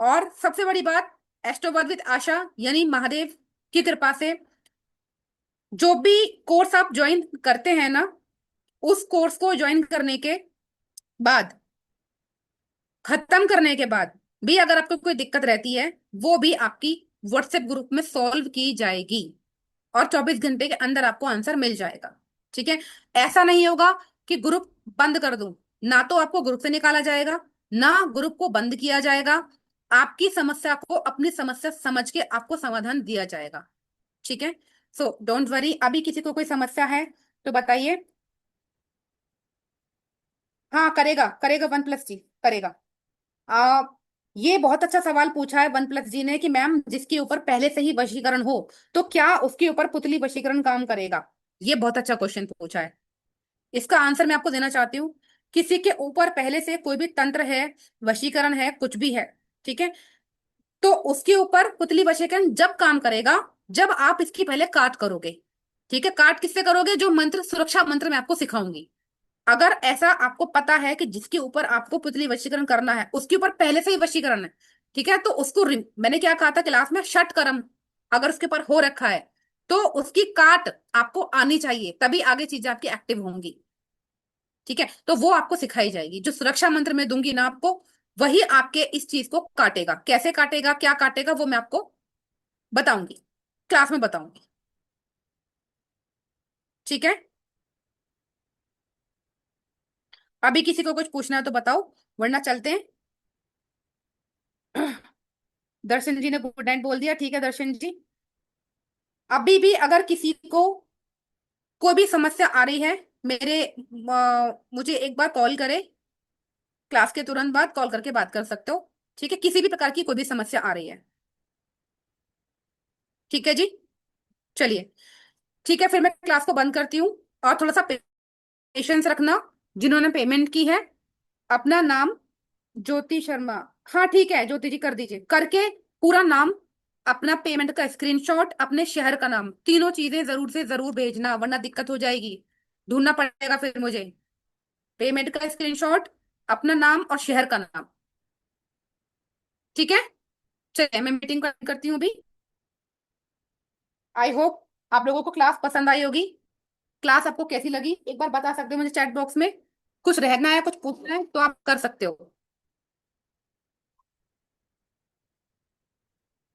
और सबसे बड़ी बात, एस्ट्रोवर्क विद आशा यानी महादेव की कृपा से जो भी कोर्स आप ज्वाइन करते हैं ना, उस कोर्स को ज्वाइन करने के बाद, खत्म करने के बाद भी अगर आपको कोई दिक्कत रहती है, वो भी आपकी व्हाट्सएप ग्रुप में सॉल्व की जाएगी और 24 घंटे के अंदर आपको आंसर मिल जाएगा। ठीक है। ऐसा नहीं होगा कि ग्रुप बंद कर दूं, ना तो आपको ग्रुप से निकाला जाएगा, ना ग्रुप को बंद किया जाएगा। आपकी समस्या को अपनी समस्या समझ के आपको समाधान दिया जाएगा। ठीक है। So don't worry. अभी किसी को कोई समस्या है तो बताइए। हाँ, करेगा करेगा, 1+G करेगा। आ, ये बहुत अच्छा सवाल पूछा है 1+G ने कि मैम जिसके ऊपर पहले से ही वशीकरण हो तो क्या उसके ऊपर पुतली वशीकरण काम करेगा। ये बहुत अच्छा क्वेश्चन पूछा है। इसका आंसर मैं आपको देना चाहती हूँ। किसी के ऊपर पहले से कोई भी तंत्र है, वशीकरण है, कुछ भी है, ठीक है, तो उसके ऊपर पुतली वशीकरण जब काम करेगा जब आप इसकी पहले काट करोगे। ठीक है। काट किससे करोगे? जो मंत्र, सुरक्षा मंत्र मैं आपको सिखाऊंगी। अगर ऐसा आपको पता है कि जिसके ऊपर आपको पुतली वशीकरण करना है उसके ऊपर पहले से ही वशीकरण है, ठीक है, तो उसको मैंने क्या कहा था क्लास में, षट कर्म अगर उसके ऊपर हो रखा है तो उसकी काट आपको आनी चाहिए, तभी आगे चीजें आपकी एक्टिव होंगी। ठीक है। तो वो आपको सिखाई जाएगी। जो सुरक्षा मंत्र मैं दूंगी ना आपको, वही आपके इस चीज को काटेगा। कैसे काटेगा, क्या काटेगा, वो मैं आपको बताऊंगी, क्लास में बताऊंगी। ठीक है। अभी किसी को कुछ पूछना है तो बताओ, वरना चलते हैं। दर्शन जी ने गुड नाइट बोल दिया। ठीक है दर्शन जी। अभी भी अगर किसी को कोई भी समस्या आ रही है, मुझे एक बार कॉल करे, क्लास के तुरंत बाद कॉल करके बात कर सकते हो। ठीक है। किसी भी प्रकार की कोई भी समस्या आ रही है। ठीक है जी। चलिए, ठीक है, फिर मैं क्लास को बंद करती हूँ। और थोड़ा सा पेशेंस रखना। जिन्होंने पेमेंट की है, अपना नाम ज्योति शर्मा, हाँ ठीक है ज्योति जी, कर दीजिए करके पूरा नाम, अपना पेमेंट का स्क्रीनशॉट, अपने शहर का नाम, तीनों चीजें जरूर से जरूर भेजना, वरना दिक्कत हो जाएगी, ढूंढना पड़ेगा फिर मुझे। पेमेंट का स्क्रीनशॉट, अपना नाम और शहर का नाम। ठीक है। चलिए, मैं मीटिंग करती हूँ अभी। आई होप आप लोगों को क्लास पसंद आई होगी। क्लास आपको कैसी लगी एक बार बता सकते हो मुझे चैट बॉक्स में। कुछ रहना है, कुछ पूछना है तो आप कर सकते हो।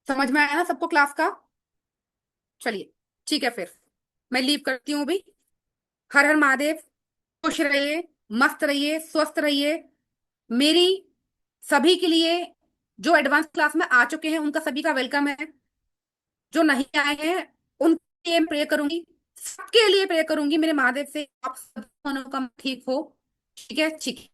समझ में आया ना सबको क्लास का? चलिए, ठीक है, फिर मैं लीव करती हूँ अभी। हर हर महादेव। खुश रहिए, मस्त रहिए, स्वस्थ रहिए। मेरी सभी के लिए, जो एडवांस क्लास में आ चुके हैं उनका सभी का वेलकम है। जो नहीं आए हैं उनके लिए प्रे करूंगी, सबके लिए प्रे करूंगी मेरे महादेव से, आप सब मनोकामना ठीक हो। ठीक है, ठीक है।